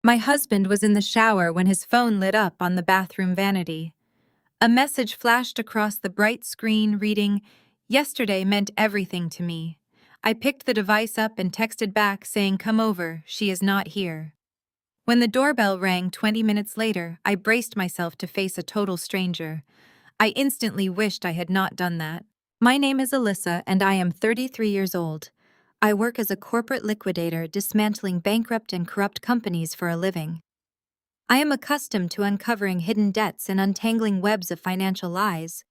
My husband was in the shower when his phone lit up on the bathroom vanity. A message flashed across the bright screen reading, "Yesterday meant everything to me." I picked the device up and texted back saying, "Come over, she is not here." When the doorbell rang 20 minutes later, I braced myself to face a total stranger. I instantly wished I had not done that. My name is Alyssa, and I am 33 years old. I work as a corporate liquidator dismantling bankrupt and corrupt companies for a living. I am accustomed to uncovering hidden debts and untangling webs of financial lies,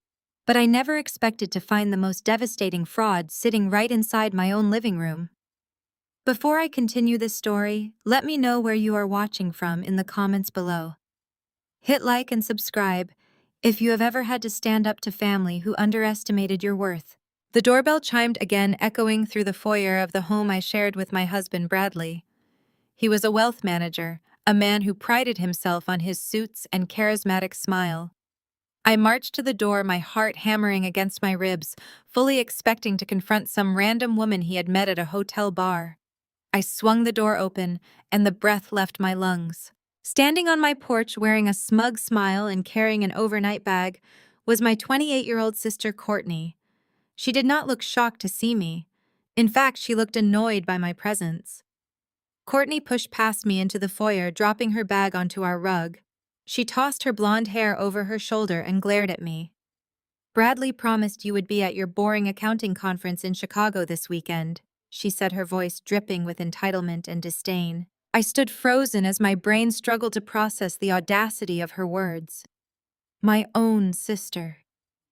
but I never expected to find the most devastating fraud sitting right inside my own living room. Before I continue this story, let me know where you are watching from in the comments below. Hit like and subscribe if you have ever had to stand up to family who underestimated your worth. The doorbell chimed again, echoing through the foyer of the home I shared with my husband, Bradley. He was a wealth manager, a man who prided himself on his suits and charismatic smile. I marched to the door, my heart hammering against my ribs, fully expecting to confront some random woman he had met at a hotel bar. I swung the door open, and the breath left my lungs. Standing on my porch wearing a smug smile and carrying an overnight bag was my 28-year-old sister, Courtney. She did not look shocked to see me. In fact, she looked annoyed by my presence. Courtney pushed past me into the foyer, dropping her bag onto our rug. She tossed her blonde hair over her shoulder and glared at me. "Bradley promised you would be at your boring accounting conference in Chicago this weekend," she said, her voice dripping with entitlement and disdain. I stood frozen as my brain struggled to process the audacity of her words. My own sister,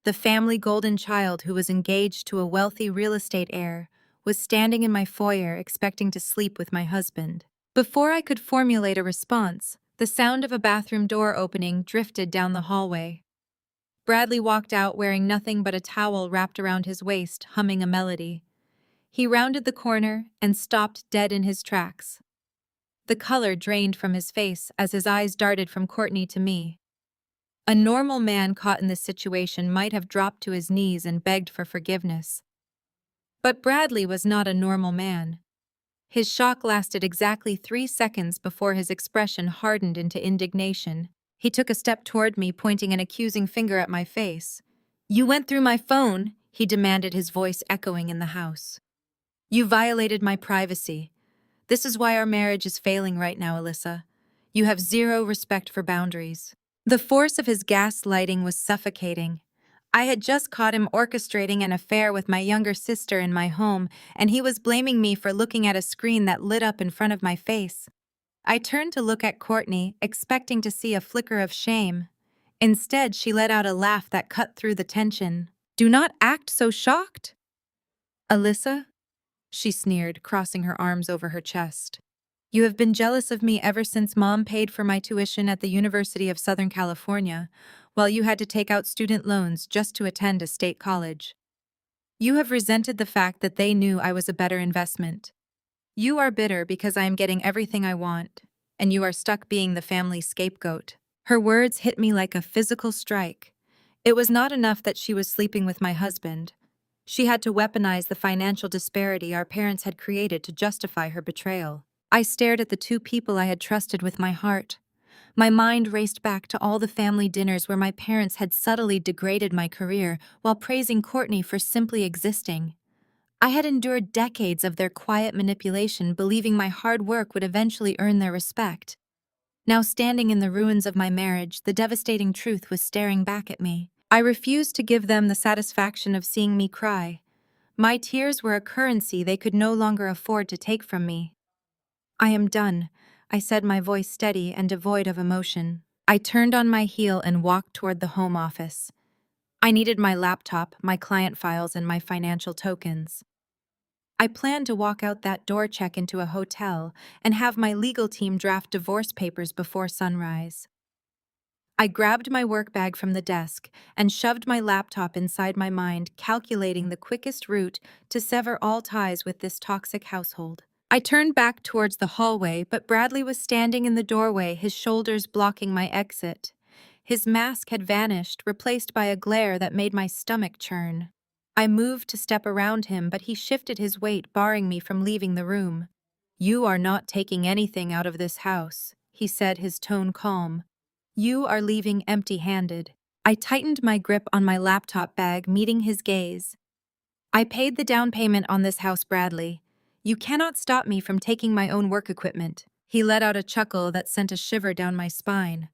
the family golden child who was engaged to a wealthy real estate heir, was standing in my foyer expecting to sleep with my husband. Before I could formulate a response, the sound of a bathroom door opening drifted down the hallway. Bradley walked out wearing nothing but a towel wrapped around his waist, humming a melody. He rounded the corner and stopped dead in his tracks. The color drained from his face as his eyes darted from Courtney to me. A normal man caught in this situation might have dropped to his knees and begged for forgiveness. But Bradley was not a normal man. His shock lasted exactly 3 seconds before his expression hardened into indignation. He took a step toward me, pointing an accusing finger at my face. "You went through my phone," he demanded, his voice echoing in the house. "You violated my privacy. This is why our marriage is failing right now, Alyssa. You have zero respect for boundaries." The force of his gaslighting was suffocating. I had just caught him orchestrating an affair with my younger sister in my home, and he was blaming me for looking at a screen that lit up in front of my face. I turned to look at Courtney, expecting to see a flicker of shame. Instead, she let out a laugh that cut through the tension. "Do not act so shocked, Alyssa," she sneered, crossing her arms over her chest. "You have been jealous of me ever since Mom paid for my tuition at the University of Southern California, while you had to take out student loans just to attend a state college. You have resented the fact that they knew I was a better investment. You are bitter because I am getting everything I want, and you are stuck being the family scapegoat." Her words hit me like a physical strike. It was not enough that she was sleeping with my husband. She had to weaponize the financial disparity our parents had created to justify her betrayal. I stared at the two people I had trusted with my heart. My mind raced back to all the family dinners where my parents had subtly degraded my career while praising Courtney for simply existing. I had endured decades of their quiet manipulation, believing my hard work would eventually earn their respect. Now, standing in the ruins of my marriage, the devastating truth was staring back at me. I refused to give them the satisfaction of seeing me cry. My tears were a currency they could no longer afford to take from me. "I am done," I said, my voice steady and devoid of emotion. I turned on my heel and walked toward the home office. I needed my laptop, my client files, and my financial tokens. I planned to walk out that door, check into a hotel, and have my legal team draft divorce papers before sunrise. I grabbed my work bag from the desk and shoved my laptop inside my mind, calculating the quickest route to sever all ties with this toxic household. I turned back towards the hallway, but Bradley was standing in the doorway, his shoulders blocking my exit. His mask had vanished, replaced by a glare that made my stomach churn. I moved to step around him, but he shifted his weight, barring me from leaving the room. "You are not taking anything out of this house," he said, his tone calm. You are leaving empty-handed. I tightened my grip on my laptop bag, meeting his gaze. I paid the down payment on this house, Bradley. You cannot stop me from taking my own work equipment. He let out a chuckle that sent a shiver down my spine.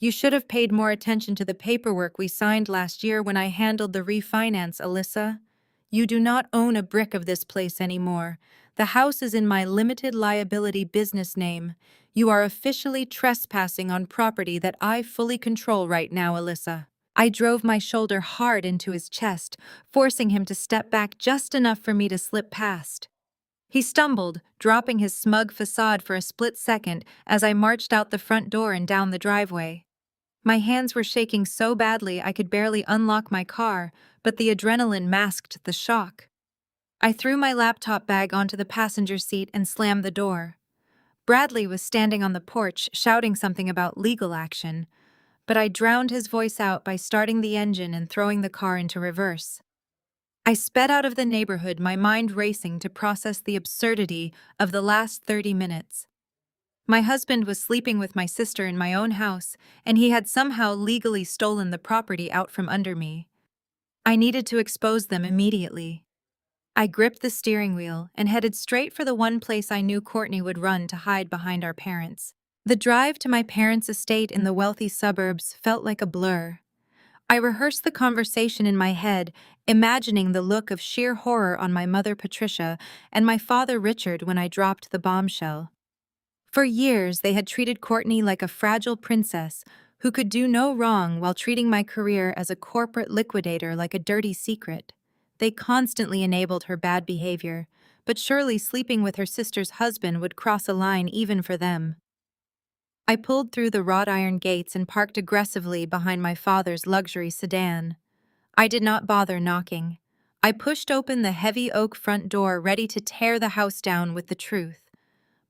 You should have paid more attention to the paperwork we signed last year when I handled the refinance, Alyssa. You do not own a brick of this place anymore. The house is in my limited liability business name. You are officially trespassing on property that I fully control right now, Alyssa. I drove my shoulder hard into his chest, forcing him to step back just enough for me to slip past. He stumbled, dropping his smug facade for a split second as I marched out the front door and down the driveway. My hands were shaking so badly I could barely unlock my car, but the adrenaline masked the shock. I threw my laptop bag onto the passenger seat and slammed the door. Bradley was standing on the porch, shouting something about legal action, but I drowned his voice out by starting the engine and throwing the car into reverse. I sped out of the neighborhood, my mind racing to process the absurdity of the last 30 minutes. My husband was sleeping with my sister in my own house, and he had somehow legally stolen the property out from under me. I needed to expose them immediately. I gripped the steering wheel and headed straight for the one place I knew Courtney would run to hide behind our parents. The drive to my parents' estate in the wealthy suburbs felt like a blur. I rehearsed the conversation in my head, imagining the look of sheer horror on my mother Patricia and my father Richard when I dropped the bombshell. For years, they had treated Courtney like a fragile princess who could do no wrong while treating my career as a corporate liquidator like a dirty secret. They constantly enabled her bad behavior, but surely sleeping with her sister's husband would cross a line even for them. I pulled through the wrought iron gates and parked aggressively behind my father's luxury sedan. I did not bother knocking. I pushed open the heavy oak front door, ready to tear the house down with the truth.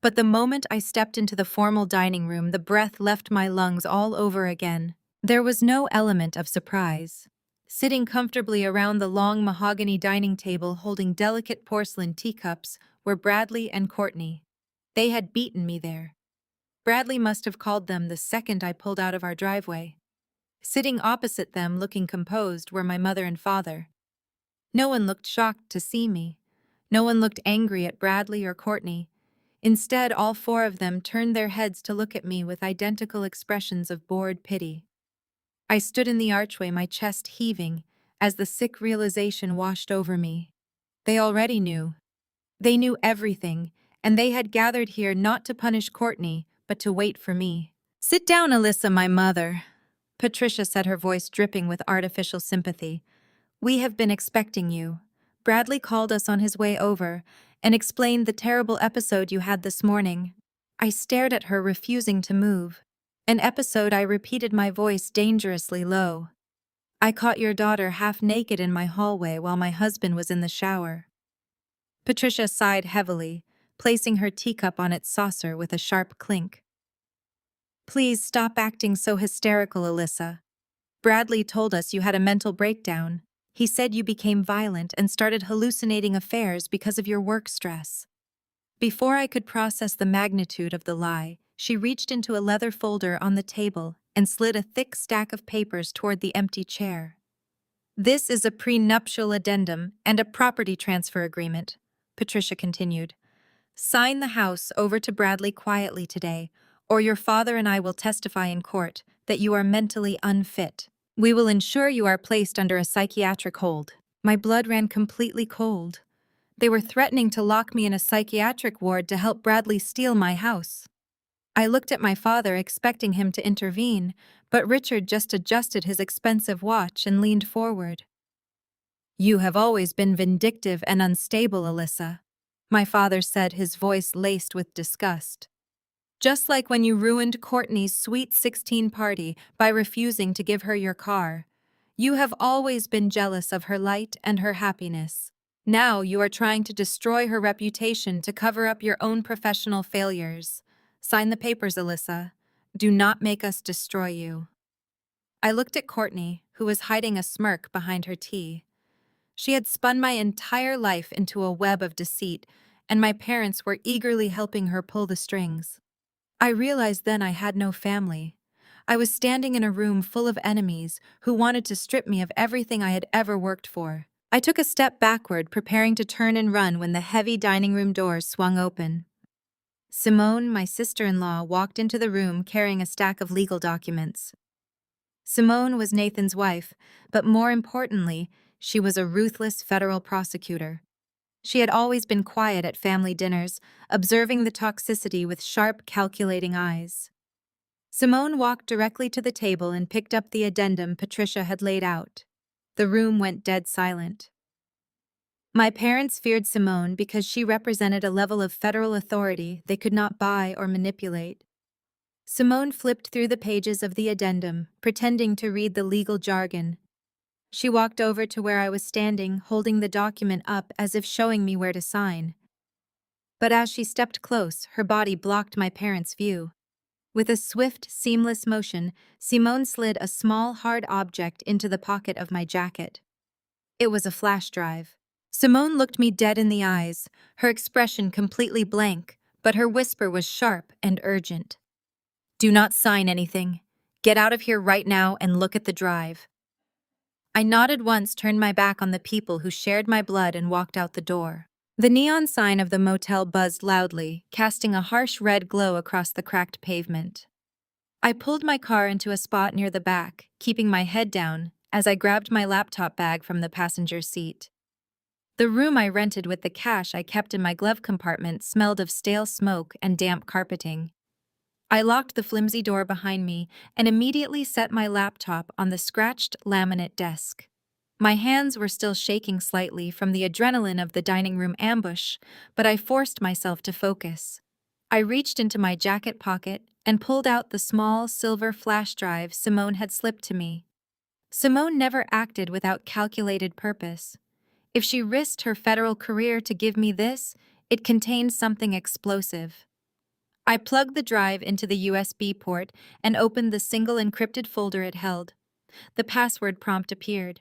But the moment I stepped into the formal dining room, the breath left my lungs all over again. There was no element of surprise. Sitting comfortably around the long mahogany dining table holding delicate porcelain teacups were Bradley and Courtney. They had beaten me there. Bradley must have called them the second I pulled out of our driveway. Sitting opposite them, looking composed, were my mother and father. No one looked shocked to see me. No one looked angry at Bradley or Courtney. Instead, all four of them turned their heads to look at me with identical expressions of bored pity. I stood in the archway, my chest heaving, as the sick realization washed over me. They already knew. They knew everything, and they had gathered here not to punish Courtney, but to wait for me. "Sit down, Alyssa, my mother," Patricia said, her voice dripping with artificial sympathy. "We have been expecting you. Bradley called us on his way over and explained the terrible episode you had this morning." I stared at her, refusing to move. "An episode," I repeated, my voice dangerously low. "I caught your daughter half naked in my hallway while my husband was in the shower." Patricia sighed heavily, placing her teacup on its saucer with a sharp clink. "Please stop acting so hysterical, Alyssa. Bradley told us you had a mental breakdown. He said you became violent and started hallucinating affairs because of your work stress." Before I could process the magnitude of the lie, she reached into a leather folder on the table and slid a thick stack of papers toward the empty chair. "This is a prenuptial addendum and a property transfer agreement," Patricia continued. "Sign the house over to Bradley quietly today, or your father and I will testify in court that you are mentally unfit. We will ensure you are placed under a psychiatric hold." My blood ran completely cold. They were threatening to lock me in a psychiatric ward to help Bradley steal my house. I looked at my father, expecting him to intervene, but Richard just adjusted his expensive watch and leaned forward. "You have always been vindictive and unstable, Alyssa," my father said, his voice laced with disgust. "Just like when you ruined Courtney's sweet 16 party by refusing to give her your car. You have always been jealous of her light and her happiness. Now you are trying to destroy her reputation to cover up your own professional failures. Sign the papers, Alyssa. Do not make us destroy you." I looked at Courtney, who was hiding a smirk behind her tea. She had spun my entire life into a web of deceit, and my parents were eagerly helping her pull the strings. I realized then I had no family. I was standing in a room full of enemies who wanted to strip me of everything I had ever worked for. I took a step backward, preparing to turn and run when the heavy dining room doors swung open. Simone, my sister-in-law, walked into the room carrying a stack of legal documents. Simone was Nathan's wife, but more importantly, she was a ruthless federal prosecutor. She had always been quiet at family dinners, observing the toxicity with sharp, calculating eyes. Simone walked directly to the table and picked up the addendum Patricia had laid out. The room went dead silent. My parents feared Simone because she represented a level of federal authority they could not buy or manipulate. Simone flipped through the pages of the addendum, pretending to read the legal jargon. She walked over to where I was standing, holding the document up as if showing me where to sign. But as she stepped close, her body blocked my parents' view. With a swift, seamless motion, Simone slid a small, hard object into the pocket of my jacket. It was a flash drive. Simone looked me dead in the eyes, her expression completely blank, but her whisper was sharp and urgent. "Do not sign anything. Get out of here right now and look at the drive." I nodded once, turned my back on the people who shared my blood, and walked out the door. The neon sign of the motel buzzed loudly, casting a harsh red glow across the cracked pavement. I pulled my car into a spot near the back, keeping my head down as I grabbed my laptop bag from the passenger seat. The room I rented with the cash I kept in my glove compartment smelled of stale smoke and damp carpeting. I locked the flimsy door behind me and immediately set my laptop on the scratched laminate desk. My hands were still shaking slightly from the adrenaline of the dining room ambush, but I forced myself to focus. I reached into my jacket pocket and pulled out the small silver flash drive Simone had slipped to me. Simone never acted without calculated purpose. If she risked her federal career to give me this, it contained something explosive. I plugged the drive into the USB port and opened the single encrypted folder it held. The password prompt appeared.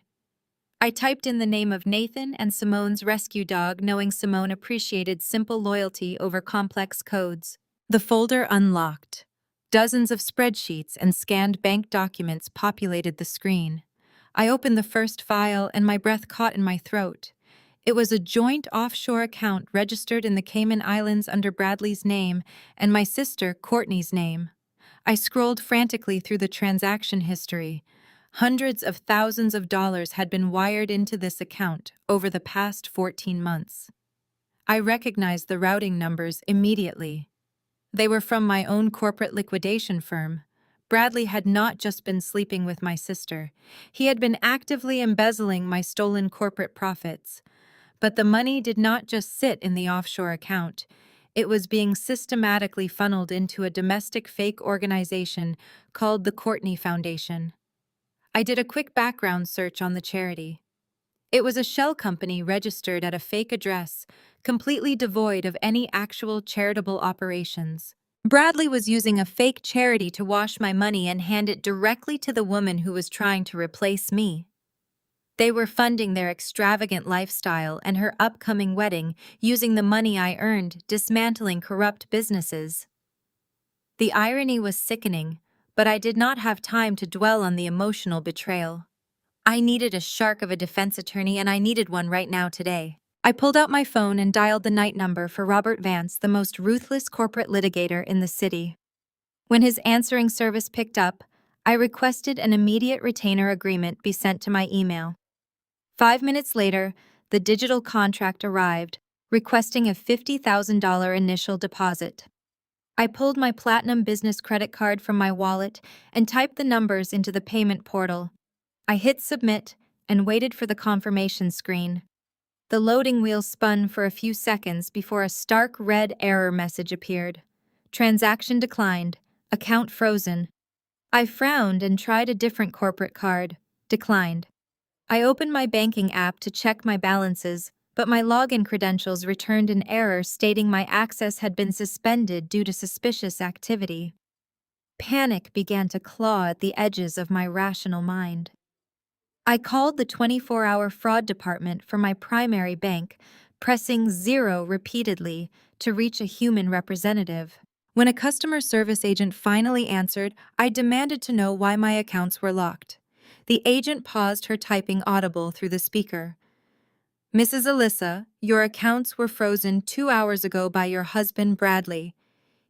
I typed in the name of Nathan and Simone's rescue dog, knowing Simone appreciated simple loyalty over complex codes. The folder unlocked. Dozens of spreadsheets and scanned bank documents populated the screen. I opened the first file and my breath caught in my throat. It was a joint offshore account registered in the Cayman Islands under Bradley's name and my sister Courtney's name. I scrolled frantically through the transaction history. Hundreds of thousands of dollars had been wired into this account over the past 14 months. I recognized the routing numbers immediately. They were from my own corporate liquidation firm. Bradley had not just been sleeping with my sister. He had been actively embezzling my stolen corporate profits. But the money did not just sit in the offshore account. It was being systematically funneled into a domestic fake organization called the Courtney Foundation. I did a quick background search on the charity. It was a shell company registered at a fake address, completely devoid of any actual charitable operations. Bradley was using a fake charity to wash my money and hand it directly to the woman who was trying to replace me. They were funding their extravagant lifestyle and her upcoming wedding using the money I earned dismantling corrupt businesses. The irony was sickening, but I did not have time to dwell on the emotional betrayal. I needed a shark of a defense attorney, and I needed one right now today. I pulled out my phone and dialed the night number for Robert Vance, the most ruthless corporate litigator in the city. When his answering service picked up, I requested an immediate retainer agreement be sent to my email. 5 minutes later, the digital contract arrived, requesting a $50,000 initial deposit. I pulled my Platinum business credit card from my wallet and typed the numbers into the payment portal. I hit submit and waited for the confirmation screen. The loading wheel spun for a few seconds before a stark red error message appeared. Transaction declined. Account frozen. I frowned and tried a different corporate card. Declined. I opened my banking app to check my balances, but my login credentials returned an error stating my access had been suspended due to suspicious activity. Panic began to claw at the edges of my rational mind. I called the 24-hour fraud department for my primary bank, pressing 0 repeatedly to reach a human representative. When a customer service agent finally answered, I demanded to know why my accounts were locked. The agent paused her typing audible through the speaker. "Mrs. Alyssa, your accounts were frozen 2 hours ago by your husband Bradley.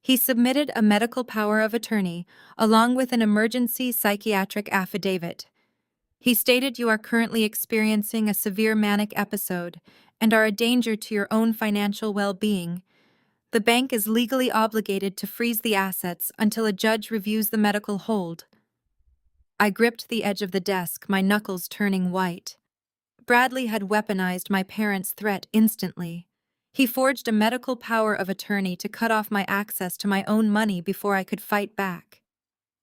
He submitted a medical power of attorney along with an emergency psychiatric affidavit. He stated you are currently experiencing a severe manic episode and are a danger to your own financial well-being. The bank is legally obligated to freeze the assets until a judge reviews the medical hold." I gripped the edge of the desk, my knuckles turning white. Bradley had weaponized my parents' threat instantly. He forged a medical power of attorney to cut off my access to my own money before I could fight back.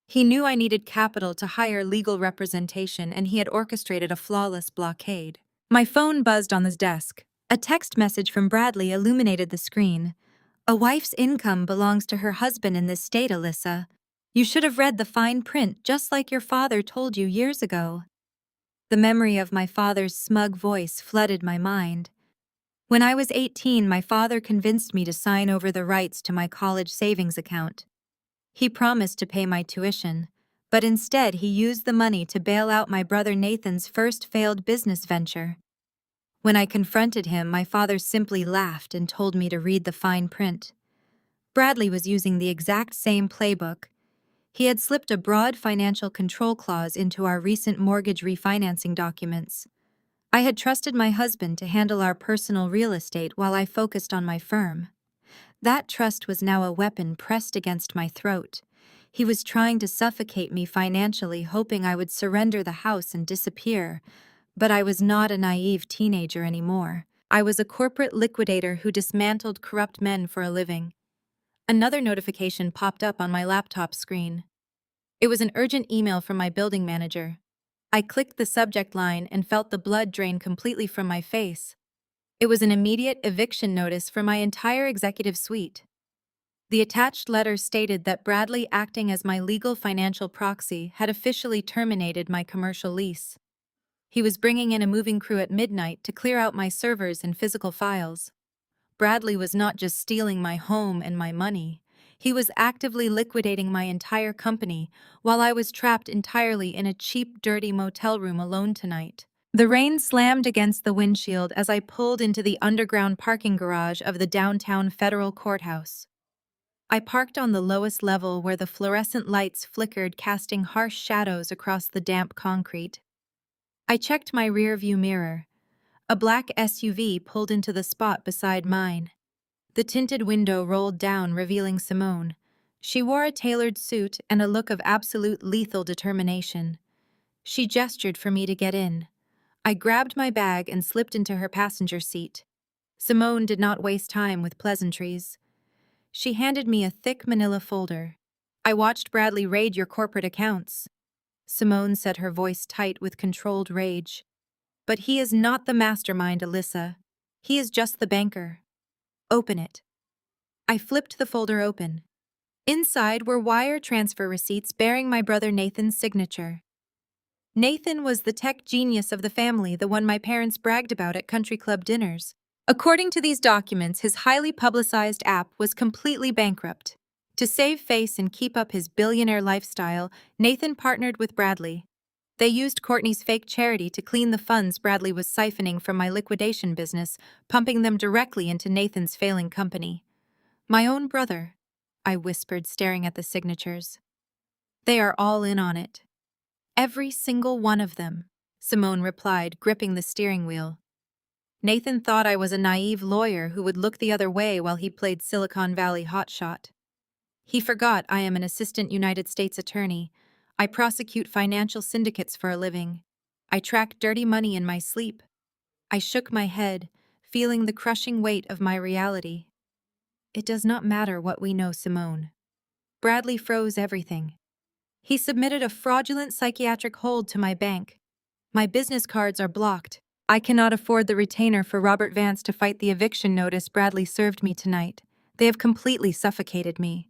He knew I needed capital to hire legal representation, and he had orchestrated a flawless blockade. My phone buzzed on his desk. A text message from Bradley illuminated the screen. "A wife's income belongs to her husband in this state, Alyssa. You should have read the fine print just like your father told you years ago." The memory of my father's smug voice flooded my mind. When I was 18, my father convinced me to sign over the rights to my college savings account. He promised to pay my tuition, but instead he used the money to bail out my brother Nathan's first failed business venture. When I confronted him, my father simply laughed and told me to read the fine print. Bradley was using the exact same playbook. He had slipped a broad financial control clause into our recent mortgage refinancing documents. I had trusted my husband to handle our personal real estate while I focused on my firm. That trust was now a weapon pressed against my throat. He was trying to suffocate me financially, hoping I would surrender the house and disappear. But I was not a naive teenager anymore. I was a corporate liquidator who dismantled corrupt men for a living. Another notification popped up on my laptop screen. It was an urgent email from my building manager. I clicked the subject line and felt the blood drain completely from my face. It was an immediate eviction notice for my entire executive suite. The attached letter stated that Bradley, acting as my legal financial proxy, had officially terminated my commercial lease. He was bringing in a moving crew at midnight to clear out my servers and physical files. Bradley was not just stealing my home and my money. He was actively liquidating my entire company while I was trapped entirely in a cheap, dirty motel room alone tonight. The rain slammed against the windshield as I pulled into the underground parking garage of the downtown federal courthouse. I parked on the lowest level where the fluorescent lights flickered, casting harsh shadows across the damp concrete. I checked my rearview mirror. A black SUV pulled into the spot beside mine. The tinted window rolled down, revealing Simone. She wore a tailored suit and a look of absolute lethal determination. She gestured for me to get in. I grabbed my bag and slipped into her passenger seat. Simone did not waste time with pleasantries. She handed me a thick manila folder. "I watched Bradley raid your corporate accounts." Simone said, her voice tight with controlled rage. "But he is not the mastermind, Alyssa. He is just the banker. Open it." I flipped the folder open. Inside were wire transfer receipts bearing my brother Nathan's signature. Nathan was the tech genius of the family, the one my parents bragged about at country club dinners. According to these documents, his highly publicized app was completely bankrupt. To save face and keep up his billionaire lifestyle, Nathan partnered with Bradley. They used Courtney's fake charity to clean the funds Bradley was siphoning from my liquidation business, pumping them directly into Nathan's failing company. "My own brother," I whispered, staring at the signatures. "They are all in on it." "Every single one of them," Simone replied, gripping the steering wheel. Nathan thought I was a naive lawyer who would look the other way while he played Silicon Valley hotshot. He forgot I am an assistant United States attorney. I prosecute financial syndicates for a living. I track dirty money in my sleep. I shook my head, feeling the crushing weight of my reality. "It does not matter what we know, Simone." Bradley froze everything. He submitted a fraudulent psychiatric hold to my bank. My business cards are blocked. I cannot afford the retainer for Robert Vance to fight the eviction notice Bradley served me tonight. They have completely suffocated me.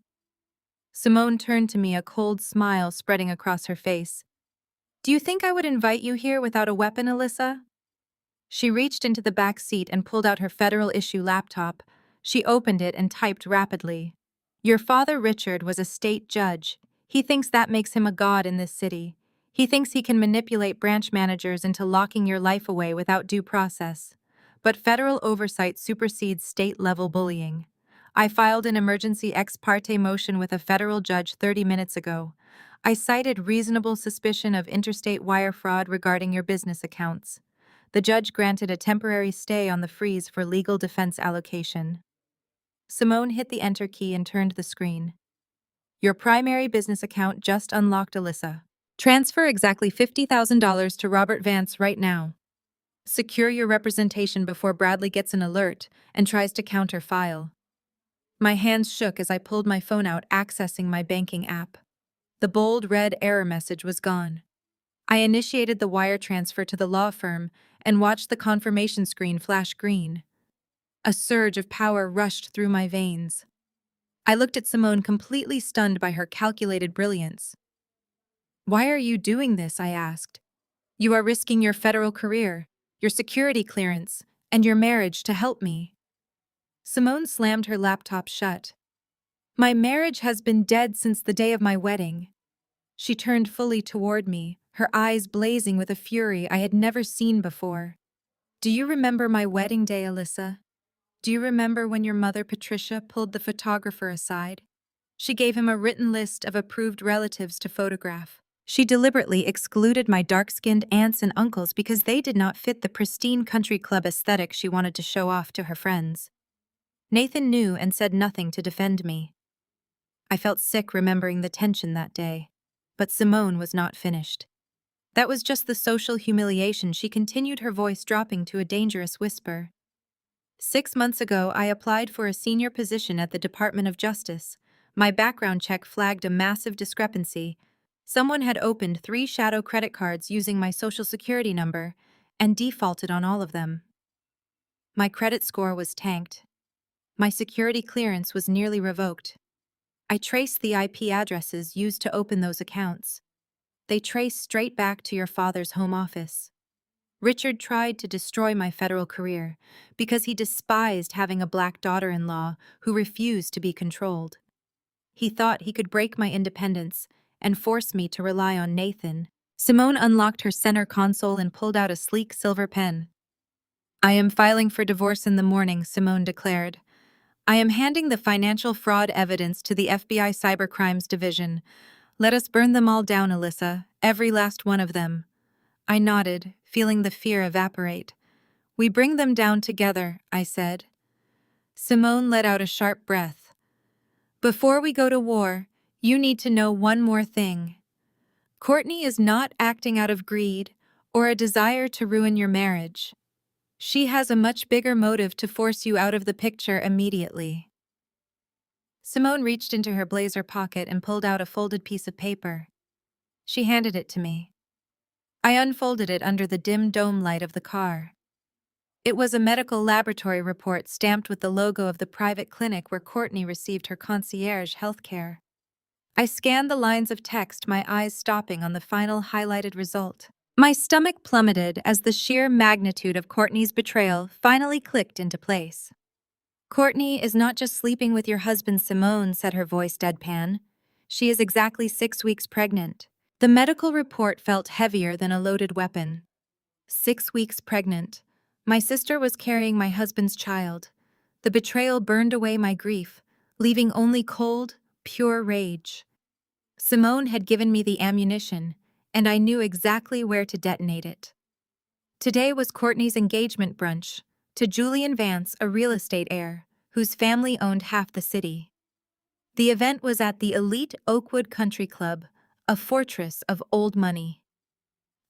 Simone turned to me, a cold smile spreading across her face. "Do you think I would invite you here without a weapon, Alyssa?" She reached into the back seat and pulled out her Federal Issue laptop. She opened it and typed rapidly. Your father, Richard, was a state judge. He thinks that makes him a god in this city. He thinks he can manipulate branch managers into locking your life away without due process. But federal oversight supersedes state-level bullying. I filed an emergency ex parte motion with a federal judge 30 minutes ago. I cited reasonable suspicion of interstate wire fraud regarding your business accounts. The judge granted a temporary stay on the freeze for legal defense allocation. Simone hit the enter key and turned the screen. Your primary business account just unlocked, Alyssa. Transfer exactly $50,000 to Robert Vance right now. Secure your representation before Bradley gets an alert and tries to counter-file. My hands shook as I pulled my phone out, accessing my banking app. The bold red error message was gone. I initiated the wire transfer to the law firm and watched the confirmation screen flash green. A surge of power rushed through my veins. I looked at Simone, completely stunned by her calculated brilliance. "Why are you doing this?" I asked. "You are risking your federal career, your security clearance, and your marriage to help me." Simone slammed her laptop shut. "My marriage has been dead since the day of my wedding." She turned fully toward me, her eyes blazing with a fury I had never seen before. "Do you remember my wedding day, Alyssa? Do you remember when your mother, Patricia, pulled the photographer aside? She gave him a written list of approved relatives to photograph. She deliberately excluded my dark-skinned aunts and uncles because they did not fit the pristine country club aesthetic she wanted to show off to her friends. Nathan knew and said nothing to defend me. I felt sick remembering the tension that day. But Simone was not finished. That was just the social humiliation. She continued, her voice dropping to a dangerous whisper. 6 months ago, I applied for a senior position at the Department of Justice. My background check flagged a massive discrepancy. Someone had opened 3 shadow credit cards using my social security number and defaulted on all of them. My credit score was tanked. My security clearance was nearly revoked. I traced the IP addresses used to open those accounts. They trace straight back to your father's home office. Richard tried to destroy my federal career because he despised having a black daughter-in-law who refused to be controlled. He thought he could break my independence and force me to rely on Nathan. Simone unlocked her center console and pulled out a sleek silver pen. "I am filing for divorce in the morning," Simone declared. "I am handing the financial fraud evidence to the FBI Cybercrimes Division. Let us burn them all down, Alyssa, every last one of them." I nodded, feeling the fear evaporate. "We bring them down together," I said. Simone let out a sharp breath. "Before we go to war, you need to know one more thing. Courtney is not acting out of greed or a desire to ruin your marriage. She has a much bigger motive to force you out of the picture immediately." Simone reached into her blazer pocket and pulled out a folded piece of paper. She handed it to me. I unfolded it under the dim dome light of the car. It was a medical laboratory report stamped with the logo of the private clinic where Courtney received her concierge health care. I scanned the lines of text, my eyes stopping on the final highlighted result. My stomach plummeted as the sheer magnitude of Courtney's betrayal finally clicked into place. "Courtney is not just sleeping with your husband, Simone," said her voice deadpan. "She is exactly 6 weeks pregnant." The medical report felt heavier than a loaded weapon. 6 weeks pregnant. My sister was carrying my husband's child. The betrayal burned away my grief, leaving only cold, pure rage. Simone had given me the ammunition, and I knew exactly where to detonate it. Today was Courtney's engagement brunch to Julian Vance, a real estate heir, whose family owned half the city. The event was at the elite Oakwood Country Club, a fortress of old money.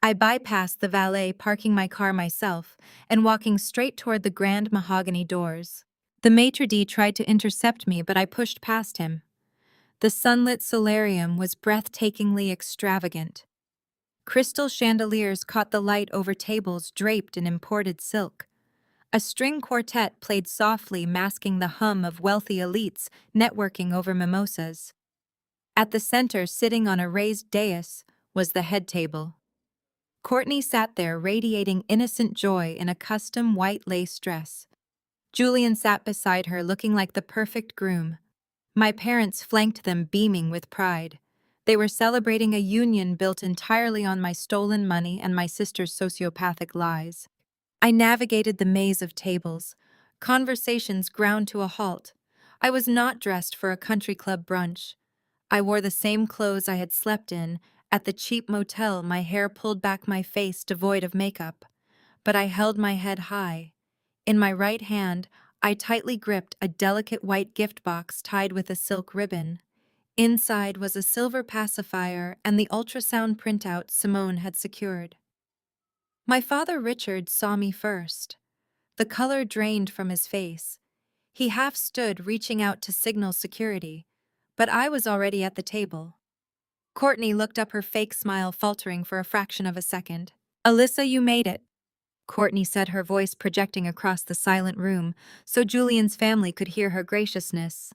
I bypassed the valet, parking my car myself and walking straight toward the grand mahogany doors. The maitre d' tried to intercept me, but I pushed past him. The sunlit solarium was breathtakingly extravagant. Crystal chandeliers caught the light over tables draped in imported silk. A string quartet played softly, masking the hum of wealthy elites networking over mimosas. At the center, sitting on a raised dais, was the head table. Courtney sat there, radiating innocent joy in a custom white lace dress. Julian sat beside her, looking like the perfect groom. My parents flanked them, beaming with pride. They were celebrating a union built entirely on my stolen money and my sister's sociopathic lies. I navigated the maze of tables. Conversations ground to a halt. I was not dressed for a country club brunch. I wore the same clothes I had slept in at the cheap motel, my hair pulled back, my face devoid of makeup. But I held my head high. In my right hand, I tightly gripped a delicate white gift box tied with a silk ribbon. Inside was a silver pacifier and the ultrasound printout Simone had secured. My father Richard saw me first. The color drained from his face. He half stood, reaching out to signal security, but I was already at the table. Courtney looked up, her fake smile faltering for a fraction of a second. "Alyssa, you made it," Courtney said, her voice projecting across the silent room so Julian's family could hear her graciousness.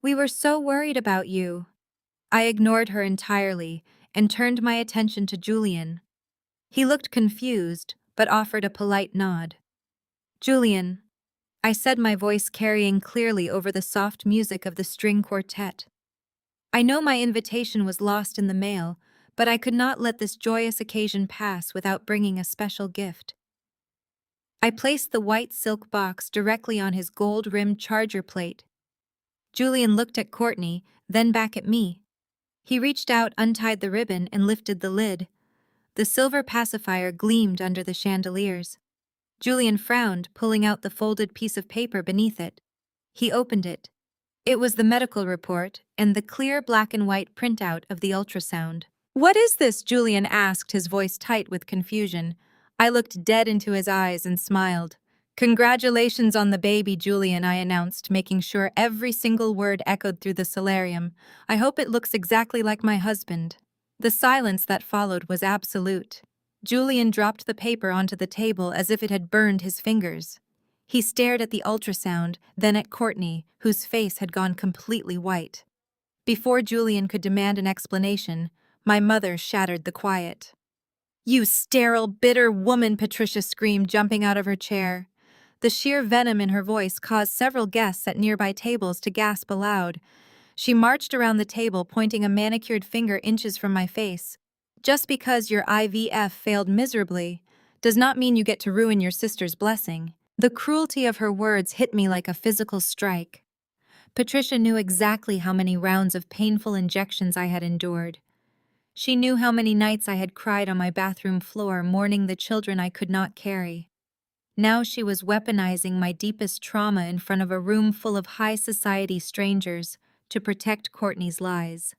"We were so worried about you." I ignored her entirely and turned my attention to Julian. He looked confused, but offered a polite nod. "Julian," I said, my voice carrying clearly over the soft music of the string quartet. "I know my invitation was lost in the mail, but I could not let this joyous occasion pass without bringing a special gift." I placed the white silk box directly on his gold-rimmed charger plate. Julian looked at Courtney, then back at me. He reached out, untied the ribbon, and lifted the lid. The silver pacifier gleamed under the chandeliers. Julian frowned, pulling out the folded piece of paper beneath it. He opened it. It was the medical report and the clear black and white printout of the ultrasound. "What is this?" Julian asked, his voice tight with confusion. I looked dead into his eyes and smiled. "Congratulations on the baby, Julian," I announced, making sure every single word echoed through the solarium. "I hope it looks exactly like my husband." The silence that followed was absolute. Julian dropped the paper onto the table as if it had burned his fingers. He stared at the ultrasound, then at Courtney, whose face had gone completely white. Before Julian could demand an explanation, my mother shattered the quiet. "You sterile, bitter woman!" Patricia screamed, jumping out of her chair. The sheer venom in her voice caused several guests at nearby tables to gasp aloud. She marched around the table, pointing a manicured finger inches from my face. "Just because your IVF failed miserably does not mean you get to ruin your sister's blessing." The cruelty of her words hit me like a physical strike. Patricia knew exactly how many rounds of painful injections I had endured. She knew how many nights I had cried on my bathroom floor, mourning the children I could not carry. Now she was weaponizing my deepest trauma in front of a room full of high society strangers to protect Courtney's lies.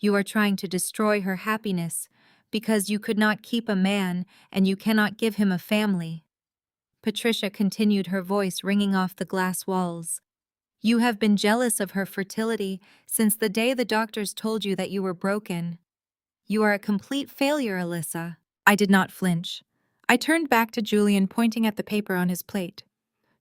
"You are trying to destroy her happiness because you could not keep a man and you cannot give him a family." Patricia continued, her voice ringing off the glass walls. "You have been jealous of her fertility since the day the doctors told you that you were broken. You are a complete failure, Alyssa." I did not flinch. I turned back to Julian, pointing at the paper on his plate.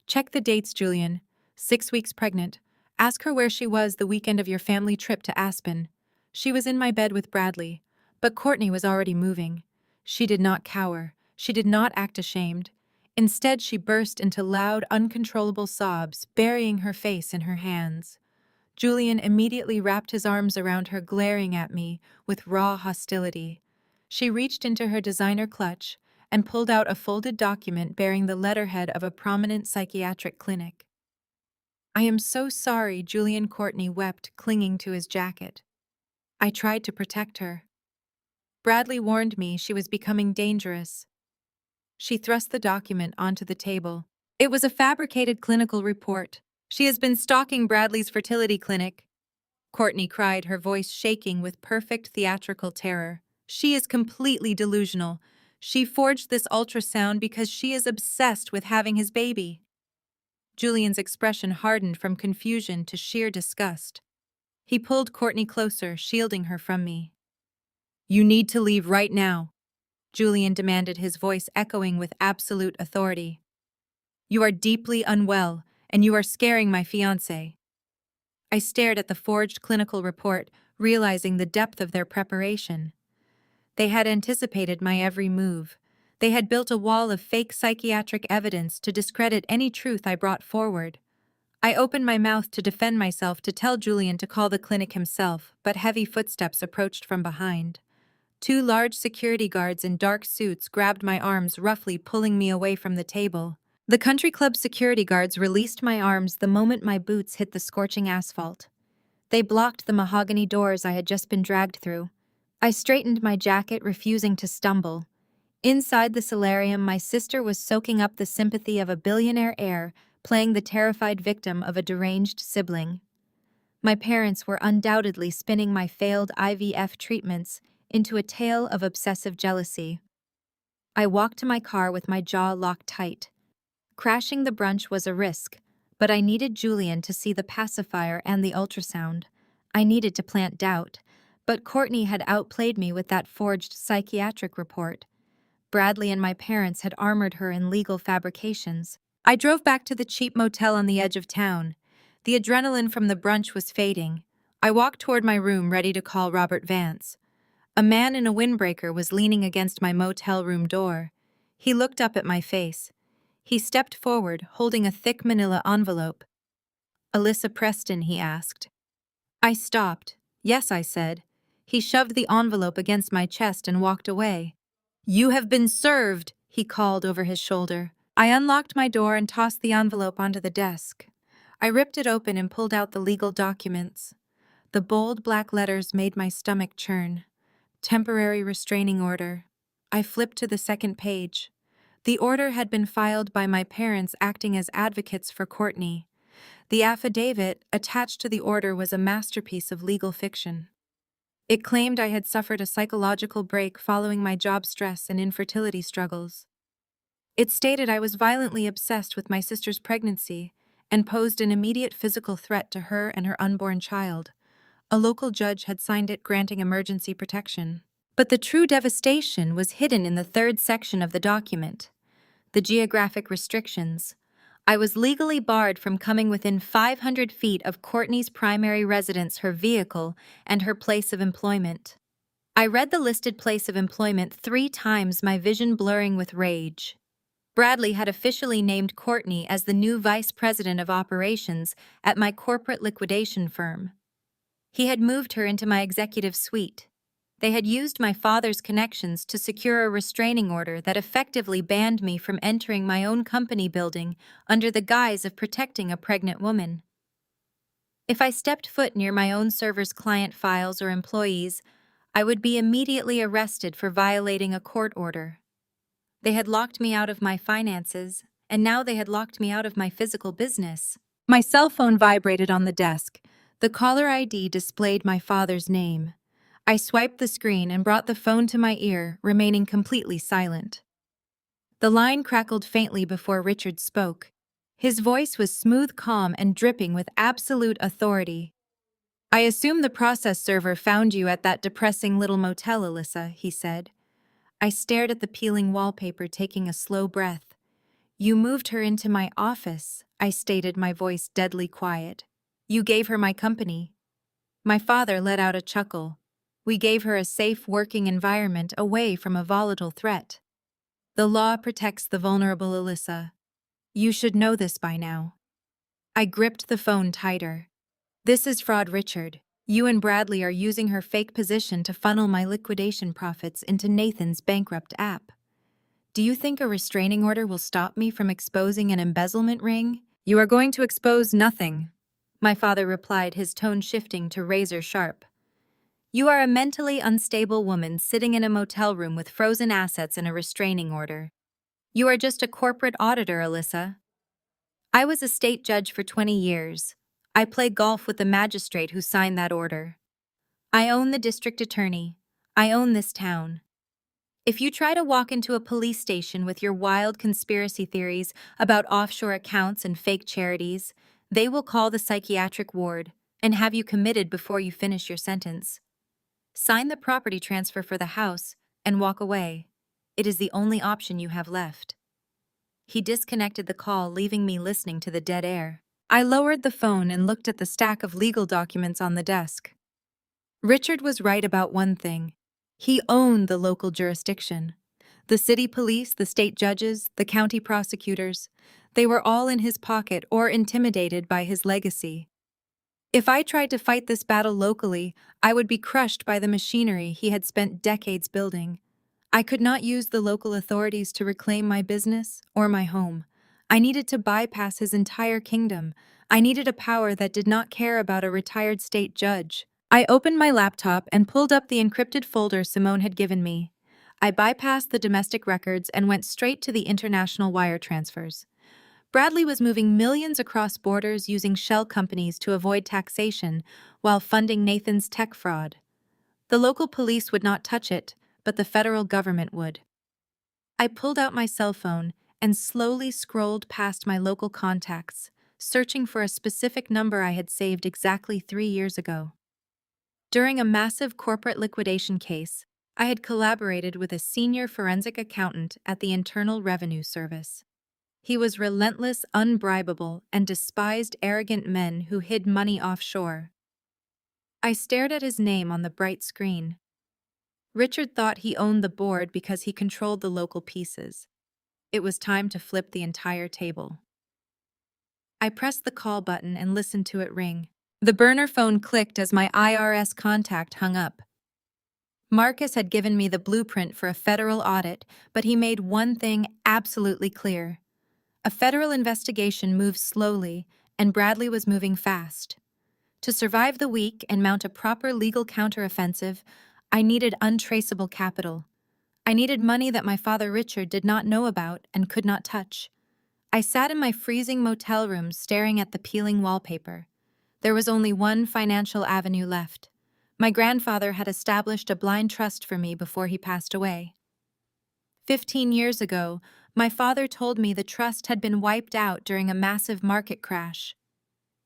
"Check the dates, Julian. 6 weeks pregnant. Ask her where she was the weekend of your family trip to Aspen." She was in my bed with Bradley, but Courtney was already moving. She did not cower. She did not act ashamed. Instead, she burst into loud, uncontrollable sobs, burying her face in her hands. Julian immediately wrapped his arms around her, glaring at me with raw hostility. She reached into her designer clutch and pulled out a folded document bearing the letterhead of a prominent psychiatric clinic. "I am so sorry," Julian. Courtney wept, clinging to his jacket. "I tried to protect her. Bradley warned me she was becoming dangerous." She thrust the document onto the table. "It was a fabricated clinical report. She has been stalking Bradley's fertility clinic," Courtney cried, her voice shaking with perfect theatrical terror. "She is completely delusional. She forged this ultrasound because she is obsessed with having his baby." Julian's expression hardened from confusion to sheer disgust. He pulled Courtney closer, shielding her from me. "You need to leave right now," Julian demanded, his voice echoing with absolute authority. "You are deeply unwell, and you are scaring my fiancé." I stared at the forged clinical report, realizing the depth of their preparation. They had anticipated my every move. They had built a wall of fake psychiatric evidence to discredit any truth I brought forward. I opened my mouth to defend myself to tell Julian to call the clinic himself, but heavy footsteps approached from behind. Two large security guards in dark suits grabbed my arms, roughly pulling me away from the table. The country club security guards released my arms the moment my boots hit the scorching asphalt. They blocked the mahogany doors I had just been dragged through. I straightened my jacket, refusing to stumble. Inside the solarium, my sister was soaking up the sympathy of a billionaire heir, playing the terrified victim of a deranged sibling. My parents were undoubtedly spinning my failed IVF treatments into a tale of obsessive jealousy. I walked to my car with my jaw locked tight. Crashing the brunch was a risk, but I needed Julian to see the pacifier and the ultrasound. I needed to plant doubt, but Courtney had outplayed me with that forged psychiatric report. Bradley and my parents had armored her in legal fabrications. I drove back to the cheap motel on the edge of town. The adrenaline from the brunch was fading. I walked toward my room, ready to call Robert Vance. A man in a windbreaker was leaning against my motel room door. He looked up at my face. He stepped forward, holding a thick manila envelope. "Alyssa Preston?" he asked. I stopped. "Yes," I said. He shoved the envelope against my chest and walked away. "You have been served," he called over his shoulder. I unlocked my door and tossed the envelope onto the desk. I ripped it open and pulled out the legal documents. The bold black letters made my stomach churn. Temporary restraining order. I flipped to the second page. The order had been filed by my parents acting as advocates for Courtney. The affidavit attached to the order was a masterpiece of legal fiction. It claimed I had suffered a psychological break following my job stress and infertility struggles. It stated I was violently obsessed with my sister's pregnancy and posed an immediate physical threat to her and her unborn child. A local judge had signed it, granting emergency protection. But the true devastation was hidden in the third section of the document. The geographic restrictions. I was legally barred from coming within 500 feet of Courtney's primary residence, her vehicle, and her place of employment. I read the listed place of employment 3 times, my vision blurring with rage. Bradley had officially named Courtney as the new vice president of operations at my corporate liquidation firm. He had moved her into my executive suite. They had used my father's connections to secure a restraining order that effectively banned me from entering my own company building under the guise of protecting a pregnant woman. If I stepped foot near my own server's client files or employees, I would be immediately arrested for violating a court order. They had locked me out of my finances, and now they had locked me out of my physical business. My cell phone vibrated on the desk. The caller ID displayed my father's name. I swiped the screen and brought the phone to my ear, remaining completely silent. The line crackled faintly before Richard spoke. His voice was smooth, calm, and dripping with absolute authority. "I assume the process server found you at that depressing little motel, Alyssa," he said. I stared at the peeling wallpaper, taking a slow breath. "You moved her into my office," I stated, my voice deadly quiet. "You gave her my company." My father let out a chuckle. "We gave her a safe working environment away from a volatile threat. The law protects the vulnerable, Alyssa. You should know this by now." I gripped the phone tighter. "This is fraud, Richard. You and Bradley are using her fake position to funnel my liquidation profits into Nathan's bankrupt app. Do you think a restraining order will stop me from exposing an embezzlement ring? You are going to expose nothing," my father replied, his tone shifting to razor sharp. "You are a mentally unstable woman sitting in a motel room with frozen assets and a restraining order. You are just a corporate auditor, Alyssa. I was a state judge for 20 years. I play golf with the magistrate who signed that order. I own the district attorney. I own this town. If you try to walk into a police station with your wild conspiracy theories about offshore accounts and fake charities, they will call the psychiatric ward and have you committed before you finish your sentence. Sign the property transfer for the house and walk away. It is the only option you have left." He disconnected the call, leaving me listening to the dead air. I lowered the phone and looked at the stack of legal documents on the desk. Richard was right about one thing. He owned the local jurisdiction. The city police, the state judges, the county prosecutors. They were all in his pocket or intimidated by his legacy. If I tried to fight this battle locally, I would be crushed by the machinery he had spent decades building. I could not use the local authorities to reclaim my business or my home. I needed to bypass his entire kingdom. I needed a power that did not care about a retired state judge. I opened my laptop and pulled up the encrypted folder Simone had given me. I bypassed the domestic records and went straight to the international wire transfers. Bradley was moving millions across borders using shell companies to avoid taxation while funding Nathan's tech fraud. The local police would not touch it, but the federal government would. I pulled out my cell phone and slowly scrolled past my local contacts, searching for a specific number I had saved exactly 3 years ago. During a massive corporate liquidation case, I had collaborated with a senior forensic accountant at the Internal Revenue Service. He was relentless, unbribable, and despised arrogant men who hid money offshore. I stared at his name on the bright screen. Richard thought he owned the board because he controlled the local pieces. It was time to flip the entire table. I pressed the call button and listened to it ring. The burner phone clicked as my IRS contact hung up. Marcus had given me the blueprint for a federal audit, but he made one thing absolutely clear. A federal investigation moves slowly, and Bradley was moving fast. To survive the week and mount a proper legal counteroffensive, I needed untraceable capital. I needed money that my father Richard did not know about and could not touch. I sat in my freezing motel room staring at the peeling wallpaper. There was only one financial avenue left. My grandfather had established a blind trust for me before he passed away. 15 years ago, my father told me the trust had been wiped out during a massive market crash.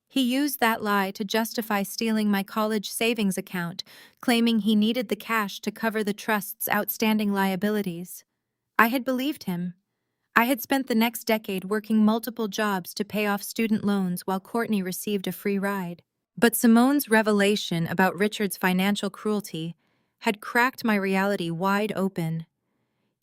He used that lie to justify stealing my college savings account, claiming he needed the cash to cover the trust's outstanding liabilities. I had believed him. I had spent the next decade working multiple jobs to pay off student loans while Courtney received a free ride. But Simone's revelation about Richard's financial cruelty had cracked my reality wide open.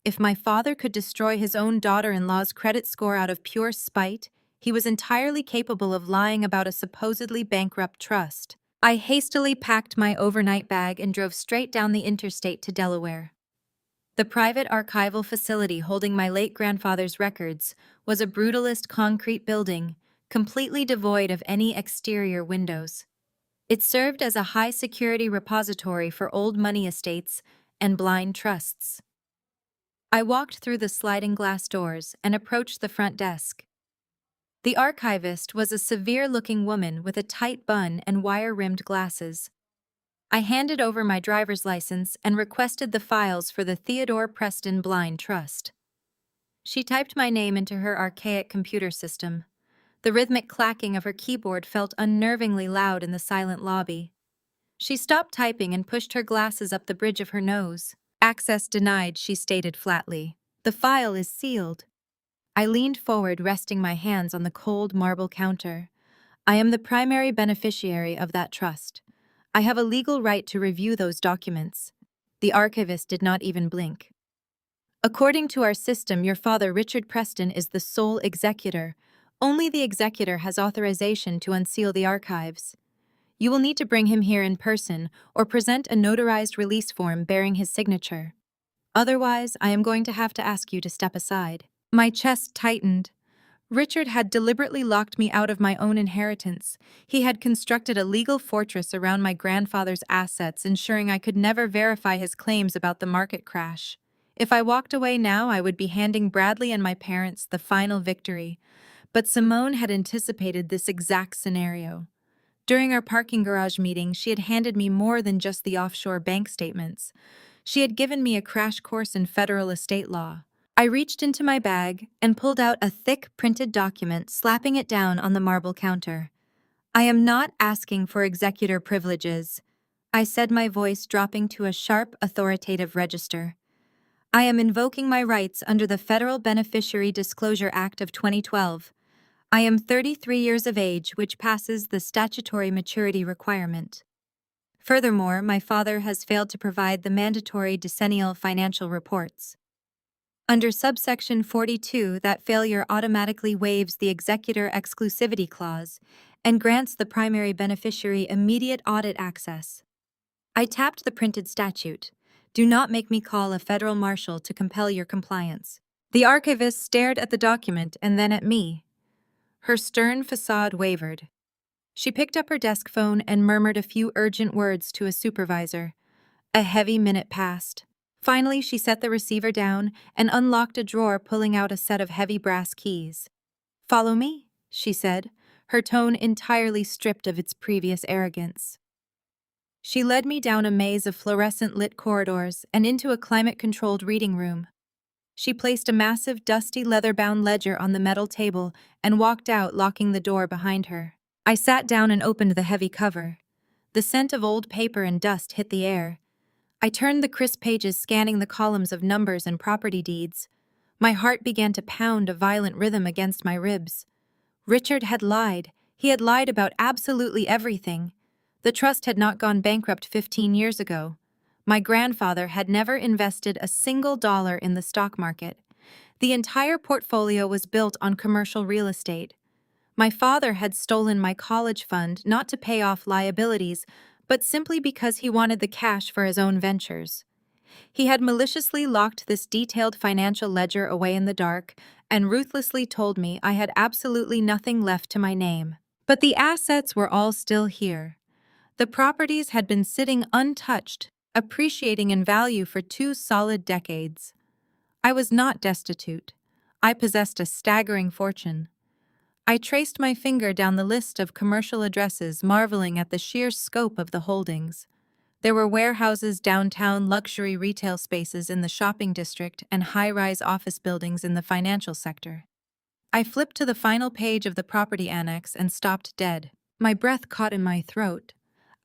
If my father could destroy his own daughter-in-law's credit score out of pure spite, he was entirely capable of lying about a supposedly bankrupt trust. I hastily packed my overnight bag and drove straight down the interstate to Delaware. The private archival facility holding my late grandfather's records was a brutalist concrete building, completely devoid of any exterior windows. It served as a high-security repository for old money estates and blind trusts. I walked through the sliding glass doors and approached the front desk. The archivist was a severe-looking woman with a tight bun and wire-rimmed glasses. I handed over my driver's license and requested the files for the Theodore Preston Blind Trust. She typed my name into her archaic computer system. The rhythmic clacking of her keyboard felt unnervingly loud in the silent lobby. She stopped typing and pushed her glasses up the bridge of her nose. "Access denied," she stated flatly. "The file is sealed." I leaned forward, resting my hands on the cold marble counter. "I am the primary beneficiary of that trust. I have a legal right to review those documents." The archivist did not even blink. "According to our system, your father, Richard Preston, is the sole executor. Only the executor has authorization to unseal the archives. You will need to bring him here in person or present a notarized release form bearing his signature. Otherwise, I am going to have to ask you to step aside." My chest tightened. Richard had deliberately locked me out of my own inheritance. He had constructed a legal fortress around my grandfather's assets, ensuring I could never verify his claims about the market crash. If I walked away now, I would be handing Bradley and my parents the final victory. But Simone had anticipated this exact scenario. During our parking garage meeting, she had handed me more than just the offshore bank statements. She had given me a crash course in federal estate law. I reached into my bag and pulled out a thick printed document, slapping it down on the marble counter. "I am not asking for executor privileges," I said, my voice dropping to a sharp, authoritative register. "I am invoking my rights under the Federal Beneficiary Disclosure Act of 2012. I am 33 years of age, which passes the statutory maturity requirement. Furthermore, my father has failed to provide the mandatory decennial financial reports." Under subsection 42, that failure automatically waives the executor exclusivity clause and grants the primary beneficiary immediate audit access. I tapped the printed statute. Do not make me call a federal marshal to compel your compliance. The archivist stared at the document and then at me. Her stern facade wavered. She picked up her desk phone and murmured a few urgent words to a supervisor. A heavy minute passed. Finally, she set the receiver down and unlocked a drawer, pulling out a set of heavy brass keys. "Follow me," she said, her tone entirely stripped of its previous arrogance. She led me down a maze of fluorescent-lit corridors and into a climate-controlled reading room. She placed a massive, dusty, leather-bound ledger on the metal table and walked out, locking the door behind her. I sat down and opened the heavy cover. The scent of old paper and dust hit the air. I turned the crisp pages, scanning the columns of numbers and property deeds. My heart began to pound a violent rhythm against my ribs. Richard had lied. He had lied about absolutely everything. The trust had not gone bankrupt 15 years ago. My grandfather had never invested a single dollar in the stock market. The entire portfolio was built on commercial real estate. My father had stolen my college fund not to pay off liabilities, but simply because he wanted the cash for his own ventures. He had maliciously locked this detailed financial ledger away in the dark and ruthlessly told me I had absolutely nothing left to my name. But the assets were all still here. The properties had been sitting untouched, appreciating in value for 2 solid decades. I was not destitute. I possessed a staggering fortune. I traced my finger down the list of commercial addresses, marveling at the sheer scope of the holdings. There were warehouses downtown, luxury retail spaces in the shopping district, and high-rise office buildings in the financial sector. I flipped to the final page of the property annex and stopped dead. My breath caught in my throat.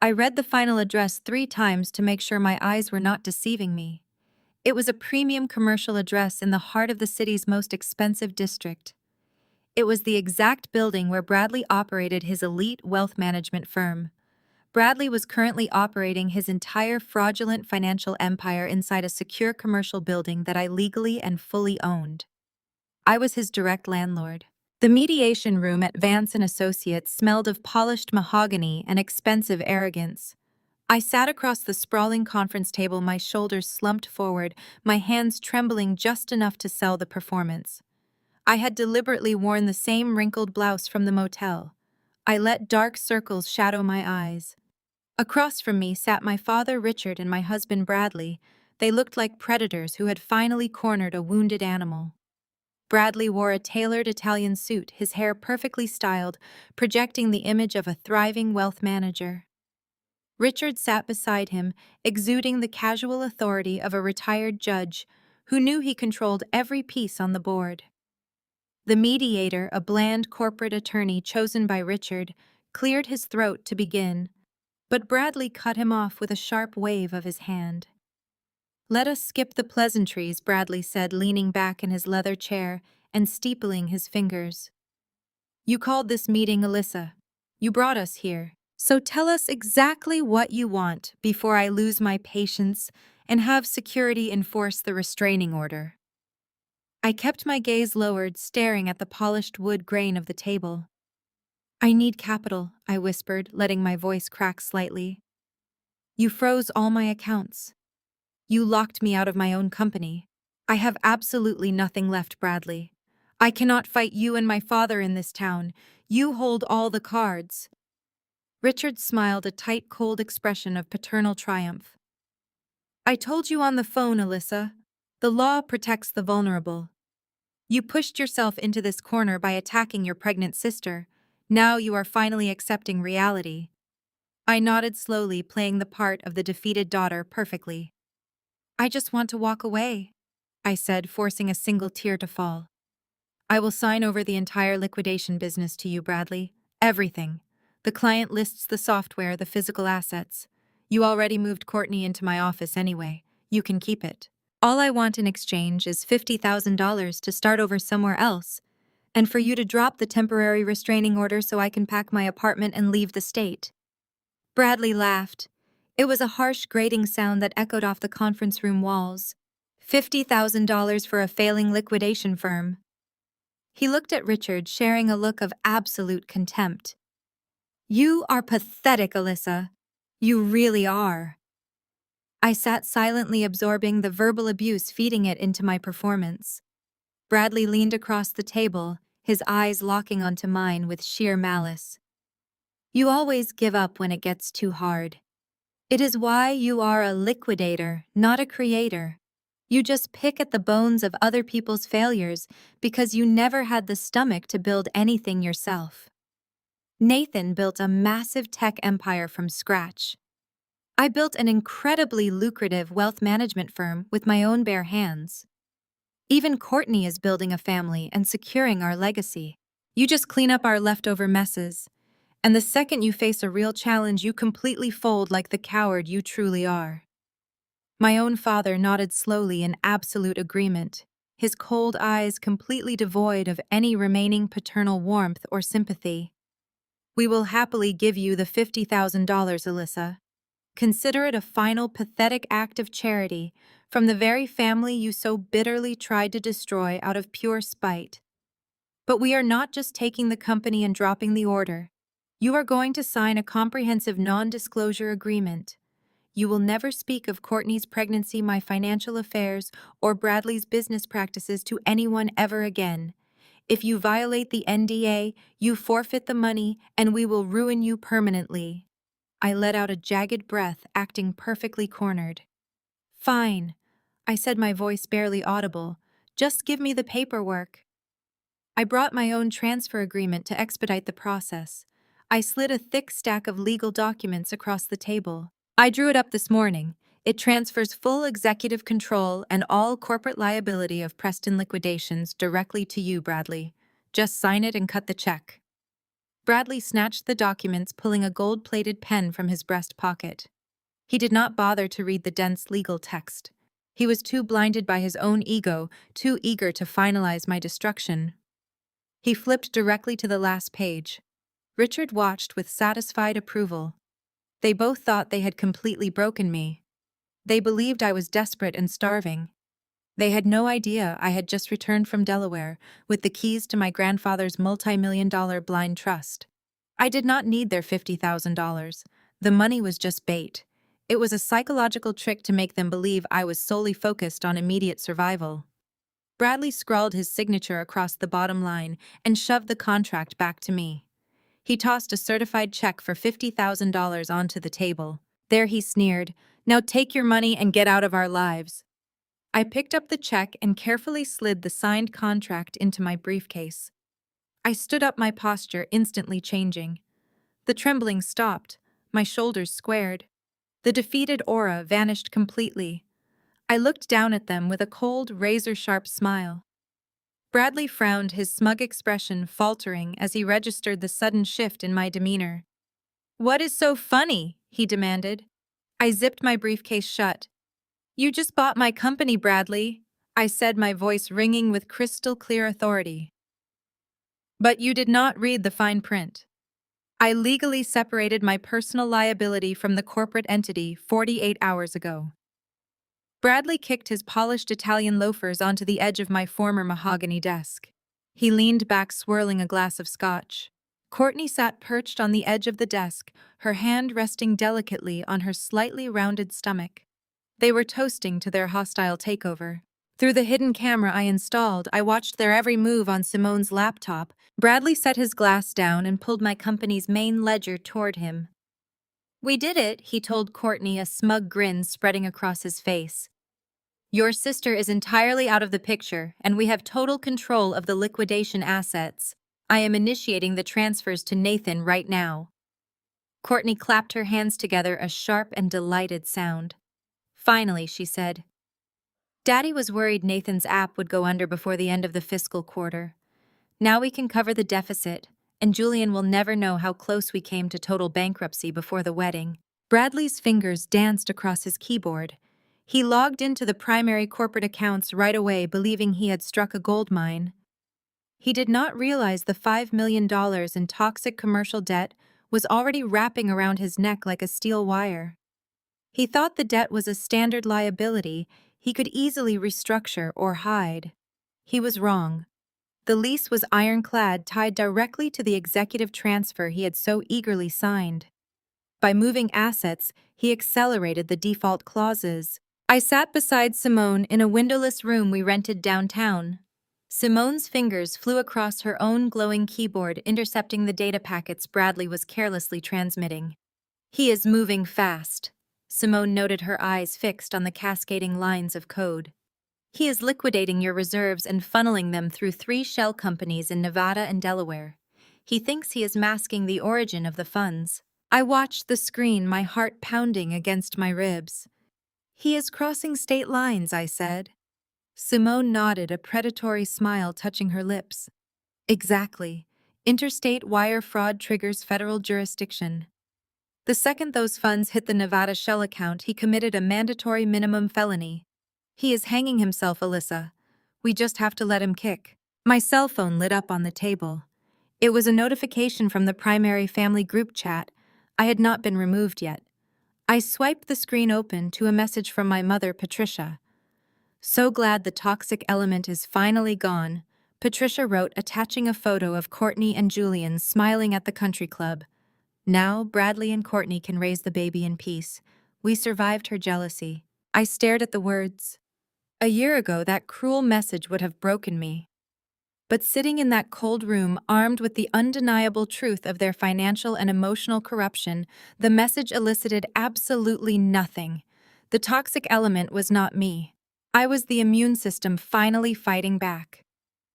I read the final address 3 times to make sure my eyes were not deceiving me. It was a premium commercial address in the heart of the city's most expensive district. It was the exact building where Bradley operated his elite wealth management firm. Bradley was currently operating his entire fraudulent financial empire inside a secure commercial building that I legally and fully owned. I was his direct landlord. The mediation room at Vance & Associates smelled of polished mahogany and expensive arrogance. I sat across the sprawling conference table, my shoulders slumped forward, my hands trembling just enough to sell the performance. I had deliberately worn the same wrinkled blouse from the motel. I let dark circles shadow my eyes. Across from me sat my father Richard and my husband Bradley. They looked like predators who had finally cornered a wounded animal. Bradley wore a tailored Italian suit, his hair perfectly styled, projecting the image of a thriving wealth manager. Richard sat beside him, exuding the casual authority of a retired judge who knew he controlled every piece on the board. The mediator, a bland corporate attorney chosen by Richard, cleared his throat to begin, but Bradley cut him off with a sharp wave of his hand. "Let us skip the pleasantries," Bradley said, leaning back in his leather chair and steepling his fingers. "You called this meeting, Alyssa. You brought us here. So tell us exactly what you want before I lose my patience and have security enforce the restraining order." I kept my gaze lowered, staring at the polished wood grain of the table. "I need capital," I whispered, letting my voice crack slightly. "You froze all my accounts. You locked me out of my own company. I have absolutely nothing left, Bradley. I cannot fight you and my father in this town. You hold all the cards." Richard smiled, a tight, cold expression of paternal triumph. "I told you on the phone, Alyssa. The law protects the vulnerable. You pushed yourself into this corner by attacking your pregnant sister. Now you are finally accepting reality." I nodded slowly, playing the part of the defeated daughter perfectly. "I just want to walk away," I said, forcing a single tear to fall. "I will sign over the entire liquidation business to you, Bradley. Everything. The client lists the software, the physical assets. You already moved Courtney into my office anyway. You can keep it. All I want in exchange is $50,000 to start over somewhere else, and for you to drop the temporary restraining order so I can pack my apartment and leave the state." Bradley laughed. It was a harsh, grating sound that echoed off the conference room walls. $50,000 for a failing liquidation firm. He looked at Richard, sharing a look of absolute contempt. You are pathetic, Alyssa. You really are. I sat silently absorbing the verbal abuse, feeding it into my performance. Bradley leaned across the table, his eyes locking onto mine with sheer malice. You always give up when it gets too hard. It is why you are a liquidator, not a creator. You just pick at the bones of other people's failures because you never had the stomach to build anything yourself. Nathan built a massive tech empire from scratch. I built an incredibly lucrative wealth management firm with my own bare hands. Even Courtney is building a family and securing our legacy. You just clean up our leftover messes, and the second you face a real challenge, you completely fold like the coward you truly are. My own father nodded slowly in absolute agreement, his cold eyes completely devoid of any remaining paternal warmth or sympathy. We will happily give you the $50,000, Alyssa. Consider it a final pathetic act of charity from the very family you so bitterly tried to destroy out of pure spite. But we are not just taking the company and dropping the order. You are going to sign a comprehensive non-disclosure agreement. You will never speak of Courtney's pregnancy, my financial affairs, or Bradley's business practices to anyone ever again. If you violate the NDA, you forfeit the money, and we will ruin you permanently. I let out a jagged breath, acting perfectly cornered. Fine, I said, my voice barely audible. Just give me the paperwork. I brought my own transfer agreement to expedite the process. I slid a thick stack of legal documents across the table. I drew it up this morning. It transfers full executive control and all corporate liability of Preston Liquidations directly to you, Bradley. Just sign it and cut the check. Bradley snatched the documents, pulling a gold-plated pen from his breast pocket. He did not bother to read the dense legal text. He was too blinded by his own ego, too eager to finalize my destruction. He flipped directly to the last page. Richard watched with satisfied approval. They both thought they had completely broken me. They believed I was desperate and starving. They had no idea I had just returned from Delaware with the keys to my grandfather's multi-million-dollar blind trust. I did not need their $50,000. The money was just bait. It was a psychological trick to make them believe I was solely focused on immediate survival. Bradley scrawled his signature across the bottom line and shoved the contract back to me. He tossed a certified check for $50,000 onto the table. There, he sneered, "Now take your money and get out of our lives." I picked up the check and carefully slid the signed contract into my briefcase. I stood up, my posture instantly changing. The trembling stopped, my shoulders squared. The defeated aura vanished completely. I looked down at them with a cold, razor-sharp smile. Bradley frowned, his smug expression faltering as he registered the sudden shift in my demeanor. "What is so funny?" he demanded. I zipped my briefcase shut. "You just bought my company, Bradley," I said, my voice ringing with crystal-clear authority. "But you did not read the fine print. I legally separated my personal liability from the corporate entity 48 hours ago." Bradley kicked his polished Italian loafers onto the edge of my former mahogany desk. He leaned back, swirling a glass of scotch. Courtney sat perched on the edge of the desk, her hand resting delicately on her slightly rounded stomach. They were toasting to their hostile takeover. Through the hidden camera I installed, I watched their every move on Simone's laptop. Bradley set his glass down and pulled my company's main ledger toward him. "We did it," he told Courtney, a smug grin spreading across his face. "Your sister is entirely out of the picture, and we have total control of the liquidation assets. I am initiating the transfers to Nathan right now." Courtney clapped her hands together, a sharp and delighted sound. "Finally," she said. "Daddy was worried Nathan's app would go under before the end of the fiscal quarter. Now we can cover the deficit, and Julian will never know how close we came to total bankruptcy before the wedding." Bradley's fingers danced across his keyboard. He logged into the primary corporate accounts right away, believing he had struck a gold mine. He did not realize the $5 million in toxic commercial debt was already wrapping around his neck like a steel wire. He thought the debt was a standard liability. He could easily restructure or hide. He was wrong. The lease was ironclad, tied directly to the executive transfer he had so eagerly signed. By moving assets, he accelerated the default clauses. I sat beside Simone in a windowless room we rented downtown. Simone's fingers flew across her own glowing keyboard, intercepting the data packets Bradley was carelessly transmitting. He is moving fast. Simone noted, her eyes fixed on the cascading lines of code. He is liquidating your reserves and funneling them through 3 shell companies in Nevada and Delaware. He thinks he is masking the origin of the funds. I watched the screen, my heart pounding against my ribs. He is crossing state lines, I said. Simone nodded, a predatory smile touching her lips. Exactly. Interstate wire fraud triggers federal jurisdiction. The second those funds hit the Nevada shell account, he committed a mandatory minimum felony. He is hanging himself, Alyssa. We just have to let him kick. My cell phone lit up on the table. It was a notification from the primary family group chat. I had not been removed yet. I swiped the screen open to a message from my mother, Patricia. So glad the toxic element is finally gone, Patricia wrote, attaching a photo of Courtney and Julian smiling at the country club. Now Bradley and Courtney can raise the baby in peace. We survived her jealousy. I stared at the words. A year ago, that cruel message would have broken me. But sitting in that cold room, armed with the undeniable truth of their financial and emotional corruption, the message elicited absolutely nothing. The toxic element was not me. I was the immune system finally fighting back.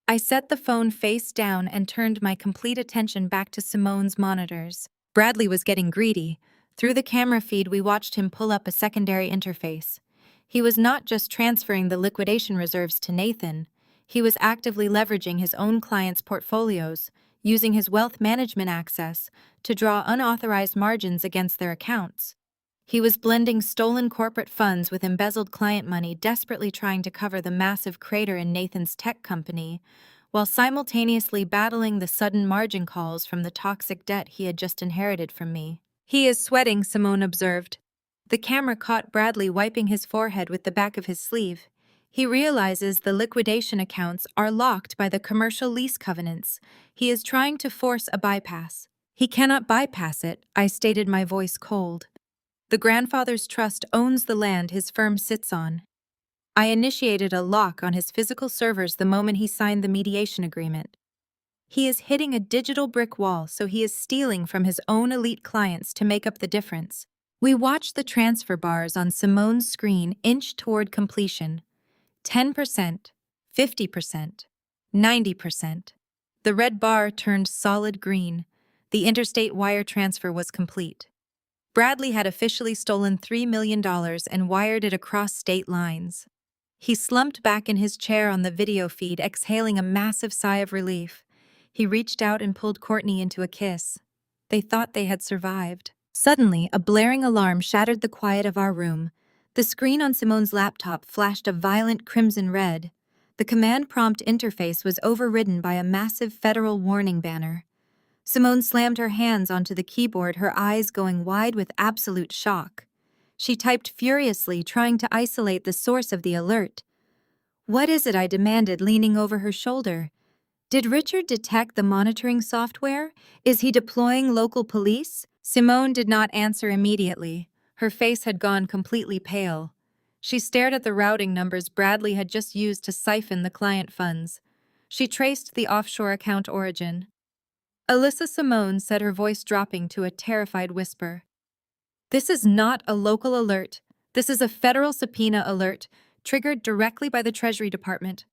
I set the phone face down and turned my complete attention back to Simone's monitors. Bradley was getting greedy. Through the camera feed, we watched him pull up a secondary interface. He was not just transferring the liquidation reserves to Nathan. He was actively leveraging his own clients' portfolios, using his wealth management access to draw unauthorized margins against their accounts. He was blending stolen corporate funds with embezzled client money, desperately trying to cover the massive crater in Nathan's tech company, while simultaneously battling the sudden margin calls from the toxic debt he had just inherited from me. He is sweating, Simone observed. The camera caught Bradley wiping his forehead with the back of his sleeve. He realizes the liquidation accounts are locked by the commercial lease covenants. He is trying to force a bypass. He cannot bypass it, I stated, my voice cold. The grandfather's trust owns the land his firm sits on. I initiated a lock on his physical servers the moment he signed the mediation agreement. He is hitting a digital brick wall, so he is stealing from his own elite clients to make up the difference. We watched the transfer bars on Simone's screen inch toward completion. 10%, 50%, 90%. The red bar turned solid green. The interstate wire transfer was complete. Bradley had officially stolen $3 million and wired it across state lines. He slumped back in his chair on the video feed, exhaling a massive sigh of relief. He reached out and pulled Courtney into a kiss. They thought they had survived. Suddenly, a blaring alarm shattered the quiet of our room. The screen on Simone's laptop flashed a violent crimson red. The command prompt interface was overridden by a massive federal warning banner. Simone slammed her hands onto the keyboard, her eyes going wide with absolute shock. She typed furiously, trying to isolate the source of the alert. What is it? I demanded, leaning over her shoulder. Did Richard detect the monitoring software? Is he deploying local police? Simone did not answer immediately. Her face had gone completely pale. She stared at the routing numbers Bradley had just used to siphon the client funds. She traced the offshore account origin. Alyssa, Simone said, her voice dropping to a terrified whisper. This is not a local alert. This is a federal subpoena alert, triggered directly by the Treasury Department.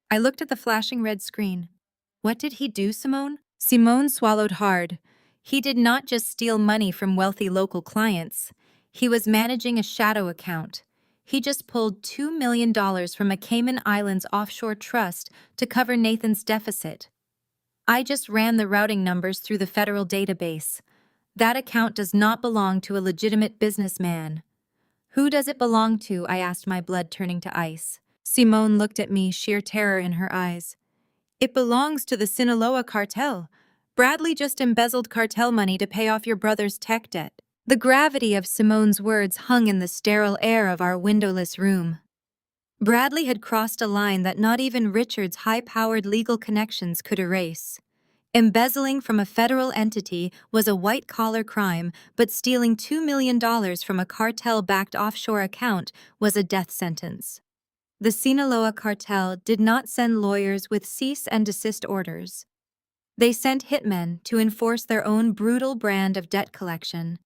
I looked at the flashing red screen. What did he do, Simone? Simone swallowed hard. He did not just steal money from wealthy local clients. He was managing a shadow account. He just pulled $2 million from a Cayman Islands offshore trust to cover Nathan's deficit. I just ran the routing numbers through the federal database. That account does not belong to a legitimate businessman. Who does it belong to? I asked, my blood turning to ice. Simone looked at me, sheer terror in her eyes. It belongs to the Sinaloa cartel. Bradley just embezzled cartel money to pay off your brother's tech debt. The gravity of Simone's words hung in the sterile air of our windowless room. Bradley had crossed a line that not even Richard's high-powered legal connections could erase. Embezzling from a federal entity was a white-collar crime, but stealing $2 million from a cartel-backed offshore account was a death sentence. The Sinaloa cartel did not send lawyers with cease and desist orders. They sent hitmen to enforce their own brutal brand of debt collection.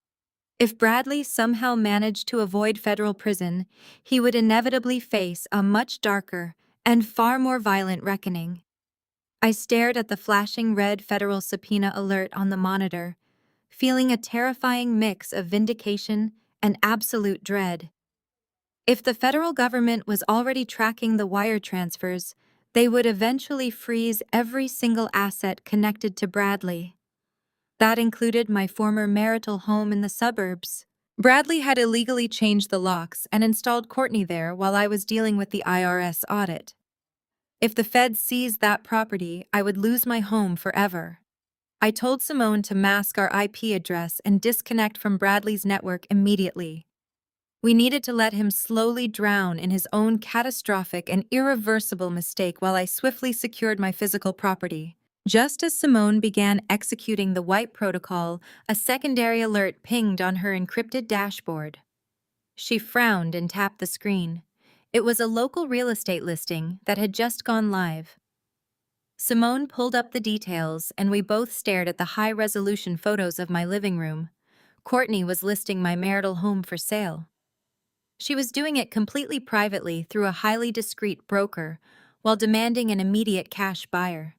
If Bradley somehow managed to avoid federal prison, he would inevitably face a much darker and far more violent reckoning. I stared at the flashing red federal subpoena alert on the monitor, feeling a terrifying mix of vindication and absolute dread. If the federal government was already tracking the wire transfers, they would eventually freeze every single asset connected to Bradley. That included my former marital home in the suburbs. Bradley had illegally changed the locks and installed Courtney there while I was dealing with the IRS audit. If the feds seized that property, I would lose my home forever. I told Simone to mask our IP address and disconnect from Bradley's network immediately. We needed to let him slowly drown in his own catastrophic and irreversible mistake while I swiftly secured my physical property. Just as Simone began executing the wipe protocol, a secondary alert pinged on her encrypted dashboard. She frowned and tapped the screen. It was a local real estate listing that had just gone live. Simone pulled up the details, and we both stared at the high-resolution photos of my living room. Courtney was listing my marital home for sale. She was doing it completely privately through a highly discreet broker, while demanding an immediate cash buyer.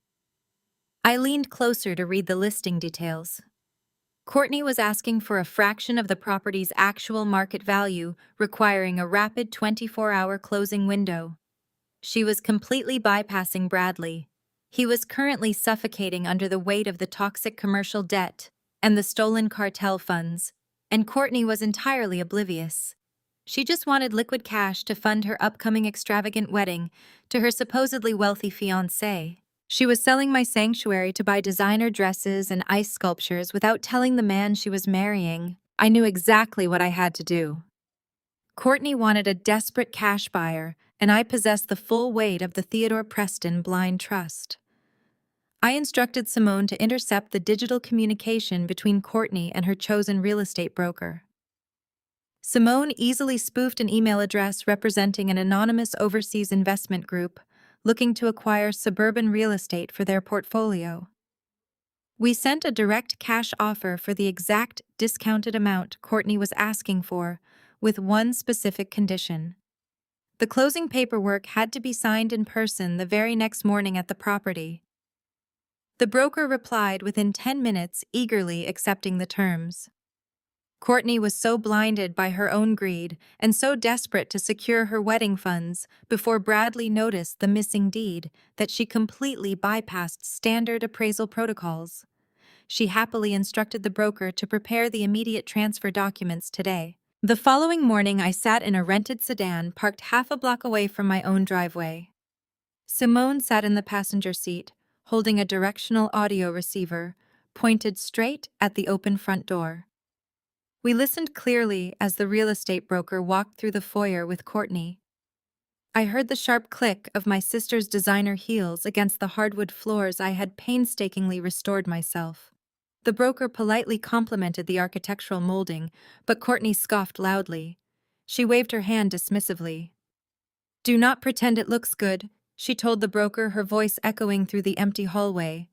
I leaned closer to read the listing details. Courtney was asking for a fraction of the property's actual market value, requiring a rapid 24-hour closing window. She was completely bypassing Bradley. He was currently suffocating under the weight of the toxic commercial debt and the stolen cartel funds, and Courtney was entirely oblivious. She just wanted liquid cash to fund her upcoming extravagant wedding to her supposedly wealthy fiancé. She was selling my sanctuary to buy designer dresses and ice sculptures without telling the man she was marrying. I knew exactly what I had to do. Courtney wanted a desperate cash buyer, and I possessed the full weight of the Theodore Preston blind trust. I instructed Simone to intercept the digital communication between Courtney and her chosen real estate broker. Simone easily spoofed an email address representing an anonymous overseas investment group looking to acquire suburban real estate for their portfolio. We sent a direct cash offer for the exact discounted amount Courtney was asking for, with one specific condition. The closing paperwork had to be signed in person the very next morning at the property. The broker replied within 10 minutes, eagerly accepting the terms. Courtney was so blinded by her own greed and so desperate to secure her wedding funds before Bradley noticed the missing deed that she completely bypassed standard appraisal protocols. She happily instructed the broker to prepare the immediate transfer documents today. The following morning, I sat in a rented sedan parked half a block away from my own driveway. Simone sat in the passenger seat, holding a directional audio receiver, pointed straight at the open front door. We listened clearly as the real estate broker walked through the foyer with Courtney. I heard the sharp click of my sister's designer heels against the hardwood floors I had painstakingly restored myself. The broker politely complimented the architectural molding, but Courtney scoffed loudly. She waved her hand dismissively. "Do not pretend it looks good," she told the broker, her voice echoing through the empty hallway.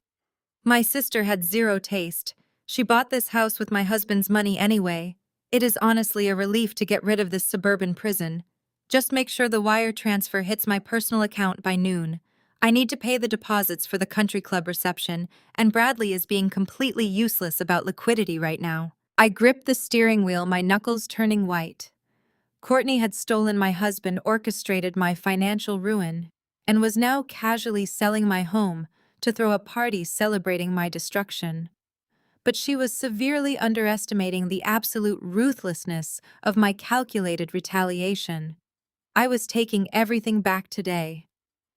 "My sister had zero taste. She bought this house with my husband's money anyway. It is honestly a relief to get rid of this suburban prison. Just make sure the wire transfer hits my personal account by noon. I need to pay the deposits for the country club reception, and Bradley is being completely useless about liquidity right now." I gripped the steering wheel, my knuckles turning white. Courtney had stolen my husband, orchestrated my financial ruin, and was now casually selling my home to throw a party celebrating my destruction. But she was severely underestimating the absolute ruthlessness of my calculated retaliation. I was taking everything back today.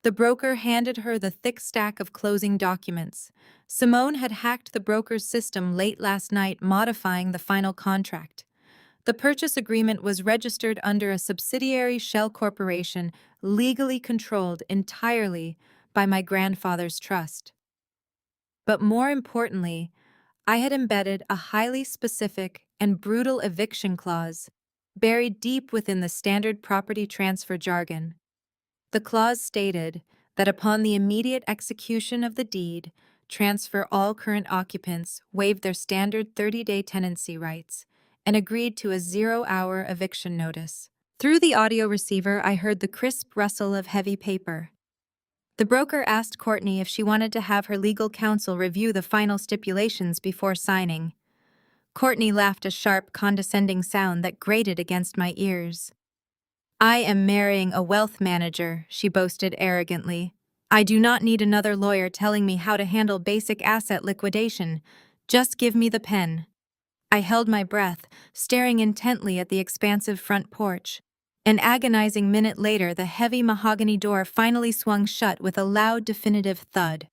The broker handed her the thick stack of closing documents. Simone had hacked the broker's system late last night, modifying the final contract. The purchase agreement was registered under a subsidiary shell corporation legally controlled entirely by my grandfather's trust. But more importantly, I had embedded a highly specific and brutal eviction clause buried deep within the standard property transfer jargon. The clause stated that upon the immediate execution of the deed, transfer all current occupants waived their standard 30-day tenancy rights and agreed to a 0-hour eviction notice. Through the audio receiver, I heard the crisp rustle of heavy paper. The broker asked Courtney if she wanted to have her legal counsel review the final stipulations before signing. Courtney laughed a sharp, condescending sound that grated against my ears. "I am marrying a wealth manager," she boasted arrogantly. "I do not need another lawyer telling me how to handle basic asset liquidation. Just give me the pen." I held my breath, staring intently at the expansive front porch. An agonizing minute later, the heavy mahogany door finally swung shut with a loud, definitive thud.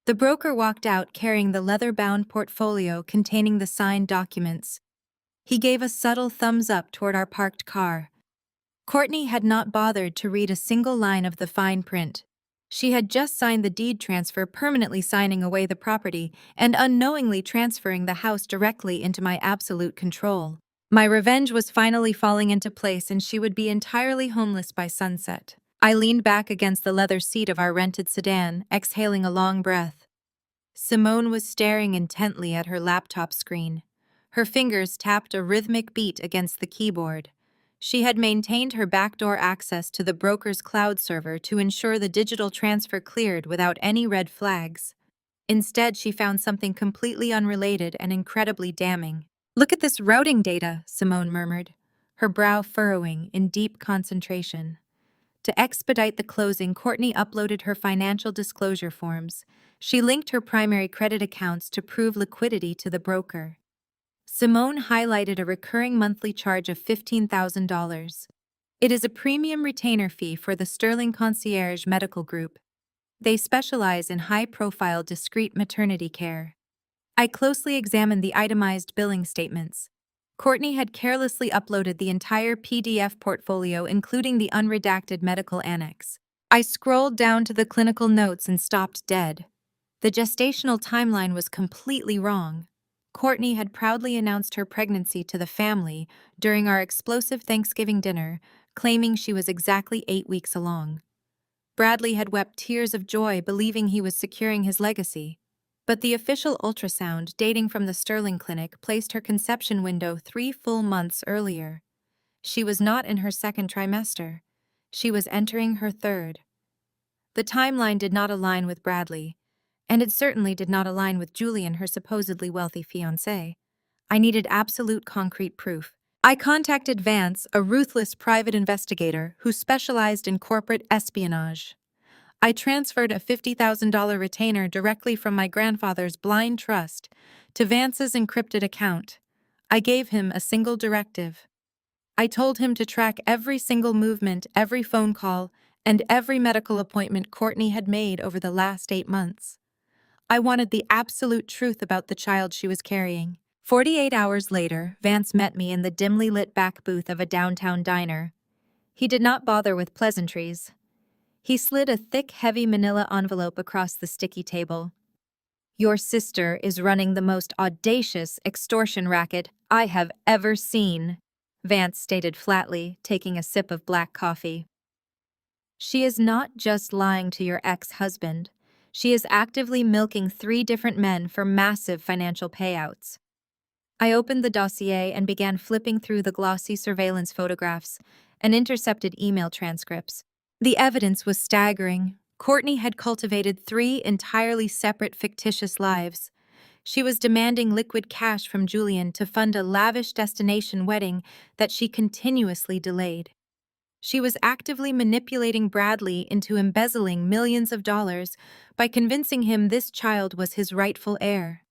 The broker walked out carrying the leather-bound portfolio containing the signed documents. He gave a subtle thumbs up toward our parked car. Courtney had not bothered to read a single line of the fine print. She had just signed the deed transfer, permanently signing away the property and unknowingly transferring the house directly into my absolute control. My revenge was finally falling into place, and she would be entirely homeless by sunset. I leaned back against the leather seat of our rented sedan, exhaling a long breath. Simone was staring intently at her laptop screen. Her fingers tapped a rhythmic beat against the keyboard. She had maintained her backdoor access to the broker's cloud server to ensure the digital transfer cleared without any red flags. Instead, she found something completely unrelated and incredibly damning. "Look at this routing data," Simone murmured, her brow furrowing in deep concentration. To expedite the closing, Courtney uploaded her financial disclosure forms. She linked her primary credit accounts to prove liquidity to the broker. Simone highlighted a recurring monthly charge of $15,000. "It is a premium retainer fee for the Sterling Concierge Medical Group. They specialize in high-profile discreet maternity care." I closely examined the itemized billing statements. Courtney had carelessly uploaded the entire PDF portfolio, including the unredacted medical annex. I scrolled down to the clinical notes and stopped dead. The gestational timeline was completely wrong. Courtney had proudly announced her pregnancy to the family during our explosive Thanksgiving dinner, claiming she was exactly 8 weeks along. Bradley had wept tears of joy, believing he was securing his legacy. But the official ultrasound, dating from the Sterling Clinic, placed her conception window 3 full months earlier. She was not in her second trimester. She was entering her third. The timeline did not align with Bradley, and it certainly did not align with Julian, her supposedly wealthy fiancé. I needed absolute concrete proof. I contacted Vance, a ruthless private investigator who specialized in corporate espionage. I transferred a $50,000 retainer directly from my grandfather's blind trust to Vance's encrypted account. I gave him a single directive. I told him to track every single movement, every phone call, and every medical appointment Courtney had made over the last 8 months. I wanted the absolute truth about the child she was carrying. 48 hours later, Vance met me in the dimly lit back booth of a downtown diner. He did not bother with pleasantries. He slid a thick, heavy manila envelope across the sticky table. "Your sister is running the most audacious extortion racket I have ever seen," Vance stated flatly, taking a sip of black coffee. "She is not just lying to your ex-husband. She is actively milking 3 different men for massive financial payouts." I opened the dossier and began flipping through the glossy surveillance photographs and intercepted email transcripts. The evidence was staggering. Courtney had cultivated 3 entirely separate fictitious lives. She was demanding liquid cash from Julian to fund a lavish destination wedding that she continuously delayed. She was actively manipulating Bradley into embezzling millions of dollars by convincing him this child was his rightful heir.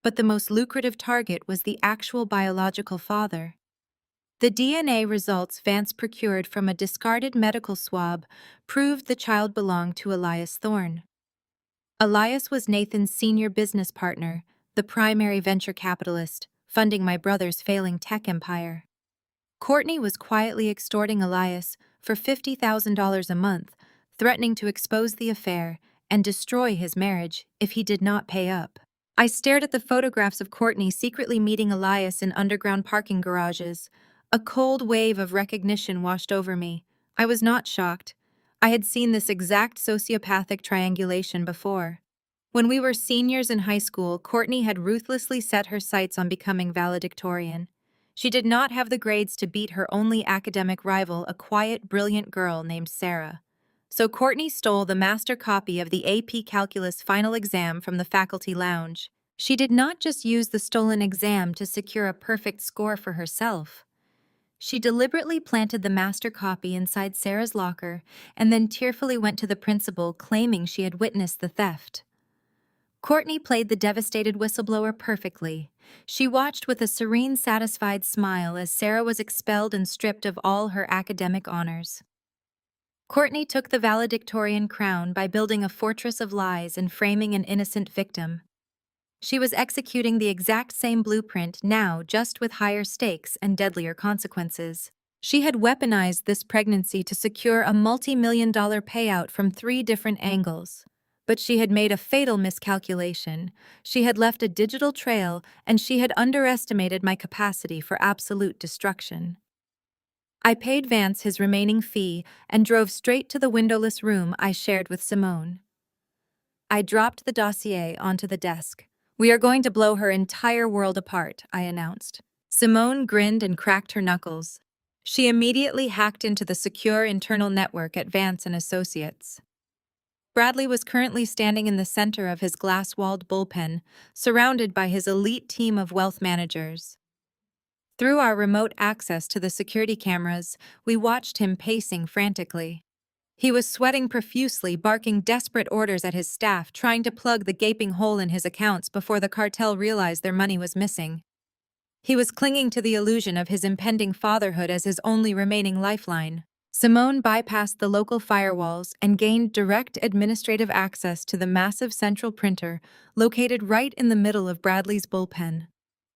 But the most lucrative target was the actual biological father. The DNA results Vance procured from a discarded medical swab proved the child belonged to Elias Thorne. Elias was Nathan's senior business partner, the primary venture capitalist, funding my brother's failing tech empire. Courtney was quietly extorting Elias for $50,000 a month, threatening to expose the affair and destroy his marriage if he did not pay up. I stared at the photographs of Courtney secretly meeting Elias in underground parking garages. A cold wave of recognition washed over me. I was not shocked. I had seen this exact sociopathic triangulation before. When we were seniors in high school, Courtney had ruthlessly set her sights on becoming valedictorian. She did not have the grades to beat her only academic rival, a quiet, brilliant girl named Sarah. So Courtney stole the master copy of the AP Calculus final exam from the faculty lounge. She did not just use the stolen exam to secure a perfect score for herself. She deliberately planted the master copy inside Sarah's locker and then tearfully went to the principal claiming she had witnessed the theft. Courtney played the devastated whistleblower perfectly. She watched with a serene, satisfied smile as Sarah was expelled and stripped of all her academic honors. Courtney took the valedictorian crown by building a fortress of lies and framing an innocent victim. She was executing the exact same blueprint now, just with higher stakes and deadlier consequences. She had weaponized this pregnancy to secure a multi-million-dollar payout from 3 different angles. But she had made a fatal miscalculation. She had left a digital trail, and she had underestimated my capacity for absolute destruction. I paid Vance his remaining fee and drove straight to the windowless room I shared with Simone. I dropped the dossier onto the desk. "We are going to blow her entire world apart," I announced. Simone grinned and cracked her knuckles. She immediately hacked into the secure internal network at Vance and Associates. Bradley was currently standing in the center of his glass-walled bullpen, surrounded by his elite team of wealth managers. Through our remote access to the security cameras, we watched him pacing frantically. He was sweating profusely, barking desperate orders at his staff, trying to plug the gaping hole in his accounts before the cartel realized their money was missing. He was clinging to the illusion of his impending fatherhood as his only remaining lifeline. Simone bypassed the local firewalls and gained direct administrative access to the massive central printer located right in the middle of Bradley's bullpen.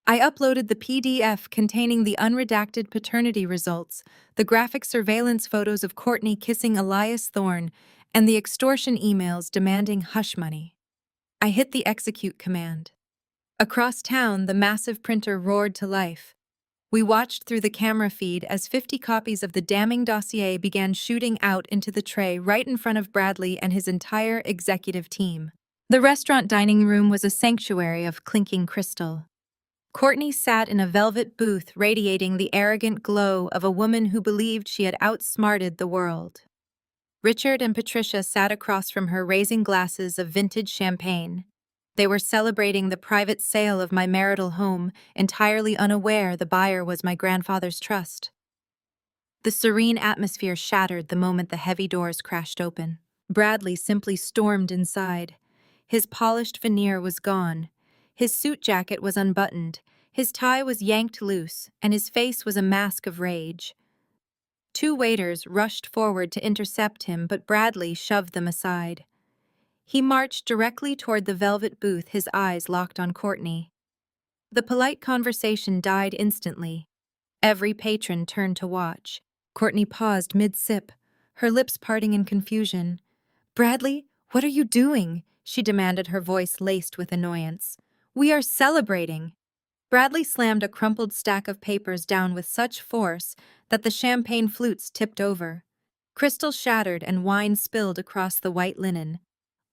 I uploaded the PDF containing the unredacted paternity results, the graphic surveillance photos of Courtney kissing Elias Thorne, and the extortion emails demanding hush money. I hit the execute command. Across town, the massive printer roared to life. We watched through the camera feed as 50 copies of the damning dossier began shooting out into the tray right in front of Bradley and his entire executive team. The restaurant dining room was a sanctuary of clinking crystal. Courtney sat in a velvet booth radiating the arrogant glow of a woman who believed she had outsmarted the world. Richard and Patricia sat across from her raising glasses of vintage champagne. They were celebrating the private sale of my marital home, entirely unaware the buyer was my grandfather's trust. The serene atmosphere shattered the moment the heavy doors crashed open. Bradley simply stormed inside. His polished veneer was gone. His suit jacket was unbuttoned, his tie was yanked loose, and his face was a mask of rage. 2 waiters rushed forward to intercept him, but Bradley shoved them aside. He marched directly toward the velvet booth, his eyes locked on Courtney. The polite conversation died instantly. Every patron turned to watch. Courtney paused mid-sip, her lips parting in confusion. "Bradley, what are you doing?" she demanded, her voice laced with annoyance. "We are celebrating." Bradley slammed a crumpled stack of papers down with such force that the champagne flutes tipped over. Crystal shattered and wine spilled across the white linen.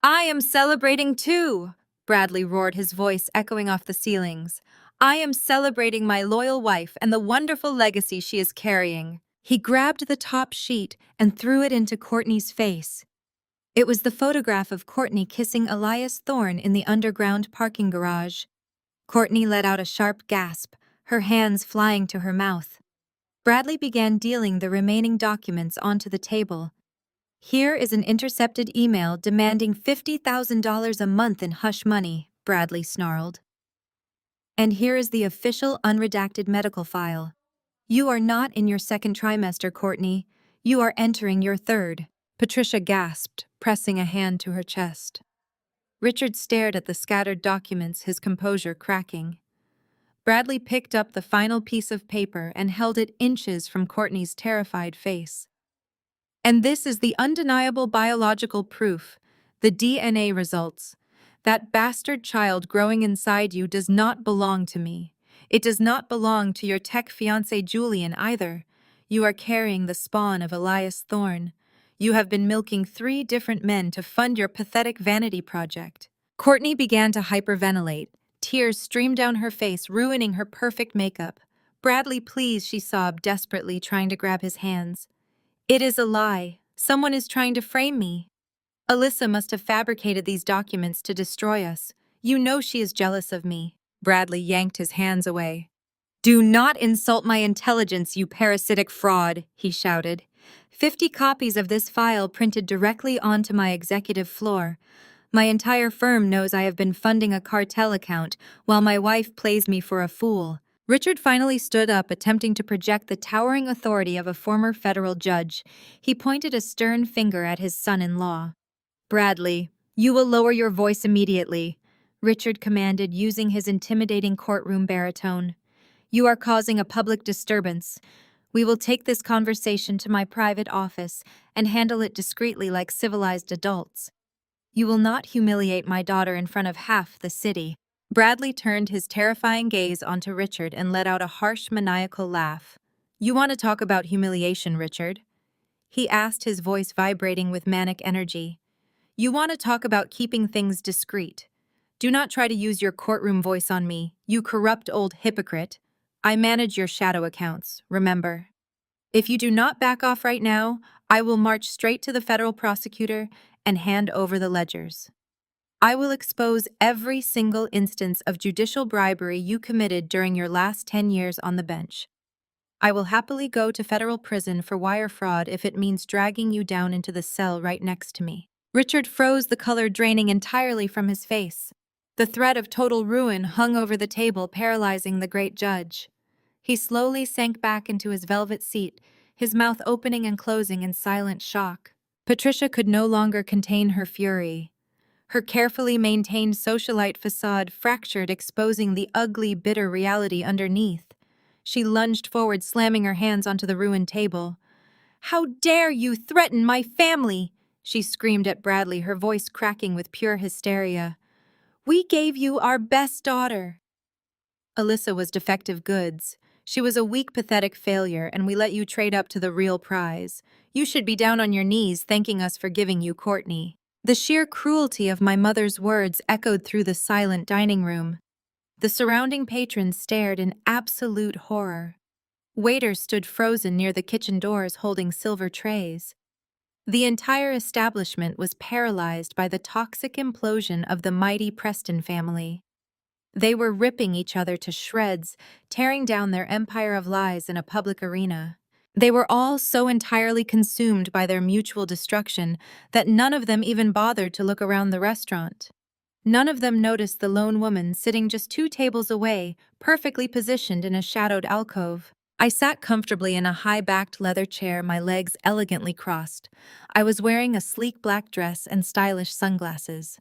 "I am celebrating too!" Bradley roared, his voice echoing off the ceilings. "I am celebrating my loyal wife and the wonderful legacy she is carrying." He grabbed the top sheet and threw it into Courtney's face. It was the photograph of Courtney kissing Elias Thorne in the underground parking garage. Courtney let out a sharp gasp, her hands flying to her mouth. Bradley began dealing the remaining documents onto the table. "Here is an intercepted email demanding $50,000 a month in hush money," Bradley snarled. "And here is the official unredacted medical file. You are not in your 2nd trimester, Courtney. You are entering your 3rd. Patricia gasped, pressing a hand to her chest. Richard stared at the scattered documents, his composure cracking. Bradley picked up the final piece of paper and held it inches from Courtney's terrified face. And this is the undeniable biological proof, the DNA results. That bastard child growing inside you does not belong to me. It does not belong to your tech fiancé Julian either. You are carrying the spawn of Elias Thorne. You have been milking 3 different men to fund your pathetic vanity project. Courtney began to hyperventilate. Tears streamed down her face, ruining her perfect makeup. Bradley, please, she sobbed desperately, trying to grab his hands. It is a lie. Someone is trying to frame me. Alyssa must have fabricated these documents to destroy us. You know she is jealous of me. Bradley yanked his hands away. Do not insult my intelligence, you parasitic fraud, he shouted. 50 copies of this file printed directly onto my executive floor. My entire firm knows I have been funding a cartel account while my wife plays me for a fool. Richard finally stood up, attempting to project the towering authority of a former federal judge. He pointed a stern finger at his son-in-law. Bradley, you will lower your voice immediately, Richard commanded, using his intimidating courtroom baritone. You are causing a public disturbance. We will take this conversation to my private office and handle it discreetly like civilized adults. You will not humiliate my daughter in front of half the city. Bradley turned his terrifying gaze onto Richard and let out a harsh, maniacal laugh. You want to talk about humiliation, Richard? He asked, his voice vibrating with manic energy. You want to talk about keeping things discreet. Do not try to use your courtroom voice on me, you corrupt old hypocrite. I manage your shadow accounts, remember. If you do not back off right now, I will march straight to the federal prosecutor and hand over the ledgers. I will expose every single instance of judicial bribery you committed during your last 10 years on the bench. I will happily go to federal prison for wire fraud if it means dragging you down into the cell right next to me. Richard froze, the color draining entirely from his face. The threat of total ruin hung over the table, paralyzing the great judge. He slowly sank back into his velvet seat, his mouth opening and closing in silent shock. Patricia could no longer contain her fury. Her carefully maintained socialite facade fractured, exposing the ugly, bitter reality underneath. She lunged forward, slamming her hands onto the ruined table. "How dare you threaten my family?" she screamed at Bradley, her voice cracking with pure hysteria. "We gave you our best daughter." Alyssa was defective goods. She was a weak, pathetic failure, and we let you trade up to the real prize. You should be down on your knees thanking us for giving you Courtney. The sheer cruelty of my mother's words echoed through the silent dining room. The surrounding patrons stared in absolute horror. Waiters stood frozen near the kitchen doors holding silver trays. The entire establishment was paralyzed by the toxic implosion of the mighty Preston family. They were ripping each other to shreds, tearing down their empire of lies in a public arena. They were all so entirely consumed by their mutual destruction that none of them even bothered to look around the restaurant. None of them noticed the lone woman sitting just 2 tables away, perfectly positioned in a shadowed alcove. I sat comfortably in a high-backed leather chair, my legs elegantly crossed. I was wearing a sleek black dress and stylish sunglasses.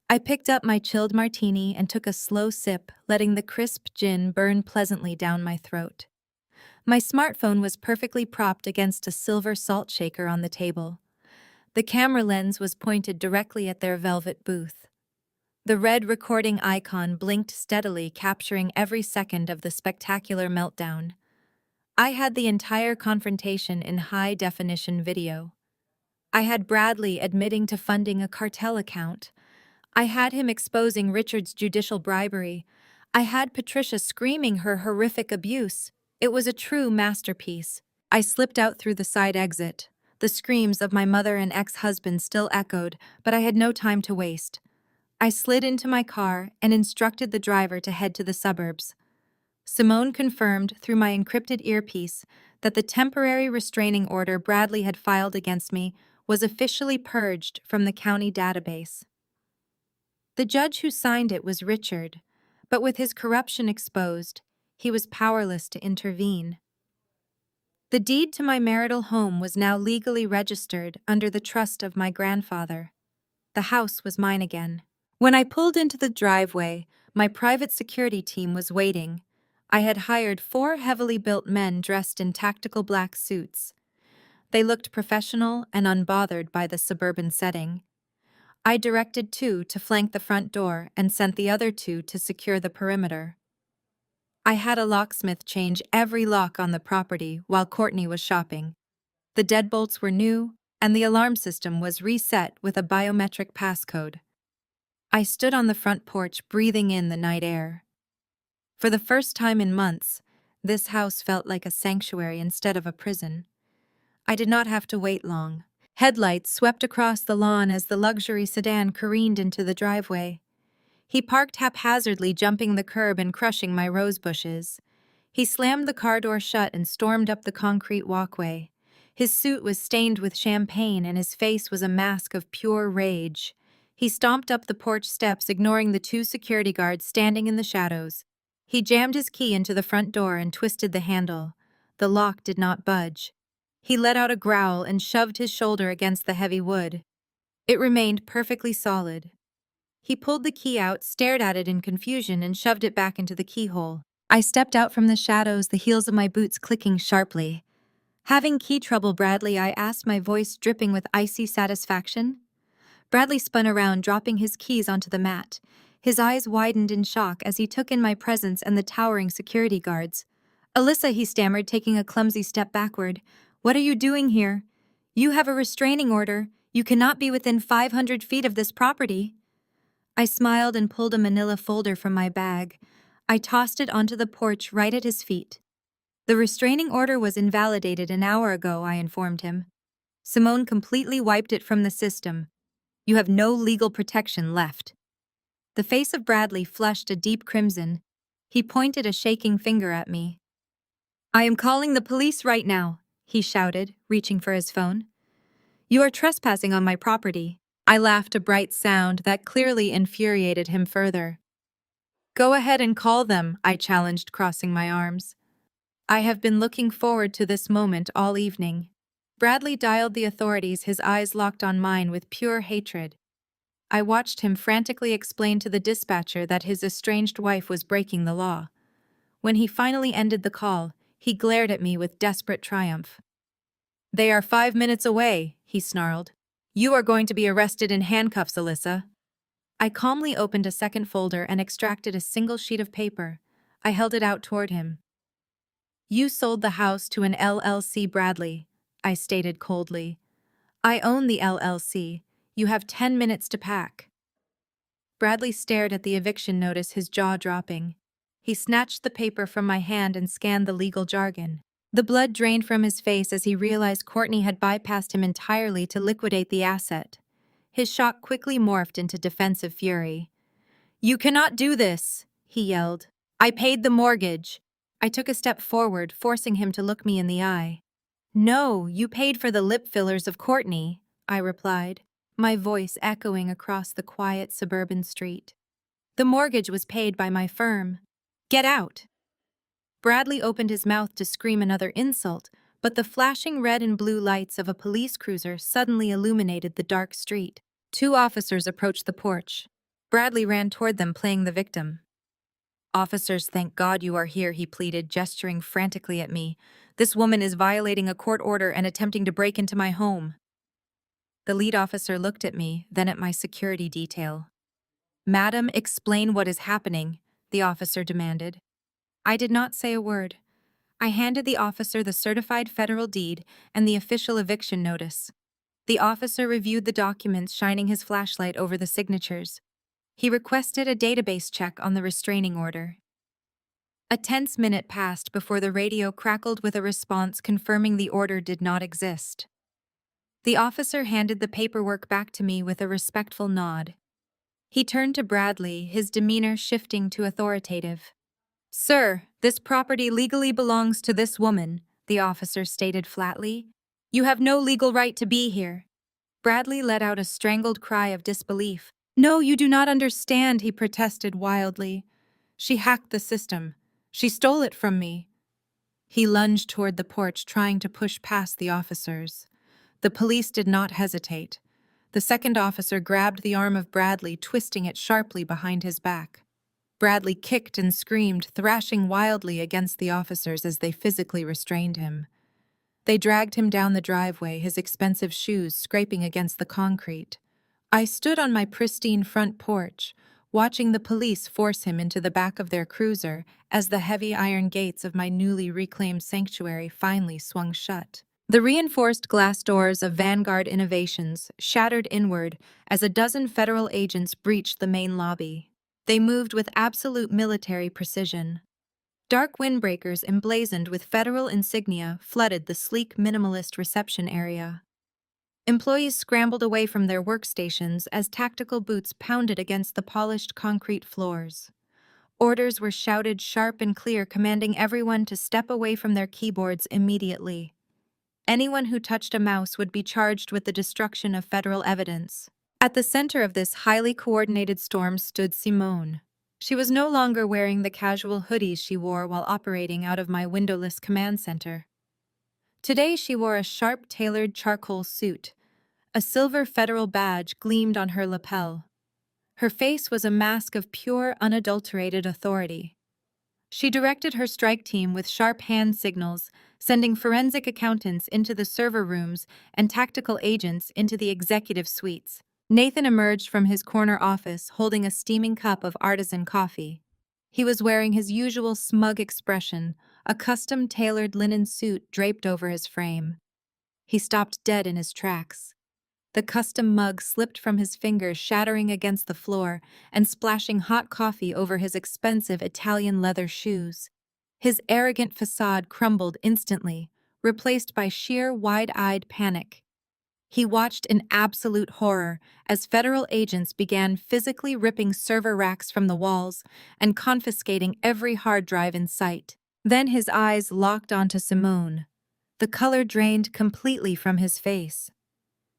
I picked up my chilled martini and took a slow sip, letting the crisp gin burn pleasantly down my throat. My smartphone was perfectly propped against a silver salt shaker on the table. The camera lens was pointed directly at their velvet booth. The red recording icon blinked steadily, capturing every second of the spectacular meltdown. I had the entire confrontation in high-definition video. I had Bradley admitting to funding a cartel account. I had him exposing Richard's judicial bribery. I had Patricia screaming her horrific abuse. It was a true masterpiece. I slipped out through the side exit. The screams of my mother and ex-husband still echoed, but I had no time to waste. I slid into my car and instructed the driver to head to the suburbs. Simone confirmed through my encrypted earpiece that the temporary restraining order Bradley had filed against me was officially purged from the county database. The judge who signed it was Richard, but with his corruption exposed, he was powerless to intervene. The deed to my marital home was now legally registered under the trust of my grandfather. The house was mine again. When I pulled into the driveway, my private security team was waiting. I had hired 4 heavily built men dressed in tactical black suits. They looked professional and unbothered by the suburban setting. I directed 2 to flank the front door and sent the other 2 to secure the perimeter. I had a locksmith change every lock on the property while Courtney was shopping. The deadbolts were new, and the alarm system was reset with a biometric passcode. I stood on the front porch breathing in the night air. For the first time in months, this house felt like a sanctuary instead of a prison. I did not have to wait long. Headlights swept across the lawn as the luxury sedan careened into the driveway. He parked haphazardly, jumping the curb and crushing my rose bushes. He slammed the car door shut and stormed up the concrete walkway. His suit was stained with champagne and his face was a mask of pure rage. He stomped up the porch steps, ignoring the 2 security guards standing in the shadows. He jammed his key into the front door and twisted the handle. The lock did not budge. He let out a growl and shoved his shoulder against the heavy wood. It remained perfectly solid. He pulled the key out, stared at it in confusion, and shoved it back into the keyhole. I stepped out from the shadows, the heels of my boots clicking sharply. "Having key trouble, Bradley?" I asked, my voice dripping with icy satisfaction. Bradley spun around, dropping his keys onto the mat. His eyes widened in shock as he took in my presence and the towering security guards. "Alyssa," he stammered, taking a clumsy step backward. "What are you doing here? You have a restraining order. You cannot be within 500 feet of this property." I smiled and pulled a manila folder from my bag. I tossed it onto the porch right at his feet. "The restraining order was invalidated an hour ago," I informed him. "Simone completely wiped it from the system. You have no legal protection left." The face of Bradley flushed a deep crimson. He pointed a shaking finger at me. "I am calling the police right now," he shouted, reaching for his phone. "You are trespassing on my property." I laughed, a bright sound that clearly infuriated him further. "Go ahead and call them," I challenged, crossing my arms. I have been looking forward to this moment all evening. Bradley dialed the authorities, his eyes locked on mine with pure hatred. I watched him frantically explain to the dispatcher that his estranged wife was breaking the law. When he finally ended the call, he glared at me with desperate triumph. "They are 5 minutes away," he snarled. "You are going to be arrested in handcuffs, Alyssa." I calmly opened a second folder and extracted a single sheet of paper. I held it out toward him. "You sold the house to an LLC, Bradley," I stated coldly. "I own the LLC. You have 10 minutes to pack." Bradley stared at the eviction notice, his jaw dropping. He snatched the paper from my hand and scanned the legal jargon. The blood drained from his face as he realized Courtney had bypassed him entirely to liquidate the asset. His shock quickly morphed into defensive fury. "You cannot do this," he yelled. "I paid the mortgage." I took a step forward, forcing him to look me in the eye. "No, you paid for the lip fillers of Courtney," I replied, my voice echoing across the quiet suburban street. "The mortgage was paid by my firm. Get out." Bradley opened his mouth to scream another insult, but the flashing red and blue lights of a police cruiser suddenly illuminated the dark street. 2 officers approached the porch. Bradley ran toward them, playing the victim. "Officers, thank God you are here," he pleaded, gesturing frantically at me. "This woman is violating a court order and attempting to break into my home." The lead officer looked at me, then at my security detail. "Madam, explain what is happening," the officer demanded. I did not say a word. I handed the officer the certified federal deed and the official eviction notice. The officer reviewed the documents, shining his flashlight over the signatures. He requested a database check on the restraining order. A tense minute passed before the radio crackled with a response confirming the order did not exist. The officer handed the paperwork back to me with a respectful nod. He turned to Bradley, his demeanor shifting to authoritative. "Sir, this property legally belongs to this woman," the officer stated flatly. "You have no legal right to be here." Bradley let out a strangled cry of disbelief. "No, you do not understand," he protested wildly. "She hacked the system. She stole it from me." He lunged toward the porch, trying to push past the officers. The police did not hesitate. The second officer grabbed the arm of Bradley, twisting it sharply behind his back. Bradley kicked and screamed, thrashing wildly against the officers as they physically restrained him. They dragged him down the driveway, his expensive shoes scraping against the concrete. I stood on my pristine front porch, watching the police force him into the back of their cruiser as the heavy iron gates of my newly reclaimed sanctuary finally swung shut. The reinforced glass doors of Vanguard Innovations shattered inward as a dozen federal agents breached the main lobby. They moved with absolute military precision. Dark windbreakers emblazoned with federal insignia flooded the sleek minimalist reception area. Employees scrambled away from their workstations as tactical boots pounded against the polished concrete floors. Orders were shouted sharp and clear, commanding everyone to step away from their keyboards immediately. Anyone who touched a mouse would be charged with the destruction of federal evidence. At the center of this highly coordinated storm stood Simone. She was no longer wearing the casual hoodies she wore while operating out of my windowless command center. Today she wore a sharp-tailored charcoal suit. A silver federal badge gleamed on her lapel. Her face was a mask of pure, unadulterated authority. She directed her strike team with sharp hand signals, sending forensic accountants into the server rooms and tactical agents into the executive suites. Nathan emerged from his corner office holding a steaming cup of artisan coffee. He was wearing his usual smug expression, a custom-tailored linen suit draped over his frame. He stopped dead in his tracks. The custom mug slipped from his fingers, shattering against the floor and splashing hot coffee over his expensive Italian leather shoes. His arrogant facade crumbled instantly, replaced by sheer, wide-eyed panic. He watched in absolute horror as federal agents began physically ripping server racks from the walls and confiscating every hard drive in sight. Then his eyes locked onto Simone. The color drained completely from his face.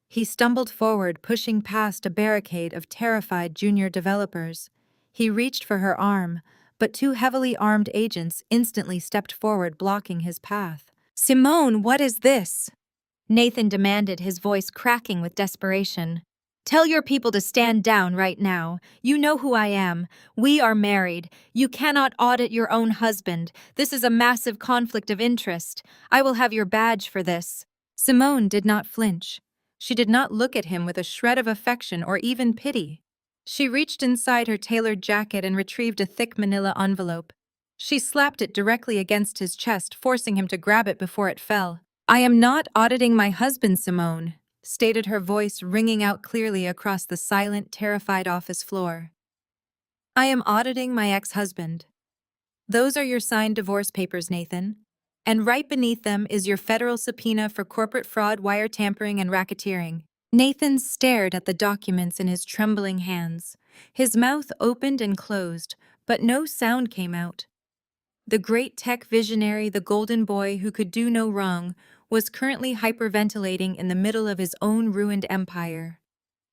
He stumbled forward, pushing past a barricade of terrified junior developers. He reached for her arm, but two heavily armed agents instantly stepped forward, blocking his path. "Simone, what is this?" Nathan demanded, his voice cracking with desperation. "Tell your people to stand down right now. You know who I am. We are married. You cannot audit your own husband. This is a massive conflict of interest. I will have your badge for this." Simone did not flinch. She did not look at him with a shred of affection or even pity. She reached inside her tailored jacket and retrieved a thick manila envelope. She slapped it directly against his chest, forcing him to grab it before it fell. "I am not auditing my husband, Simone," stated her voice ringing out clearly across the silent, terrified office floor. "I am auditing my ex-husband. Those are your signed divorce papers, Nathan. And right beneath them is your federal subpoena for corporate fraud, wire tampering, and racketeering." Nathan stared at the documents in his trembling hands. His mouth opened and closed, but no sound came out. The great tech visionary, the golden boy who could do no wrong, was currently hyperventilating in the middle of his own ruined empire.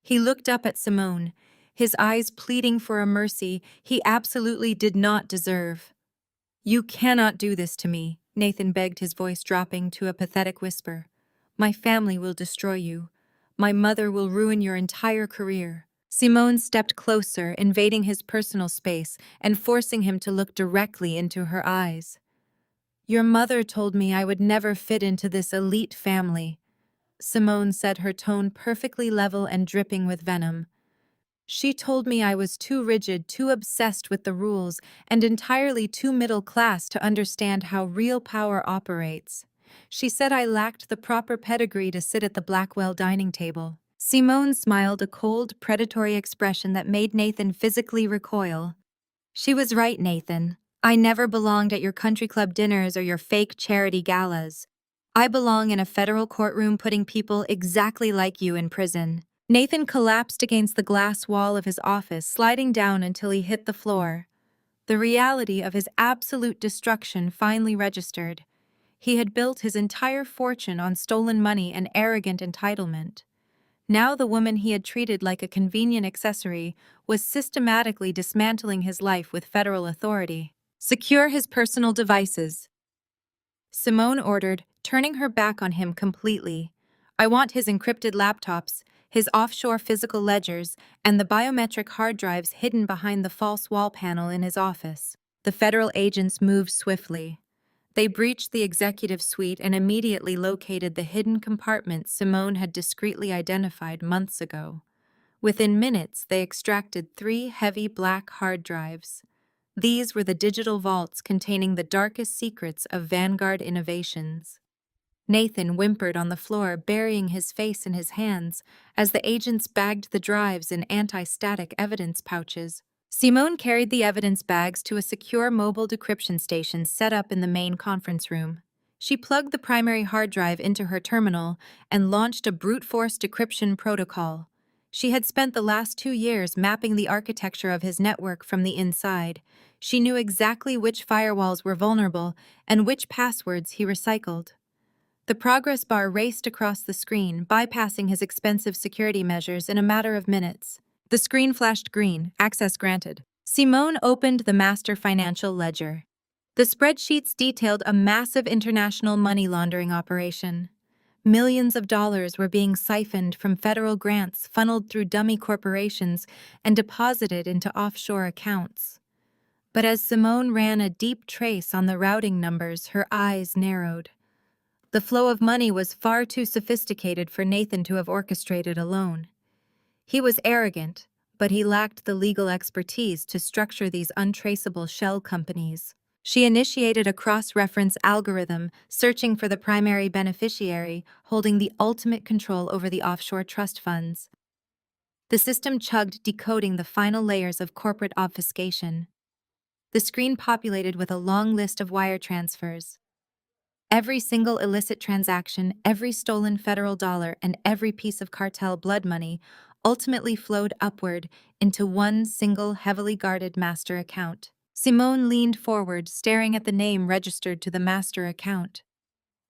He looked up at Simone, his eyes pleading for a mercy he absolutely did not deserve. "You cannot do this to me," Nathan begged, his voice dropping to a pathetic whisper. "My family will destroy you. My mother will ruin your entire career." Simone stepped closer, invading his personal space and forcing him to look directly into her eyes. "Your mother told me I would never fit into this elite family," Simone said, her tone perfectly level and dripping with venom. "She told me I was too rigid, too obsessed with the rules, and entirely too middle class to understand how real power operates. She said I lacked the proper pedigree to sit at the Blackwell dining table." Simone smiled, a cold, predatory expression that made Nathan physically recoil. "She was right, Nathan. I never belonged at your country club dinners or your fake charity galas. I belong in a federal courtroom putting people exactly like you in prison." Nathan collapsed against the glass wall of his office, sliding down until he hit the floor. The reality of his absolute destruction finally registered. He had built his entire fortune on stolen money and arrogant entitlement. Now the woman he had treated like a convenient accessory was systematically dismantling his life with federal authority. "Secure his personal devices," Simone ordered, turning her back on him completely. "I want his encrypted laptops, his offshore physical ledgers, and the biometric hard drives hidden behind the false wall panel in his office. The federal agents moved swiftly. They breached the executive suite and immediately located the hidden compartment Simone had discreetly identified months ago. Within minutes, they extracted 3 heavy black hard drives. These were the digital vaults containing the darkest secrets of Vanguard innovations. Nathan whimpered on the floor, burying his face in his hands as the agents bagged the drives in anti-static evidence pouches. Simone carried the evidence bags to a secure mobile decryption station set up in the main conference room. She plugged the primary hard drive into her terminal and launched a brute force decryption protocol. She had spent the last 2 years mapping the architecture of his network from the inside. She knew exactly which firewalls were vulnerable and which passwords he recycled. The progress bar raced across the screen, bypassing his expensive security measures in a matter of minutes. The screen flashed green, access granted. Simone opened the master financial ledger. The spreadsheets detailed a massive international money laundering operation. Millions of dollars were being siphoned from federal grants funneled through dummy corporations and deposited into offshore accounts. But as Simone ran a deep trace on the routing numbers, her eyes narrowed. The flow of money was far too sophisticated for Nathan to have orchestrated alone. He was arrogant, but he lacked the legal expertise to structure these untraceable shell companies. She initiated a cross-reference algorithm, searching for the primary beneficiary, holding the ultimate control over the offshore trust funds. The system chugged, decoding the final layers of corporate obfuscation. The screen populated with a long list of wire transfers. Every single illicit transaction, every stolen federal dollar, and every piece of cartel blood money ultimately flowed upward into one single heavily guarded master account. Simone leaned forward, staring at the name registered to the master account.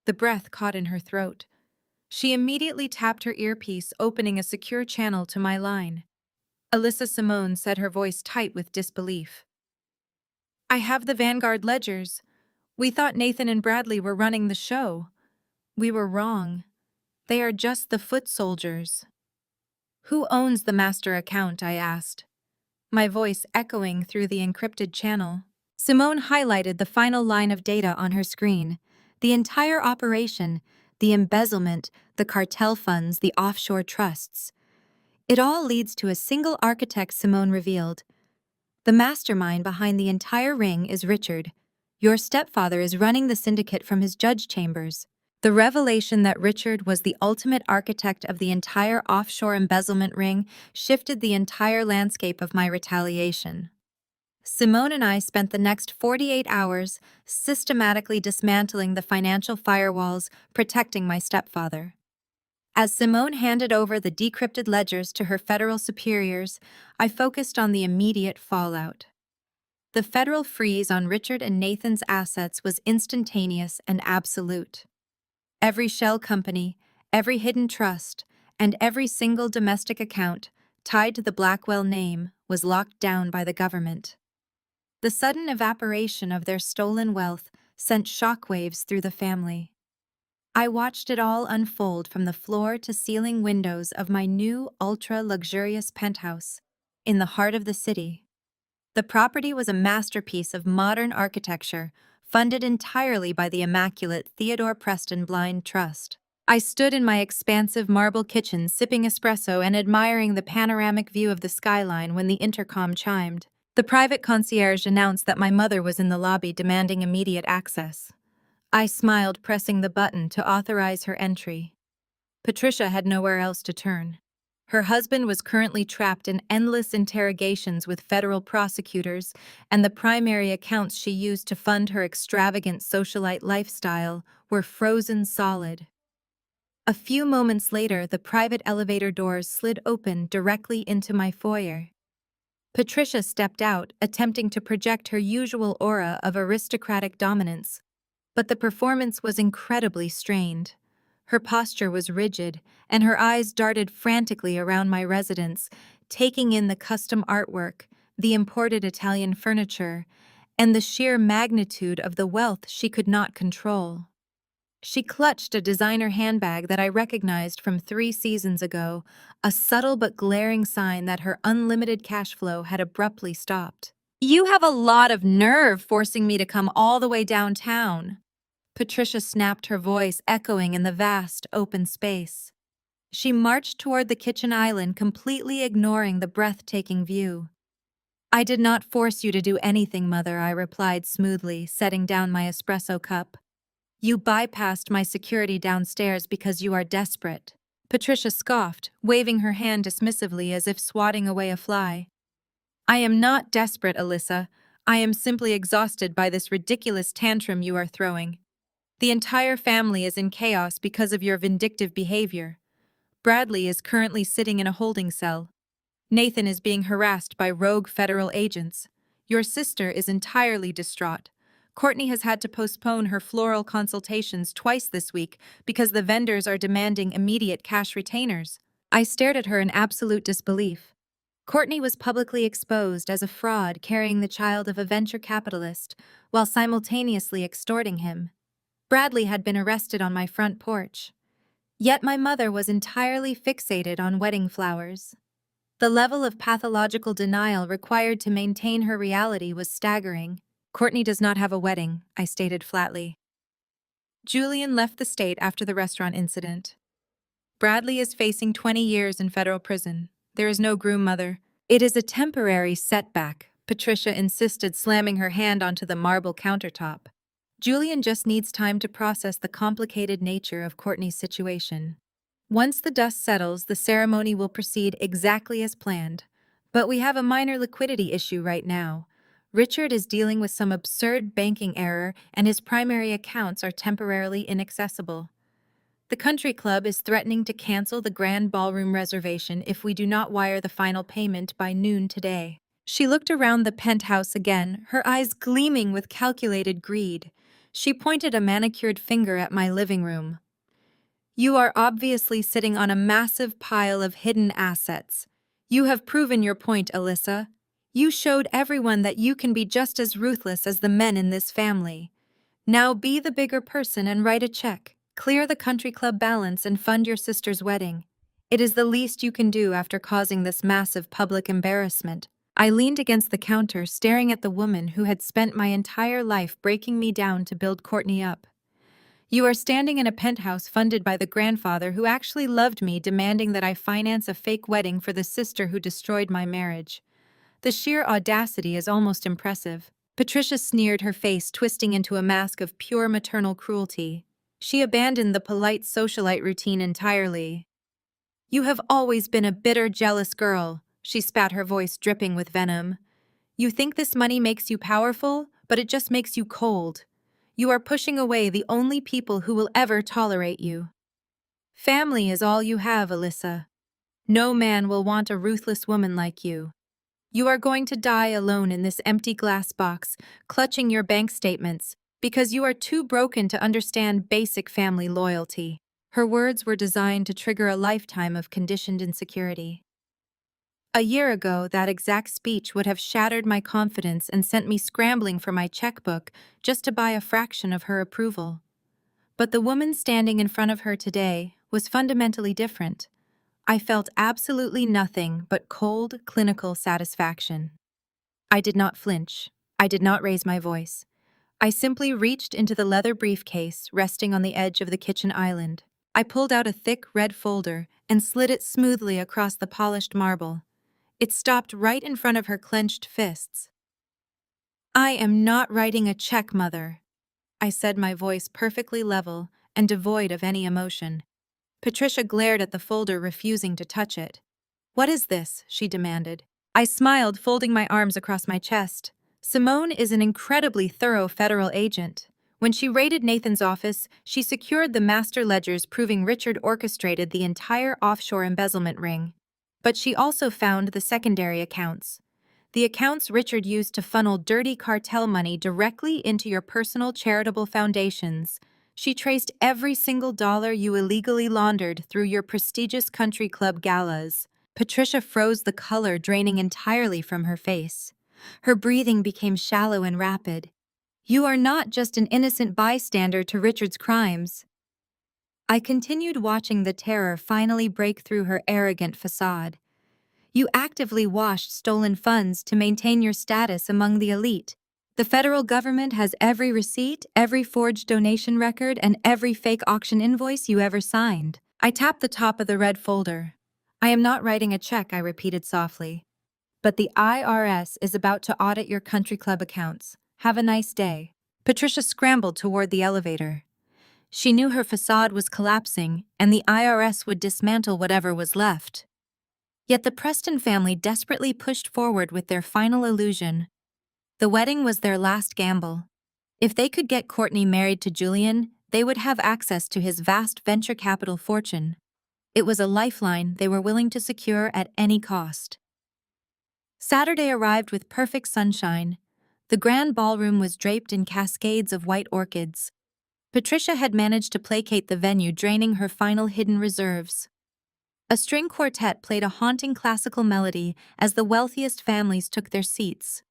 The breath caught in her throat. She immediately tapped her earpiece, opening a secure channel to my line. Alyssa Simone said, her voice tight with disbelief. "I have the Vanguard ledgers. We thought Nathan and Bradley were running the show. We were wrong. They are just the foot soldiers." "Who owns the master account?" I asked, my voice echoing through the encrypted channel. Simone highlighted the final line of data on her screen. The entire operation, the embezzlement, the cartel funds, the offshore trusts. It all leads to a single architect, Simone revealed. "The mastermind behind the entire ring is Richard. Your stepfather is running the syndicate from his judge chambers." The revelation that Richard was the ultimate architect of the entire offshore embezzlement ring shifted the entire landscape of my retaliation. Simone and I spent the next 48 hours systematically dismantling the financial firewalls protecting my stepfather. As Simone handed over the decrypted ledgers to her federal superiors, I focused on the immediate fallout. The federal freeze on Richard and Nathan's assets was instantaneous and absolute. Every shell company, every hidden trust, and every single domestic account tied to the Blackwell name was locked down by the government. The sudden evaporation of their stolen wealth sent shockwaves through the family. I watched it all unfold from the floor-to-ceiling windows of my new ultra-luxurious penthouse in the heart of the city. The property was a masterpiece of modern architecture, funded entirely by the immaculate Theodore Preston Blind Trust. I stood in my expansive marble kitchen sipping espresso and admiring the panoramic view of the skyline when the intercom chimed. The private concierge announced that my mother was in the lobby demanding immediate access. I smiled, pressing the button to authorize her entry. Patricia had nowhere else to turn. Her husband was currently trapped in endless interrogations with federal prosecutors, and the primary accounts she used to fund her extravagant socialite lifestyle were frozen solid. A few moments later, the private elevator doors slid open directly into my foyer. Patricia stepped out, attempting to project her usual aura of aristocratic dominance, but the performance was incredibly strained. Her posture was rigid, and her eyes darted frantically around my residence, taking in the custom artwork, the imported Italian furniture, and the sheer magnitude of the wealth she could not control. She clutched a designer handbag that I recognized from 3 seasons ago, a subtle but glaring sign that her unlimited cash flow had abruptly stopped. "You have a lot of nerve forcing me to come all the way downtown." Patricia snapped, her voice echoing in the vast, open space. She marched toward the kitchen island, completely ignoring the breathtaking view. "I did not force you to do anything, Mother," I replied smoothly, setting down my espresso cup. "You bypassed my security downstairs because you are desperate." Patricia scoffed, waving her hand dismissively as if swatting away a fly. "I am not desperate, Alyssa. I am simply exhausted by this ridiculous tantrum you are throwing. The entire family is in chaos because of your vindictive behavior. Bradley is currently sitting in a holding cell. Nathan is being harassed by rogue federal agents. Your sister is entirely distraught. Courtney has had to postpone her floral consultations twice this week because the vendors are demanding immediate cash retainers." I stared at her in absolute disbelief. Courtney was publicly exposed as a fraud carrying the child of a venture capitalist while simultaneously extorting him. Bradley had been arrested on my front porch. Yet my mother was entirely fixated on wedding flowers. The level of pathological denial required to maintain her reality was staggering. "Courtney does not have a wedding," I stated flatly. "Julian left the state after the restaurant incident. Bradley is facing 20 years in federal prison. There is no groom, Mother." "It is a temporary setback," Patricia insisted, slamming her hand onto the marble countertop. "Julian just needs time to process the complicated nature of Courtney's situation. Once the dust settles, the ceremony will proceed exactly as planned. But we have a minor liquidity issue right now. Richard is dealing with some absurd banking error, and his primary accounts are temporarily inaccessible. The country club is threatening to cancel the grand ballroom reservation if we do not wire the final payment by noon today." She looked around the penthouse again, her eyes gleaming with calculated greed. She pointed a manicured finger at my living room. "You are obviously sitting on a massive pile of hidden assets. You have proven your point, Alyssa. You showed everyone that you can be just as ruthless as the men in this family. Now be the bigger person and write a check. Clear the country club balance and fund your sister's wedding. It is the least you can do after causing this massive public embarrassment." I leaned against the counter, staring at the woman who had spent my entire life breaking me down to build Courtney up. "You are standing in a penthouse funded by the grandfather who actually loved me, demanding that I finance a fake wedding for the sister who destroyed my marriage. The sheer audacity is almost impressive." Patricia sneered, her face twisting into a mask of pure maternal cruelty. She abandoned the polite socialite routine entirely. "You have always been a bitter, jealous girl," she spat, her voice dripping with venom. "You think this money makes you powerful, but it just makes you cold. You are pushing away the only people who will ever tolerate you. Family is all you have, Alyssa. No man will want a ruthless woman like you. You are going to die alone in this empty glass box, clutching your bank statements, because you are too broken to understand basic family loyalty." Her words were designed to trigger a lifetime of conditioned insecurity. A year ago, that exact speech would have shattered my confidence and sent me scrambling for my checkbook just to buy a fraction of her approval. But the woman standing in front of her today was fundamentally different. I felt absolutely nothing but cold, clinical satisfaction. I did not flinch. I did not raise my voice. I simply reached into the leather briefcase resting on the edge of the kitchen island. I pulled out a thick red folder and slid it smoothly across the polished marble. It stopped right in front of her clenched fists. "I am not writing a check, Mother," I said, my voice perfectly level and devoid of any emotion. Patricia glared at the folder, refusing to touch it. "What is this?" she demanded. I smiled, folding my arms across my chest. "Simone is an incredibly thorough federal agent. When she raided Nathan's office, she secured the master ledgers proving Richard orchestrated the entire offshore embezzlement ring. But she also found the secondary accounts. The accounts Richard used to funnel dirty cartel money directly into your personal charitable foundations. She traced every single dollar you illegally laundered through your prestigious country club galas." Patricia froze, the color draining entirely from her face. Her breathing became shallow and rapid. "You are not just an innocent bystander to Richard's crimes. I continued watching the terror finally break through her arrogant facade. You actively washed stolen funds to maintain your status among the elite. The federal government has every receipt, every forged donation record, and every fake auction invoice you ever signed. I tapped the top of the red folder. I am not writing a check, I repeated softly. But the IRS is about to audit your country club accounts. Have a nice day. Patricia scrambled toward the elevator. She knew her facade was collapsing, and the IRS would dismantle whatever was left. Yet the Preston family desperately pushed forward with their final illusion. The wedding was their last gamble. If they could get Courtney married to Julian, they would have access to his vast venture capital fortune. It was a lifeline they were willing to secure at any cost. Saturday arrived with perfect sunshine. The grand ballroom was draped in cascades of white orchids. Patricia had managed to placate the venue, draining her final hidden reserves. A string quartet played a haunting classical melody as the wealthiest families took their seats.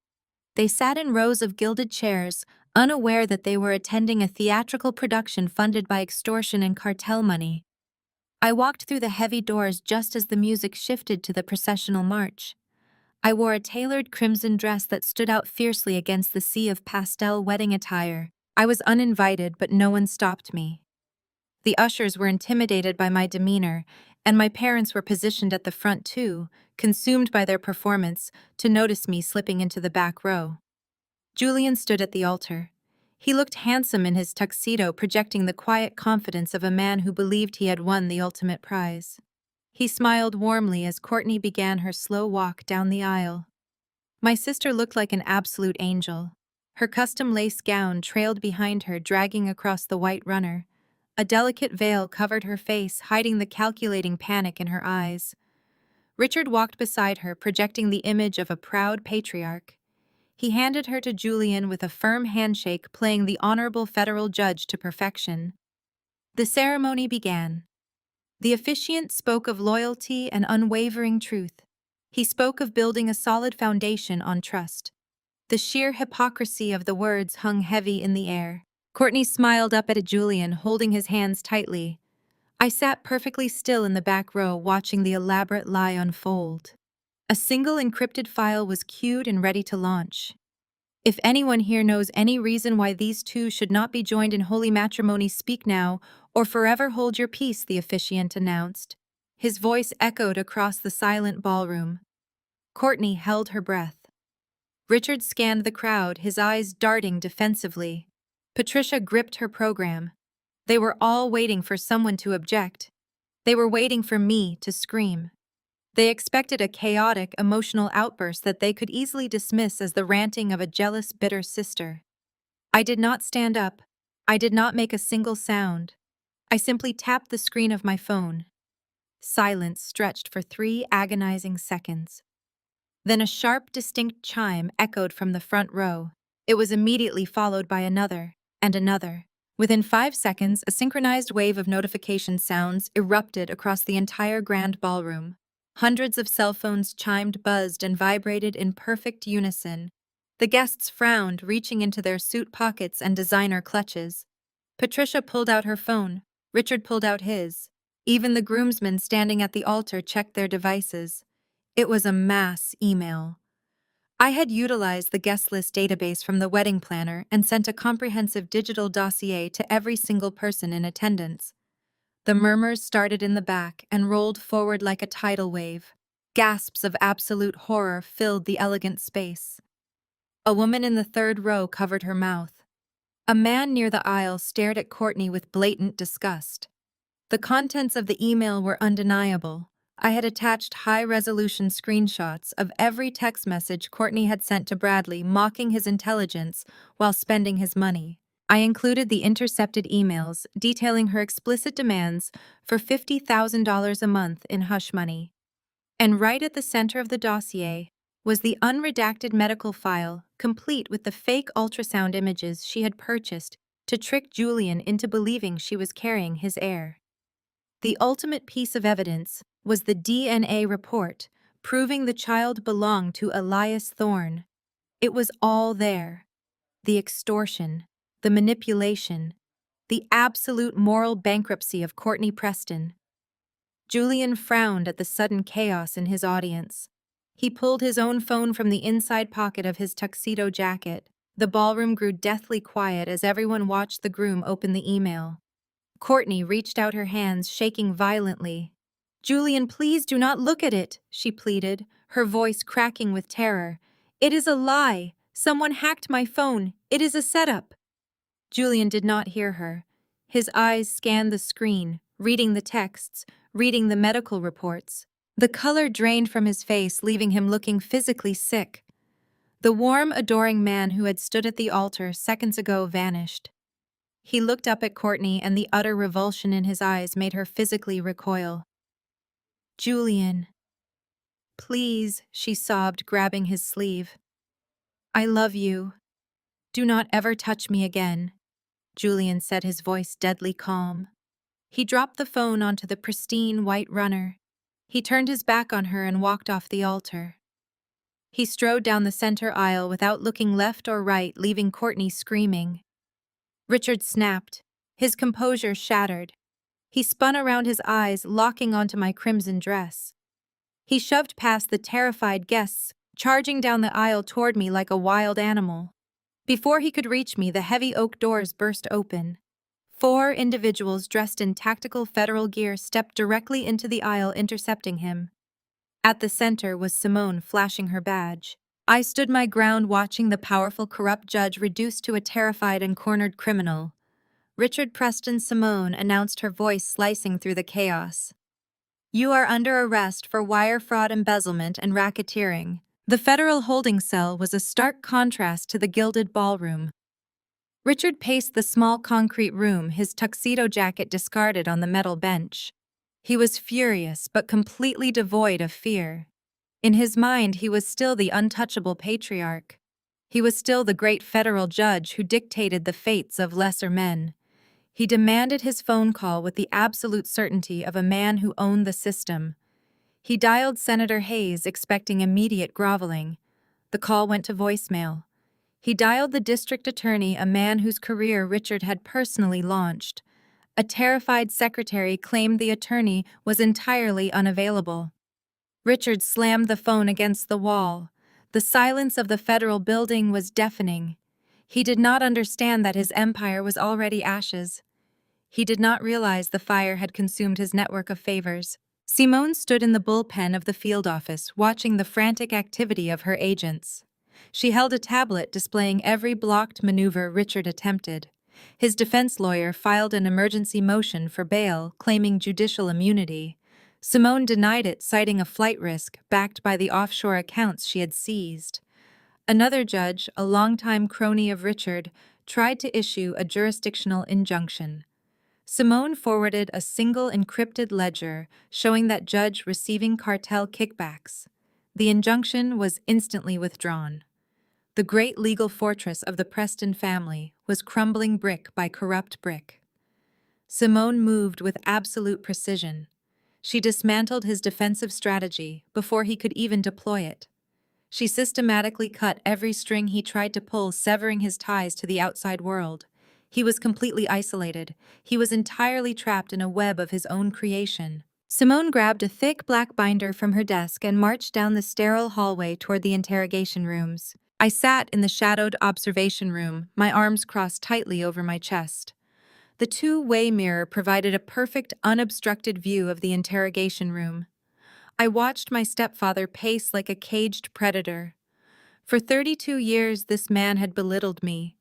They sat in rows of gilded chairs, unaware that they were attending a theatrical production funded by extortion and cartel money. I walked through the heavy doors just as the music shifted to the processional march. I wore a tailored crimson dress that stood out fiercely against the sea of pastel wedding attire. I was uninvited, but no one stopped me. The ushers were intimidated by my demeanor, and my parents were positioned at the front too, consumed by their performance, to notice me slipping into the back row. Julian stood at the altar. He looked handsome in his tuxedo, projecting the quiet confidence of a man who believed he had won the ultimate prize. He smiled warmly as Courtney began her slow walk down the aisle. My sister looked like an absolute angel. Her custom lace gown trailed behind her, dragging across the white runner. A delicate veil covered her face, hiding the calculating panic in her eyes. Richard walked beside her, projecting the image of a proud patriarch. He handed her to Julian with a firm handshake, playing the honorable federal judge to perfection. The ceremony began. The officiant spoke of loyalty and unwavering truth. He spoke of building a solid foundation on trust. The sheer hypocrisy of the words hung heavy in the air. Courtney smiled up at Julian, holding his hands tightly. I sat perfectly still in the back row, watching the elaborate lie unfold. A single encrypted file was queued and ready to launch. If anyone here knows any reason why these two should not be joined in holy matrimony, speak now, or forever hold your peace, the officiant announced. His voice echoed across the silent ballroom. Courtney held her breath. Richard scanned the crowd, his eyes darting defensively. Patricia gripped her program. They were all waiting for someone to object. They were waiting for me to scream. They expected a chaotic, emotional outburst that they could easily dismiss as the ranting of a jealous, bitter sister. I did not stand up. I did not make a single sound. I simply tapped the screen of my phone. Silence stretched for 3 agonizing seconds. Then a sharp, distinct chime echoed from the front row. It was immediately followed by another, and another. Within 5 seconds, a synchronized wave of notification sounds erupted across the entire grand ballroom. Hundreds of cell phones chimed, buzzed, and vibrated in perfect unison. The guests frowned, reaching into their suit pockets and designer clutches. Patricia pulled out her phone. Richard pulled out his. Even the groomsmen standing at the altar checked their devices. It was a mass email. I had utilized the guest list database from the wedding planner and sent a comprehensive digital dossier to every single person in attendance. The murmurs started in the back and rolled forward like a tidal wave. Gasps of absolute horror filled the elegant space. A woman in the third row covered her mouth. A man near the aisle stared at Courtney with blatant disgust. The contents of the email were undeniable. I had attached high-resolution screenshots of every text message Courtney had sent to Bradley, mocking his intelligence while spending his money. I included the intercepted emails detailing her explicit demands for $50,000 a month in hush money. And right at the center of the dossier was the unredacted medical file, complete with the fake ultrasound images she had purchased to trick Julian into believing she was carrying his heir. The ultimate piece of evidence was the DNA report, proving the child belonged to Elias Thorne. It was all there. The extortion, the manipulation, the absolute moral bankruptcy of Courtney Preston. Julian frowned at the sudden chaos in his audience. He pulled his own phone from the inside pocket of his tuxedo jacket. The ballroom grew deathly quiet as everyone watched the groom open the email. Courtney reached out her hands, shaking violently. "Julian, please do not look at it," she pleaded, her voice cracking with terror. "It is a lie. Someone hacked my phone. It is a setup." Julian did not hear her. His eyes scanned the screen, reading the texts, reading the medical reports. The color drained from his face, leaving him looking physically sick. The warm, adoring man who had stood at the altar seconds ago vanished. He looked up at Courtney, and the utter revulsion in his eyes made her physically recoil. "Julian, please," she sobbed, grabbing his sleeve. "I love you. Do not ever touch me again," Julian said, his voice deadly calm. He dropped the phone onto the pristine white runner. He turned his back on her and walked off the altar. He strode down the center aisle without looking left or right, leaving Courtney screaming. Richard snapped, his composure shattered. He spun around, his eyes locking onto my crimson dress. He shoved past the terrified guests, charging down the aisle toward me like a wild animal. Before he could reach me, the heavy oak doors burst open. 4 individuals dressed in tactical federal gear stepped directly into the aisle, intercepting him. At the center was Simone, flashing her badge. I stood my ground, watching the powerful, corrupt judge reduced to a terrified and cornered criminal. "Richard Preston," Simone announced, her voice slicing through the chaos. "You are under arrest for wire fraud, embezzlement, and racketeering." The federal holding cell was a stark contrast to the gilded ballroom. Richard paced the small concrete room, his tuxedo jacket discarded on the metal bench. He was furious, but completely devoid of fear. In his mind, he was still the untouchable patriarch. He was still the great federal judge who dictated the fates of lesser men. He demanded his phone call with the absolute certainty of a man who owned the system. He dialed Senator Hayes, expecting immediate groveling. The call went to voicemail. He dialed the district attorney, a man whose career Richard had personally launched. A terrified secretary claimed the attorney was entirely unavailable. Richard slammed the phone against the wall. The silence of the federal building was deafening. He did not understand that his empire was already ashes. He did not realize the fire had consumed his network of favors. Simone stood in the bullpen of the field office, watching the frantic activity of her agents. She held a tablet displaying every blocked maneuver Richard attempted. His defense lawyer filed an emergency motion for bail, claiming judicial immunity. Simone denied it, citing a flight risk backed by the offshore accounts she had seized. Another judge, a longtime crony of Richard, tried to issue a jurisdictional injunction. Simone forwarded a single encrypted ledger showing that judge receiving cartel kickbacks. The injunction was instantly withdrawn. The great legal fortress of the Preston family was crumbling brick by corrupt brick. Simone moved with absolute precision. She dismantled his defensive strategy before he could even deploy it. She systematically cut every string he tried to pull, severing his ties to the outside world. He was completely isolated. He was entirely trapped in a web of his own creation. Simone grabbed a thick black binder from her desk and marched down the sterile hallway toward the interrogation rooms. I sat in the shadowed observation room, my arms crossed tightly over my chest. The two-way mirror provided a perfect, unobstructed view of the interrogation room. I watched my stepfather pace like a caged predator. For 32 years, this man had belittled me.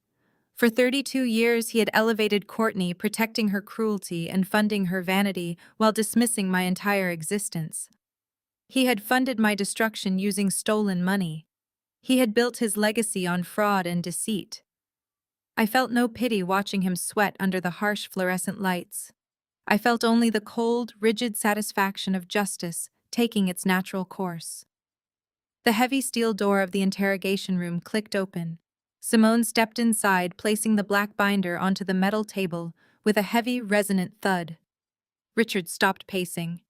For 32 years, he had elevated Courtney, protecting her cruelty and funding her vanity while dismissing my entire existence. He had funded my destruction using stolen money. He had built his legacy on fraud and deceit. I felt no pity watching him sweat under the harsh fluorescent lights. I felt only the cold, rigid satisfaction of justice taking its natural course. The heavy steel door of the interrogation room clicked open. Simone stepped inside, placing the black binder onto the metal table with a heavy, resonant thud. Richard stopped pacing.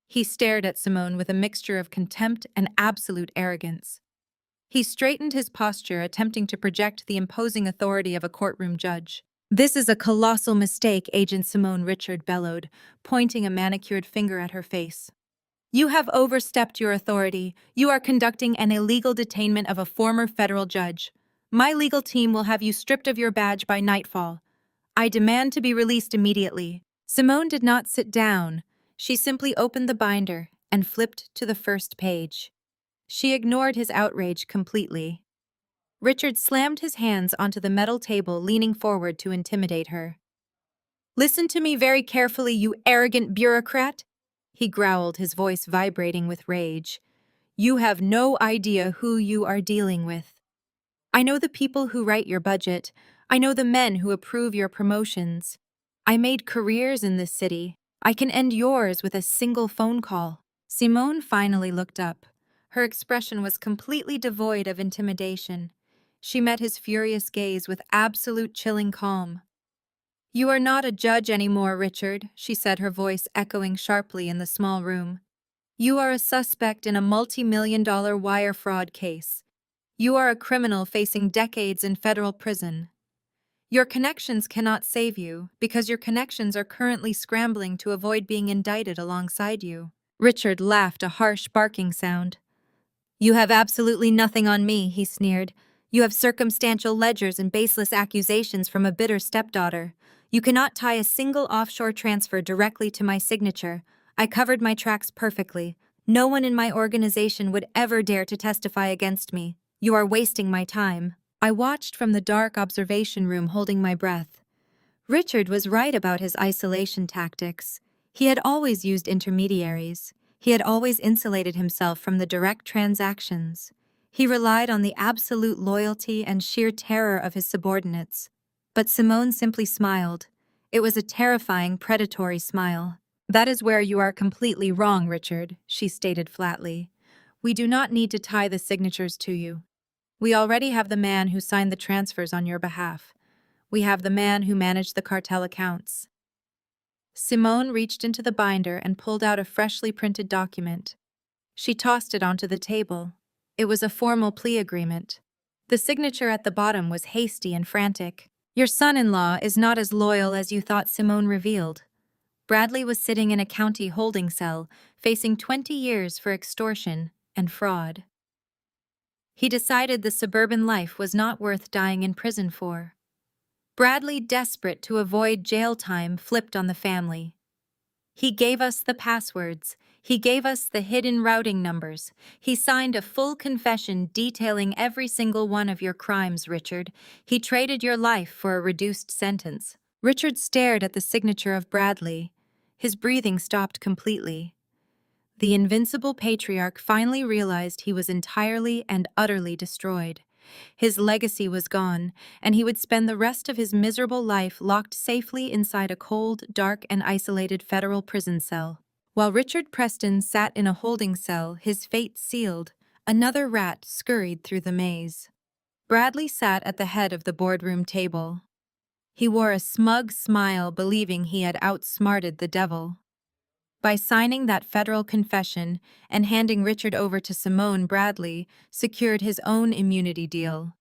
He stared at Simone with a mixture of contempt and absolute arrogance. He straightened his posture, attempting to project the imposing authority of a courtroom judge. This is a colossal mistake, Agent Simone Richard bellowed, pointing a manicured finger at her face. You have overstepped your authority. You are conducting an illegal detainment of a former federal judge. My legal team will have you stripped of your badge by nightfall. I demand to be released immediately. Simone did not sit down. She simply opened the binder and flipped to the first page. She ignored his outrage completely. Richard slammed his hands onto the metal table, leaning forward to intimidate her. Listen to me very carefully, you arrogant bureaucrat, he growled, his voice vibrating with rage. You have no idea who you are dealing with. I know the people who write your budget. I know the men who approve your promotions. I made careers in this city. I can end yours with a single phone call. Simone finally looked up. Her expression was completely devoid of intimidation. She met his furious gaze with absolute chilling calm. You are not a judge anymore, Richard, she said, her voice echoing sharply in the small room. You are a suspect in a multi-million-dollar wire fraud case. You are a criminal facing decades in federal prison. Your connections cannot save you, because your connections are currently scrambling to avoid being indicted alongside you. Richard laughed, a harsh barking sound. You have absolutely nothing on me, he sneered. You have circumstantial ledgers and baseless accusations from a bitter stepdaughter. You cannot tie a single offshore transfer directly to my signature. I covered my tracks perfectly. No one in my organization would ever dare to testify against me. You are wasting my time. I watched from the dark observation room, holding my breath. Richard was right about his isolation tactics. He had always used intermediaries. He had always insulated himself from the direct transactions. He relied on the absolute loyalty and sheer terror of his subordinates. But Simone simply smiled. It was a terrifying, predatory smile. That is where you are completely wrong, Richard, she stated flatly. We do not need to tie the signatures to you. We already have the man who signed the transfers on your behalf. We have the man who managed the cartel accounts. Simone reached into the binder and pulled out a freshly printed document. She tossed it onto the table. It was a formal plea agreement. The signature at the bottom was hasty and frantic. Your son-in-law is not as loyal as you thought, Simone revealed. Bradley was sitting in a county holding cell, facing 20 years for extortion and fraud. He decided the suburban life was not worth dying in prison for. Bradley, desperate to avoid jail time, flipped on the family. He gave us the passwords. He gave us the hidden routing numbers. He signed a full confession detailing every single one of your crimes, Richard. He traded your life for a reduced sentence. Richard stared at the signature of Bradley. His breathing stopped completely. The invincible patriarch finally realized he was entirely and utterly destroyed. His legacy was gone, and he would spend the rest of his miserable life locked safely inside a cold, dark, and isolated federal prison cell. While Richard Preston sat in a holding cell, his fate sealed, another rat scurried through the maze. Bradley sat at the head of the boardroom table. He wore a smug smile, believing he had outsmarted the devil. By signing that federal confession and handing Richard over to Simone, Bradley secured his own immunity deal.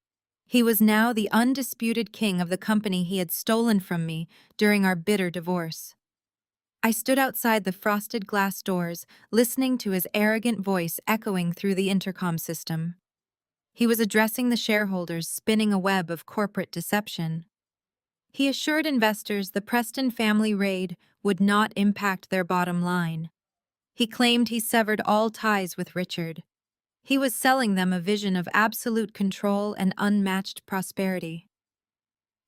He was now the undisputed king of the company he had stolen from me during our bitter divorce. I stood outside the frosted glass doors, listening to his arrogant voice echoing through the intercom system. He was addressing the shareholders, spinning a web of corporate deception. He assured investors the Preston family raid would not impact their bottom line. He claimed he severed all ties with Richard. He was selling them a vision of absolute control and unmatched prosperity.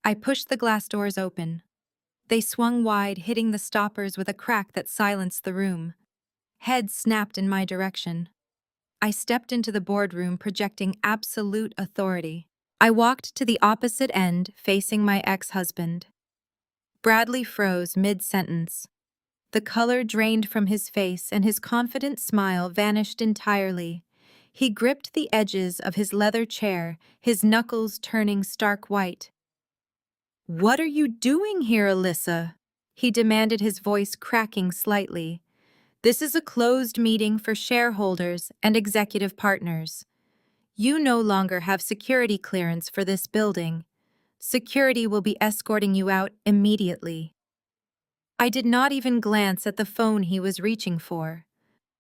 I pushed the glass doors open. They swung wide, hitting the stoppers with a crack that silenced the room. Heads snapped in my direction. I stepped into the boardroom, projecting absolute authority. I walked to the opposite end, facing my ex-husband. Bradley froze mid-sentence. The color drained from his face and his confident smile vanished entirely. He gripped the edges of his leather chair, his knuckles turning stark white. "What are you doing here, Alyssa?" he demanded, his voice cracking slightly. "This is a closed meeting for shareholders and executive partners. You no longer have security clearance for this building. Security will be escorting you out immediately. I did not even glance at the phone he was reaching for.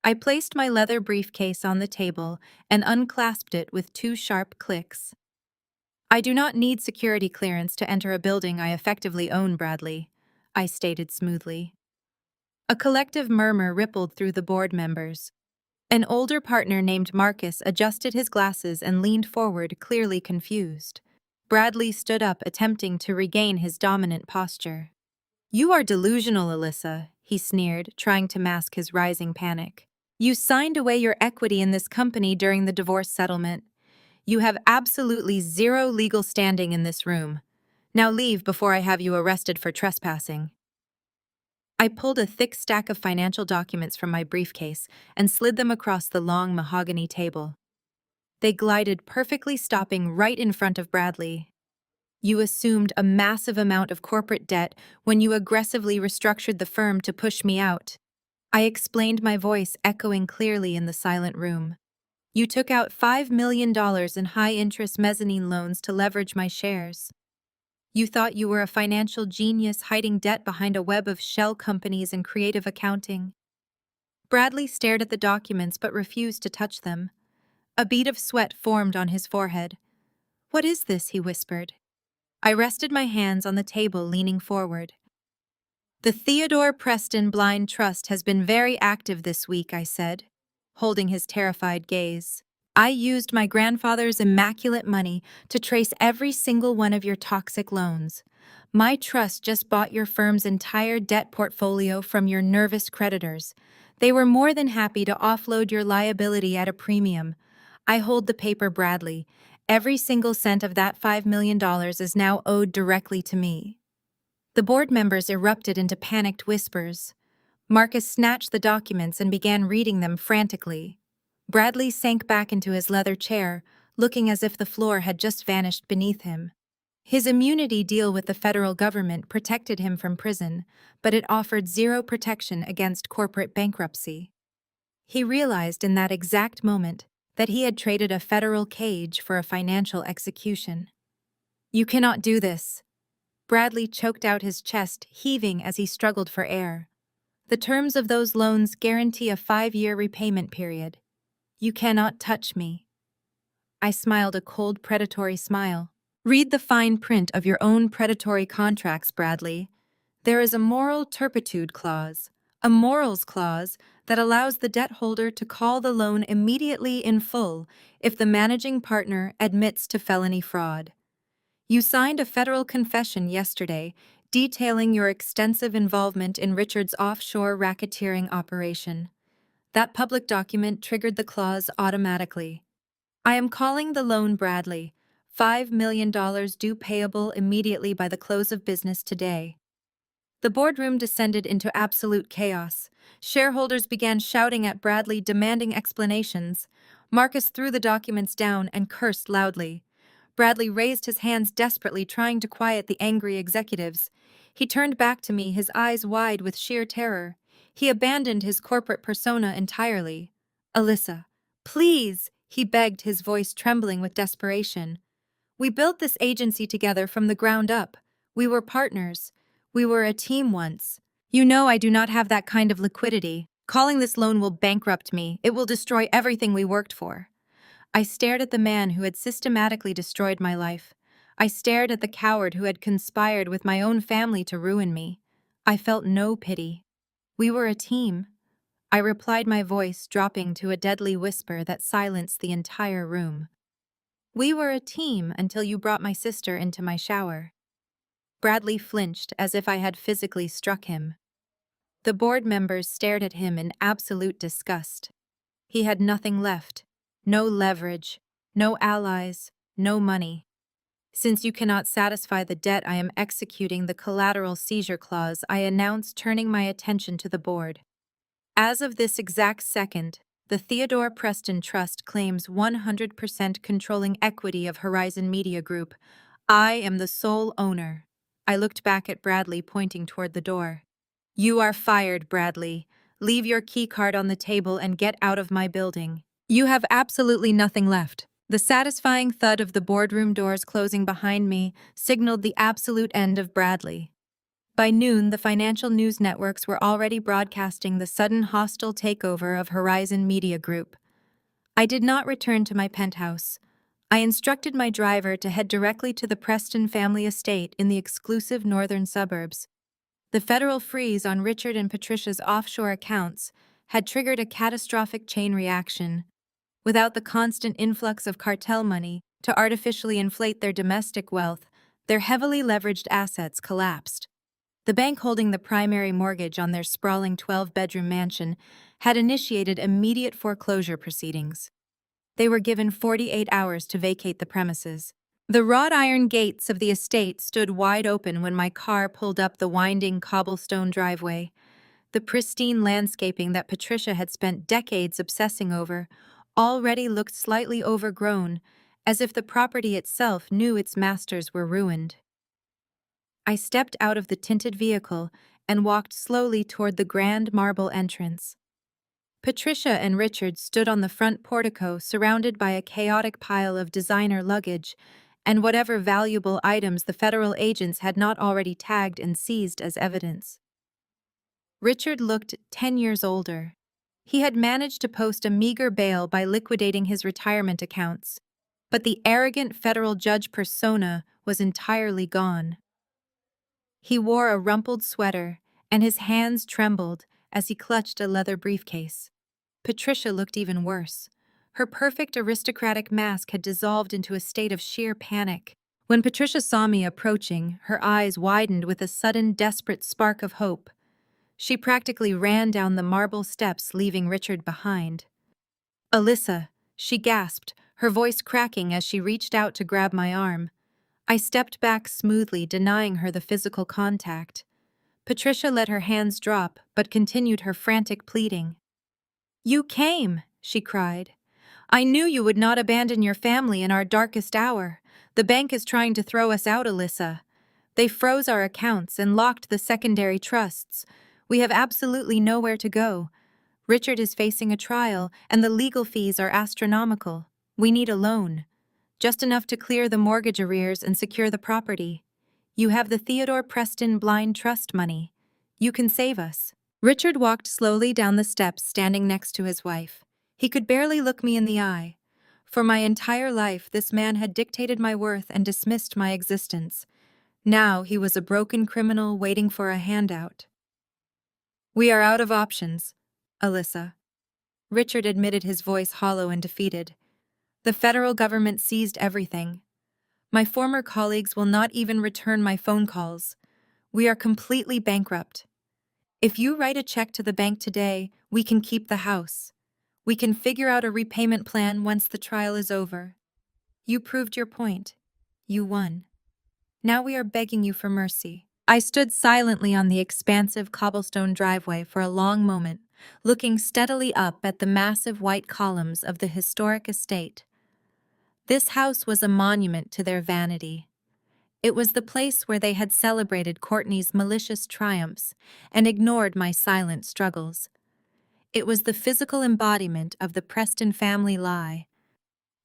I placed my leather briefcase on the table and unclasped it with two sharp clicks. I do not need security clearance to enter a building I effectively own, Bradley, I stated smoothly. A collective murmur rippled through the board members. An older partner named Marcus adjusted his glasses and leaned forward, clearly confused. Bradley stood up, attempting to regain his dominant posture. "You are delusional, Alyssa," he sneered, trying to mask his rising panic. "You signed away your equity in this company during the divorce settlement. You have absolutely zero legal standing in this room. Now leave before I have you arrested for trespassing." I pulled a thick stack of financial documents from my briefcase and slid them across the long mahogany table. They glided perfectly, stopping right in front of Bradley. "You assumed a massive amount of corporate debt when you aggressively restructured the firm to push me out," I explained, my voice echoing clearly in the silent room. "You took out $5 million in high-interest mezzanine loans to leverage my shares. You thought you were a financial genius hiding debt behind a web of shell companies and creative accounting." Bradley stared at the documents but refused to touch them. A bead of sweat formed on his forehead. "What is this?" he whispered. I rested my hands on the table, leaning forward. "The Theodore Preston Blind Trust has been very active this week," I said, holding his terrified gaze. "I used my grandfather's immaculate money to trace every single one of your toxic loans. My trust just bought your firm's entire debt portfolio from your nervous creditors. They were more than happy to offload your liability at a premium. I hold the paper, Bradley. Every single cent of that $5 million is now owed directly to me." The board members erupted into panicked whispers. Marcus snatched the documents and began reading them frantically. Bradley sank back into his leather chair, looking as if the floor had just vanished beneath him. His immunity deal with the federal government protected him from prison, but it offered zero protection against corporate bankruptcy. He realized in that exact moment that he had traded a federal cage for a financial execution. "You cannot do this." Bradley choked out his chest, heaving as he struggled for air. "The terms of those loans guarantee a 5-year repayment period. You cannot touch me." I smiled a cold, predatory smile. "Read the fine print of your own predatory contracts, Bradley. There is a moral turpitude clause, a morals clause that allows the debt holder to call the loan immediately in full if the managing partner admits to felony fraud. You signed a federal confession yesterday detailing your extensive involvement in Richard's offshore racketeering operation. That public document triggered the clause automatically. I am calling the loan, Bradley. $5 million due, payable immediately by the close of business today." The boardroom descended into absolute chaos. Shareholders began shouting at Bradley, demanding explanations. Marcus threw the documents down and cursed loudly. Bradley raised his hands desperately, trying to quiet the angry executives. He turned back to me, his eyes wide with sheer terror. He abandoned his corporate persona entirely. "Alyssa, please," he begged, his voice trembling with desperation. "We built this agency together from the ground up. We were partners. We were a team once. You know I do not have that kind of liquidity. Calling this loan will bankrupt me. It will destroy everything we worked for." I stared at the man who had systematically destroyed my life. I stared at the coward who had conspired with my own family to ruin me. I felt no pity. "We were a team," I replied, my voice dropping to a deadly whisper that silenced the entire room. "We were a team until you brought my sister into my shower." Bradley flinched as if I had physically struck him. The board members stared at him in absolute disgust. He had nothing left. No leverage, no allies, no money. "Since you cannot satisfy the debt, I am executing the collateral seizure clause," I announced, turning my attention to the board. "As of this exact second, the Theodore Preston Trust claims 100% controlling equity of Horizon Media Group. I am the sole owner." I looked back at Bradley, pointing toward the door. "You are fired, Bradley. Leave your keycard on the table and get out of my building. You have absolutely nothing left." The satisfying thud of the boardroom doors closing behind me signaled the absolute end of Bradley. By noon, the financial news networks were already broadcasting the sudden hostile takeover of Horizon Media Group. I did not return to my penthouse. I instructed my driver to head directly to the Preston family estate in the exclusive northern suburbs. The federal freeze on Richard and Patricia's offshore accounts had triggered a catastrophic chain reaction. Without the constant influx of cartel money to artificially inflate their domestic wealth, their heavily leveraged assets collapsed. The bank holding the primary mortgage on their sprawling 12-bedroom mansion had initiated immediate foreclosure proceedings. They were given 48 hours to vacate the premises. The wrought iron gates of the estate stood wide open when my car pulled up the winding cobblestone driveway. The pristine landscaping that Patricia had spent decades obsessing over already looked slightly overgrown, as if the property itself knew its masters were ruined. I stepped out of the tinted vehicle and walked slowly toward the grand marble entrance. Patricia and Richard stood on the front portico surrounded by a chaotic pile of designer luggage and whatever valuable items the federal agents had not already tagged and seized as evidence. Richard looked 10 years older. He had managed to post a meager bail by liquidating his retirement accounts, but the arrogant federal judge persona was entirely gone. He wore a rumpled sweater, and his hands trembled as he clutched a leather briefcase. Patricia looked even worse. Her perfect aristocratic mask had dissolved into a state of sheer panic. When Patricia saw me approaching, her eyes widened with a sudden, desperate spark of hope. She practically ran down the marble steps, leaving Richard behind. "Alyssa," she gasped, her voice cracking as she reached out to grab my arm. I stepped back smoothly, denying her the physical contact. Patricia let her hands drop, but continued her frantic pleading. "You came," she cried. "I knew you would not abandon your family in our darkest hour. The bank is trying to throw us out, Alyssa. They froze our accounts and locked the secondary trusts. We have absolutely nowhere to go. Richard is facing a trial, and the legal fees are astronomical. We need a loan. Just enough to clear the mortgage arrears and secure the property. You have the Theodore Preston Blind Trust money. You can save us." Richard walked slowly down the steps, standing next to his wife. He could barely look me in the eye. For my entire life, this man had dictated my worth and dismissed my existence. Now he was a broken criminal waiting for a handout. "We are out of options, Alyssa." Richard admitted, his voice hollow and defeated. "The federal government seized everything. My former colleagues will not even return my phone calls. We are completely bankrupt. If you write a check to the bank today, we can keep the house. We can figure out a repayment plan once the trial is over. You proved your point. You won. Now we are begging you for mercy." I stood silently on the expansive cobblestone driveway for a long moment, looking steadily up at the massive white columns of the historic estate. This house was a monument to their vanity. It was the place where they had celebrated Courtney's malicious triumphs and ignored my silent struggles. It was the physical embodiment of the Preston family lie.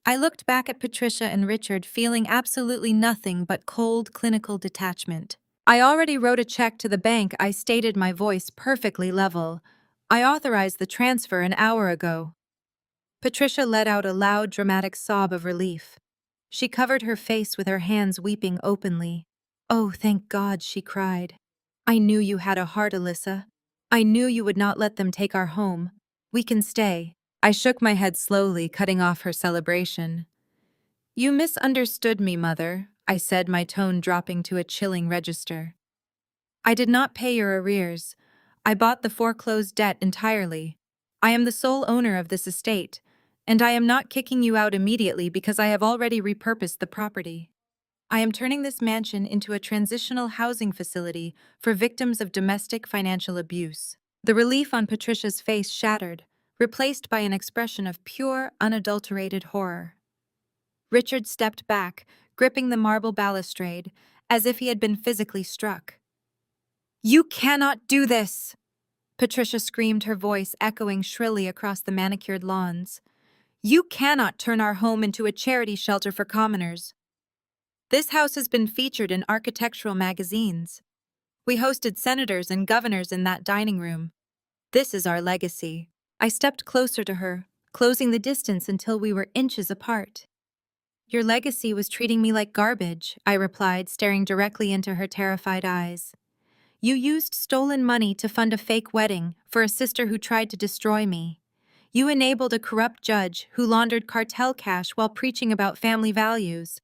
I looked back at Patricia and Richard, feeling absolutely nothing but cold, clinical detachment. "I already wrote a check to the bank," I stated, my voice perfectly level. "I authorized the transfer an hour ago." Patricia let out a loud, dramatic sob of relief. She covered her face with her hands, weeping openly. "Oh, thank God," she cried. "I knew you had a heart, Alyssa. I knew you would not let them take our home. We can stay." I shook my head slowly, cutting off her celebration. "You misunderstood me, Mother," I said, my tone dropping to a chilling register. "I did not pay your arrears. I bought the foreclosed debt entirely. I am the sole owner of this estate, and I am not kicking you out immediately because I have already repurposed the property. I am turning this mansion into a transitional housing facility for victims of domestic financial abuse." The relief on Patricia's face shattered, replaced by an expression of pure, unadulterated horror. Richard stepped back, gripping the marble balustrade, as if he had been physically struck. "You cannot do this!" Patricia screamed, her voice echoing shrilly across the manicured lawns. You cannot turn our home into a charity shelter for commoners. This house has been featured in architectural magazines. We hosted senators and governors in that dining room. This is our legacy. I stepped closer to her, closing the distance until we were inches apart. Your legacy was treating me like garbage, I replied, staring directly into her terrified eyes. You used stolen money to fund a fake wedding for a sister who tried to destroy me. You enabled a corrupt judge who laundered cartel cash while preaching about family values.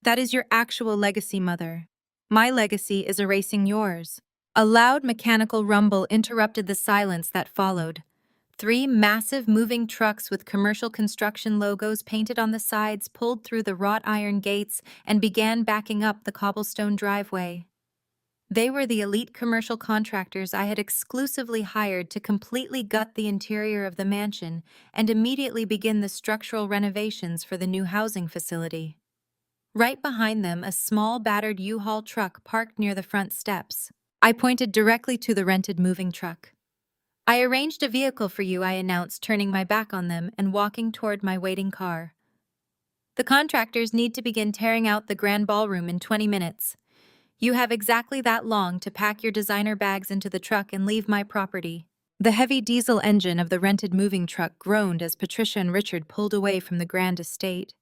That is your actual legacy, Mother. My legacy is erasing yours. A loud mechanical rumble interrupted the silence that followed. 3 massive moving trucks with commercial construction logos painted on the sides pulled through the wrought iron gates and began backing up the cobblestone driveway. They were the elite commercial contractors I had exclusively hired to completely gut the interior of the mansion and immediately begin the structural renovations for the new housing facility. Right behind them, a small battered U-Haul truck parked near the front steps. I pointed directly to the rented moving truck. I arranged a vehicle for you, I announced, turning my back on them and walking toward my waiting car. The contractors need to begin tearing out the grand ballroom in 20 minutes. You have exactly that long to pack your designer bags into the truck and leave my property. The heavy diesel engine of the rented moving truck groaned as Patricia and Richard pulled away from the grand estate.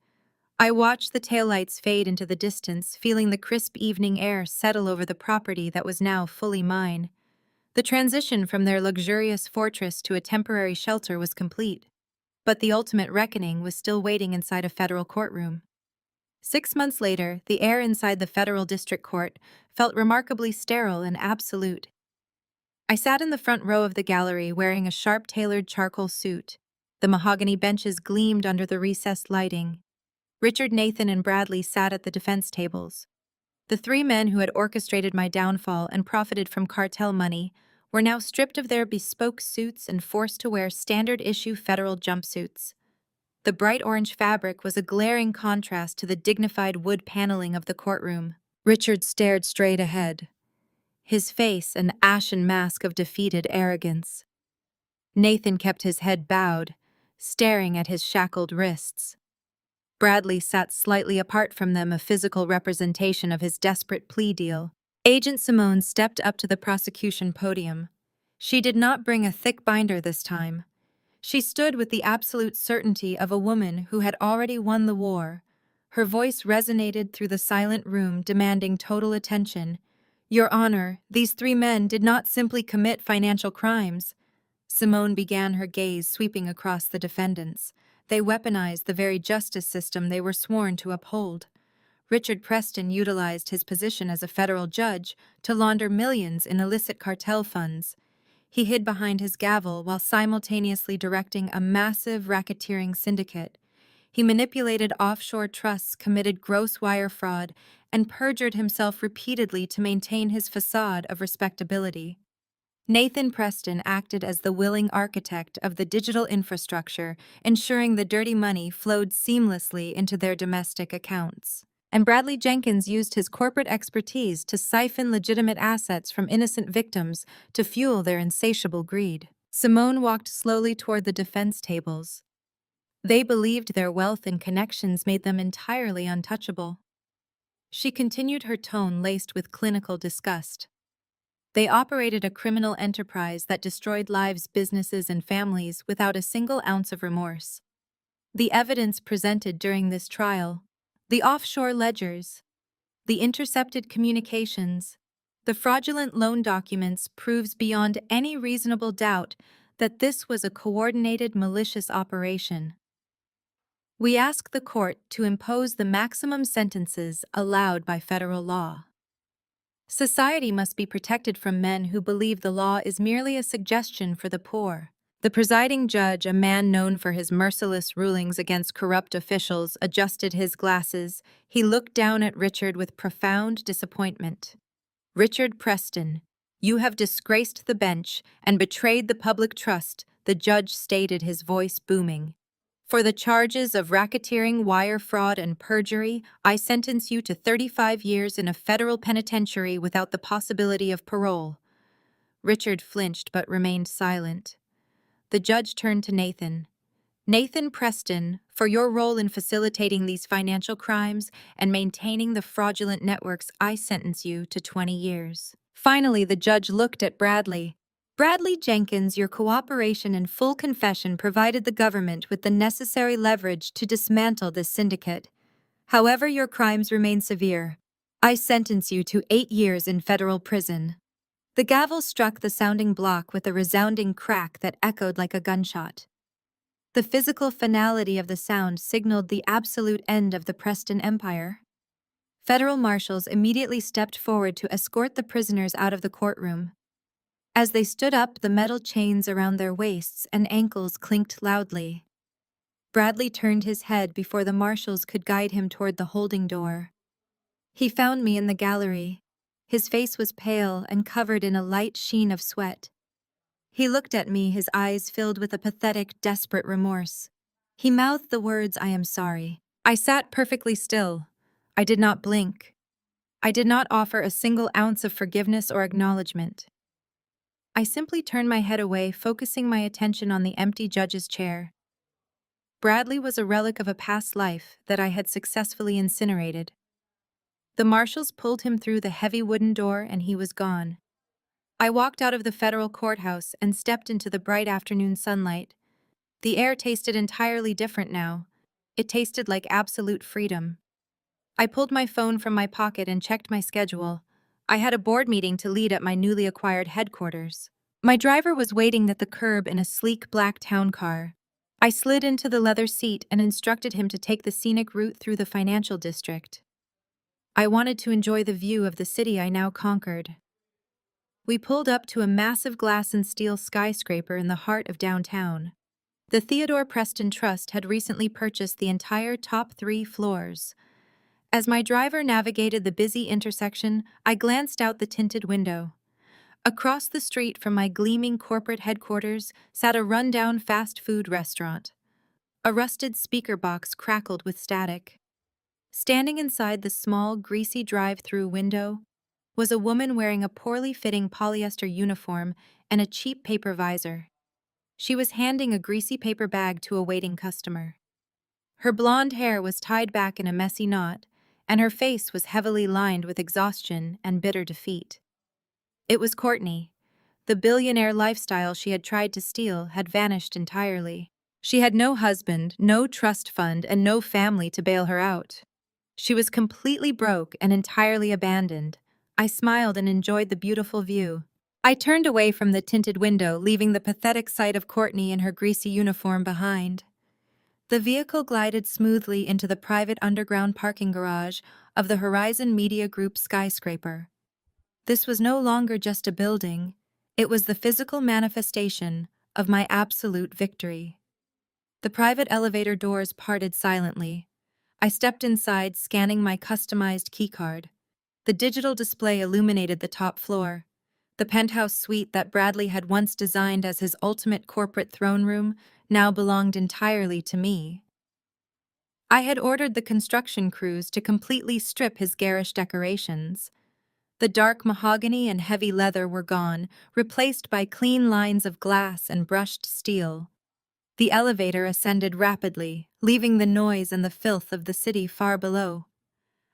I watched the taillights fade into the distance, feeling the crisp evening air settle over the property that was now fully mine. The transition from their luxurious fortress to a temporary shelter was complete, but the ultimate reckoning was still waiting inside a federal courtroom. 6 months later, the air inside the federal district court felt remarkably sterile and absolute. I sat in the front row of the gallery wearing a sharp-tailored charcoal suit. The mahogany benches gleamed under the recessed lighting. Richard, Nathan, and Bradley sat at the defense tables. The 3 men who had orchestrated my downfall and profited from cartel money were now stripped of their bespoke suits and forced to wear standard-issue federal jumpsuits. The bright orange fabric was a glaring contrast to the dignified wood paneling of the courtroom. Richard stared straight ahead, his face an ashen mask of defeated arrogance. Nathan kept his head bowed, staring at his shackled wrists. Bradley sat slightly apart from them, a physical representation of his desperate plea deal. Agent Simone stepped up to the prosecution podium. She did not bring a thick binder this time. She stood with the absolute certainty of a woman who had already won the war. Her voice resonated through the silent room, demanding total attention. Your Honor, these 3 men did not simply commit financial crimes. Simone began, her gaze sweeping across the defendants. They weaponized the very justice system they were sworn to uphold. Richard Preston utilized his position as a federal judge to launder millions in illicit cartel funds. He hid behind his gavel while simultaneously directing a massive racketeering syndicate. He manipulated offshore trusts, committed gross wire fraud, and perjured himself repeatedly to maintain his facade of respectability. Nathan Preston acted as the willing architect of the digital infrastructure, ensuring the dirty money flowed seamlessly into their domestic accounts. And Bradley Jenkins used his corporate expertise to siphon legitimate assets from innocent victims to fuel their insatiable greed. Simone walked slowly toward the defense tables. They believed their wealth and connections made them entirely untouchable. She continued, her tone laced with clinical disgust. They operated a criminal enterprise that destroyed lives, businesses, and families without a single ounce of remorse. The evidence presented during this trial, the offshore ledgers, the intercepted communications, the fraudulent loan documents proves beyond any reasonable doubt that this was a coordinated, malicious operation. We ask the court to impose the maximum sentences allowed by federal law. Society must be protected from men who believe the law is merely a suggestion for the poor. The presiding judge, a man known for his merciless rulings against corrupt officials, adjusted his glasses. He looked down at Richard with profound disappointment. Richard Preston, you have disgraced the bench and betrayed the public trust, the judge stated, his voice booming. For the charges of racketeering, wire fraud, and perjury, I sentence you to 35 years in a federal penitentiary without the possibility of parole. Richard flinched but remained silent. The judge turned to Nathan. Nathan Preston, for your role in facilitating these financial crimes and maintaining the fraudulent networks, I sentence you to 20 years. Finally, the judge looked at Bradley. Bradley Jenkins, your cooperation and full confession provided the government with the necessary leverage to dismantle this syndicate. However, your crimes remain severe. I sentence you to 8 years in federal prison. The gavel struck the sounding block with a resounding crack that echoed like a gunshot. The physical finality of the sound signaled the absolute end of the Preston Empire. Federal marshals immediately stepped forward to escort the prisoners out of the courtroom. As they stood up, the metal chains around their waists and ankles clinked loudly. Bradley turned his head before the marshals could guide him toward the holding door. He found me in the gallery. His face was pale and covered in a light sheen of sweat. He looked at me, his eyes filled with a pathetic, desperate remorse. He mouthed the words, "I am sorry." I sat perfectly still. I did not blink. I did not offer a single ounce of forgiveness or acknowledgement. I simply turned my head away, focusing my attention on the empty judge's chair. Bradley was a relic of a past life that I had successfully incinerated. The marshals pulled him through the heavy wooden door and he was gone. I walked out of the federal courthouse and stepped into the bright afternoon sunlight. The air tasted entirely different now. It tasted like absolute freedom. I pulled my phone from my pocket and checked my schedule. I had a board meeting to lead at my newly acquired headquarters. My driver was waiting at the curb in a sleek black town car. I slid into the leather seat and instructed him to take the scenic route through the financial district. I wanted to enjoy the view of the city I now conquered. We pulled up to a massive glass and steel skyscraper in the heart of downtown. The Theodore Preston Trust had recently purchased the entire top 3 floors. As my driver navigated the busy intersection, I glanced out the tinted window. Across the street from my gleaming corporate headquarters sat a rundown fast food restaurant. A rusted speaker box crackled with static. Standing inside the small, greasy drive-through window was a woman wearing a poorly fitting polyester uniform and a cheap paper visor. She was handing a greasy paper bag to a waiting customer. Her blonde hair was tied back in a messy knot, and her face was heavily lined with exhaustion and bitter defeat. It was Courtney. The billionaire lifestyle she had tried to steal had vanished entirely. She had no husband, no trust fund, and no family to bail her out. She was completely broke and entirely abandoned. I smiled and enjoyed the beautiful view. I turned away from the tinted window, leaving the pathetic sight of Courtney in her greasy uniform behind. The vehicle glided smoothly into the private underground parking garage of the Horizon Media Group skyscraper. This was no longer just a building, it was the physical manifestation of my absolute victory. The private elevator doors parted silently. I stepped inside, scanning my customized keycard. The digital display illuminated the top floor. The penthouse suite that Bradley had once designed as his ultimate corporate throne room now belonged entirely to me. I had ordered the construction crews to completely strip his garish decorations. The dark mahogany and heavy leather were gone, replaced by clean lines of glass and brushed steel. The elevator ascended rapidly, leaving the noise and the filth of the city far below.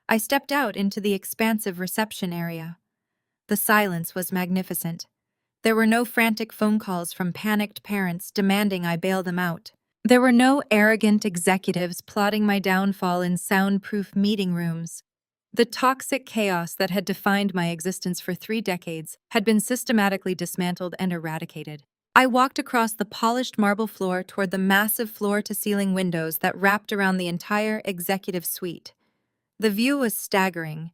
I stepped out into the expansive reception area. The silence was magnificent. There were no frantic phone calls from panicked parents demanding I bail them out. There were no arrogant executives plotting my downfall in soundproof meeting rooms. The toxic chaos that had defined my existence for 3 decades had been systematically dismantled and eradicated. I walked across the polished marble floor toward the massive floor-to-ceiling windows that wrapped around the entire executive suite. The view was staggering.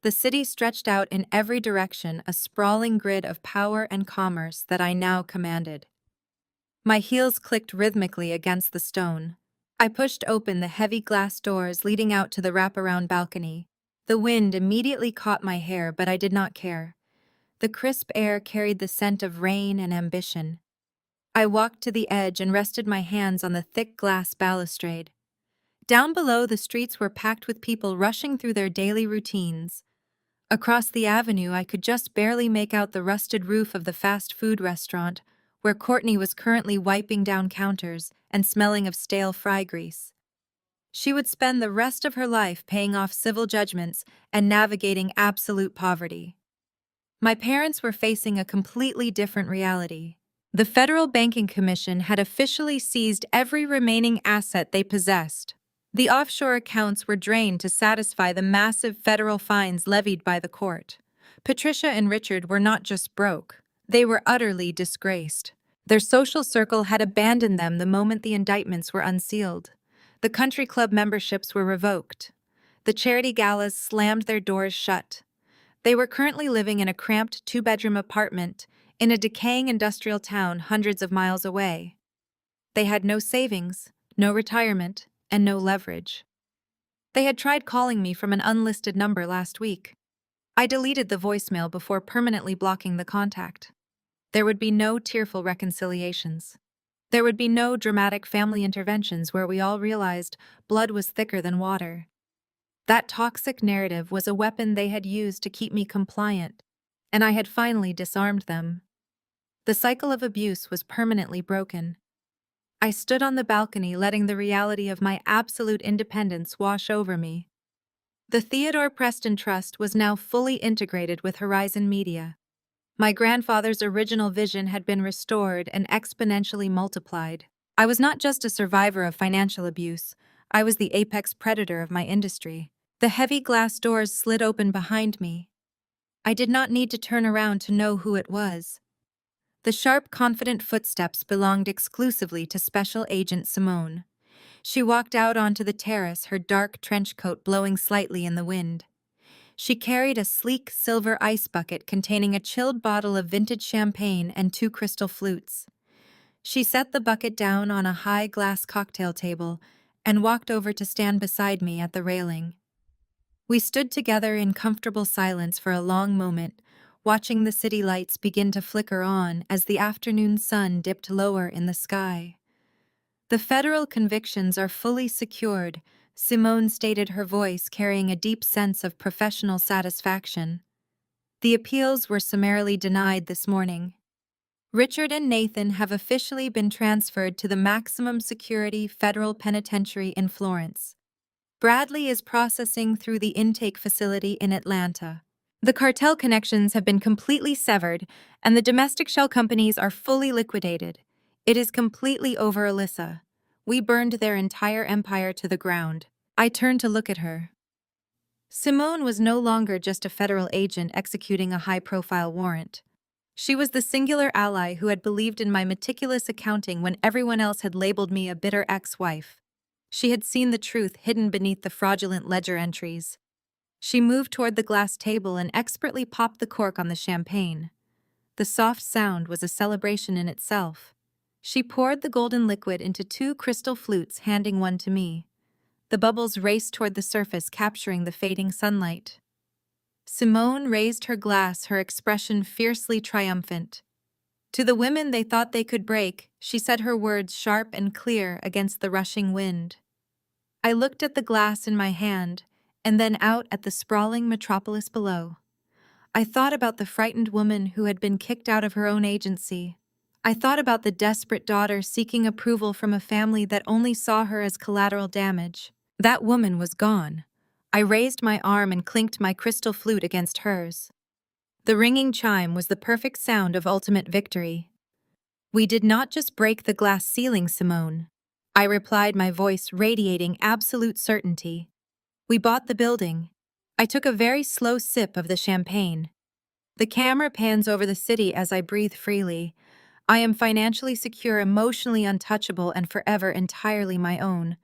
The city stretched out in every direction, a sprawling grid of power and commerce that I now commanded. My heels clicked rhythmically against the stone. I pushed open the heavy glass doors leading out to the wraparound balcony. The wind immediately caught my hair, but I did not care. The crisp air carried the scent of rain and ambition. I walked to the edge and rested my hands on the thick glass balustrade. Down below, the streets were packed with people rushing through their daily routines. Across the avenue, I could just barely make out the rusted roof of the fast food restaurant, where Courtney was currently wiping down counters and smelling of stale fry grease. She would spend the rest of her life paying off civil judgments and navigating absolute poverty. My parents were facing a completely different reality. The Federal Banking Commission had officially seized every remaining asset they possessed. The offshore accounts were drained to satisfy the massive federal fines levied by the court. Patricia and Richard were not just broke, they were utterly disgraced. Their social circle had abandoned them the moment the indictments were unsealed. The country club memberships were revoked. The charity galas slammed their doors shut. They were currently living in a cramped two-bedroom apartment in a decaying industrial town hundreds of miles away. They had no savings, no retirement, and no leverage. They had tried calling me from an unlisted number last week. I deleted the voicemail before permanently blocking the contact. There would be no tearful reconciliations. There would be no dramatic family interventions where we all realized blood was thicker than water. That toxic narrative was a weapon they had used to keep me compliant, and I had finally disarmed them. The cycle of abuse was permanently broken. I stood on the balcony letting the reality of my absolute independence wash over me. The Theodore Preston Trust was now fully integrated with Horizon Media. My grandfather's original vision had been restored and exponentially multiplied. I was not just a survivor of financial abuse, I was the apex predator of my industry. The heavy glass doors slid open behind me. I did not need to turn around to know who it was. The sharp, confident footsteps belonged exclusively to Special Agent Simone. She walked out onto the terrace, her dark trench coat blowing slightly in the wind. She carried a sleek silver ice bucket containing a chilled bottle of vintage champagne and 2 crystal flutes. She set the bucket down on a high glass cocktail table and walked over to stand beside me at the railing. We stood together in comfortable silence for a long moment, watching the city lights begin to flicker on as the afternoon sun dipped lower in the sky. "The federal convictions are fully secured," Simone stated, her voice carrying a deep sense of professional satisfaction. "The appeals were summarily denied this morning. Richard and Nathan have officially been transferred to the maximum security federal penitentiary in Florence. Bradley is processing through the intake facility in Atlanta. The cartel connections have been completely severed, and the domestic shell companies are fully liquidated. It is completely over, Alyssa. We burned their entire empire to the ground." I turned to look at her. Simone was no longer just a federal agent executing a high-profile warrant. She was the singular ally who had believed in my meticulous accounting when everyone else had labeled me a bitter ex-wife. She had seen the truth hidden beneath the fraudulent ledger entries. She moved toward the glass table and expertly popped the cork on the champagne. The soft sound was a celebration in itself. She poured the golden liquid into 2 crystal flutes, handing one to me. The bubbles raced toward the surface, capturing the fading sunlight. Simone raised her glass, her expression fiercely triumphant. To the women they thought they could break, she said her words sharp and clear against the rushing wind. I looked at the glass in my hand, and then out at the sprawling metropolis below. I thought about the frightened woman who had been kicked out of her own agency. I thought about the desperate daughter seeking approval from a family that only saw her as collateral damage. That woman was gone. I raised my arm and clinked my crystal flute against hers. The ringing chime was the perfect sound of ultimate victory. "We did not just break the glass ceiling, Simone," I replied, my voice radiating absolute certainty. "We bought the building." I took a very slow sip of the champagne. The camera pans over the city as I breathe freely. I am financially secure, emotionally untouchable, and forever entirely my own.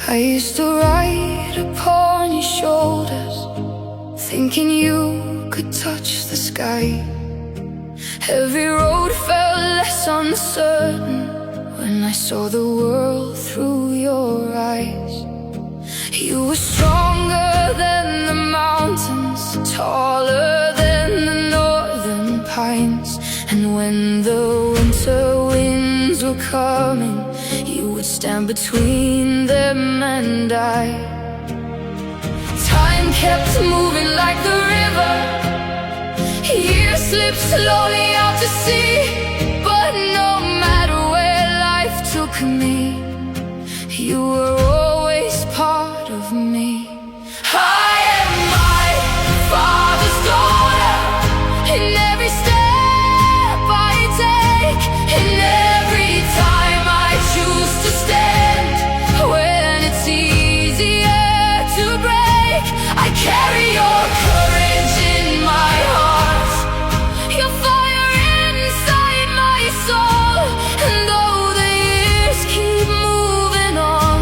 I used to ride upon your shoulders, thinking you could touch the sky. Every road felt less uncertain when I saw the world through your eyes. You were stronger than the taller than the northern pines. And when the winter winds were coming, you would stand between them and I. Time kept moving like the river, years slipped slowly out to sea. But no matter where life took me, you were always part of me. I am my father's daughter, in every step I take, in every time I choose to stand. When it's easier to break, I carry your courage in my heart, your fire inside my soul. And though the years keep moving on,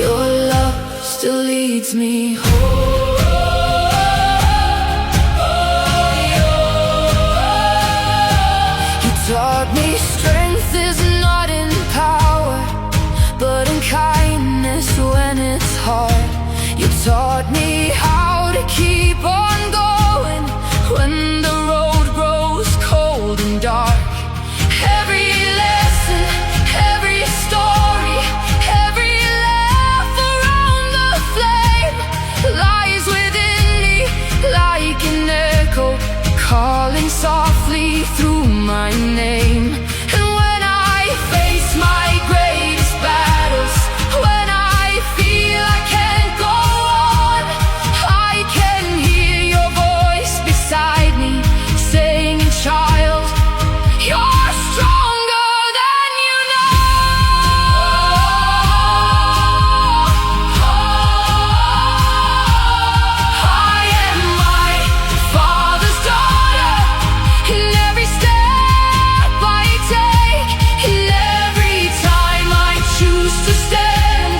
your love still leads me home. You taught me strength is not in power, but in kindness when it's hard. You taught me how to keep on going when the road grows cold and dark. Every lesson, every story, every laugh around the flame lies within me like an echo, calling softly through my name. And when I face my greatest battles, when I feel I can't go on, I can hear your voice beside me saying, child, you're stronger than you know. I am my father's daughter, in every step I take, in every time I choose to stand.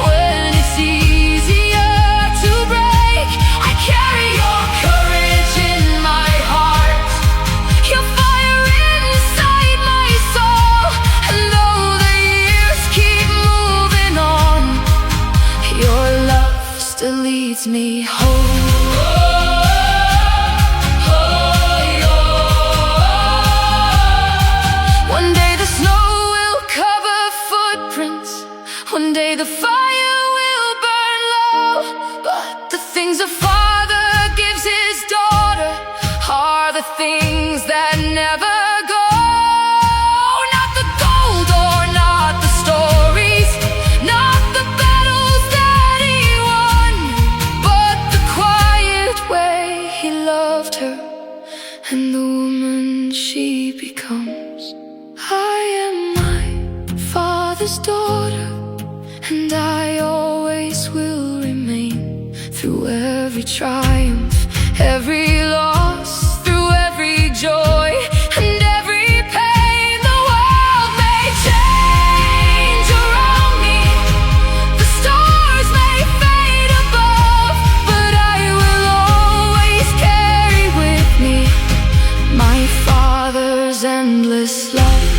When it's easier to break, I carry your courage in my heart, your fire inside my soul. And though the years keep moving on, your love still leads me home. One day the snow will cover footprints, one day the fire will burn low. But the things a father gives his daughter are the things that never go. Not the gold or not the stories, not the battles that he won, but the quiet way he loved her and the woman she becomes. I am my father's daughter, and I always will remain. Through every triumph, every loss, through every joy and every pain, the world may change around me, the stars may fade above, but I will always carry with me my father's endless love.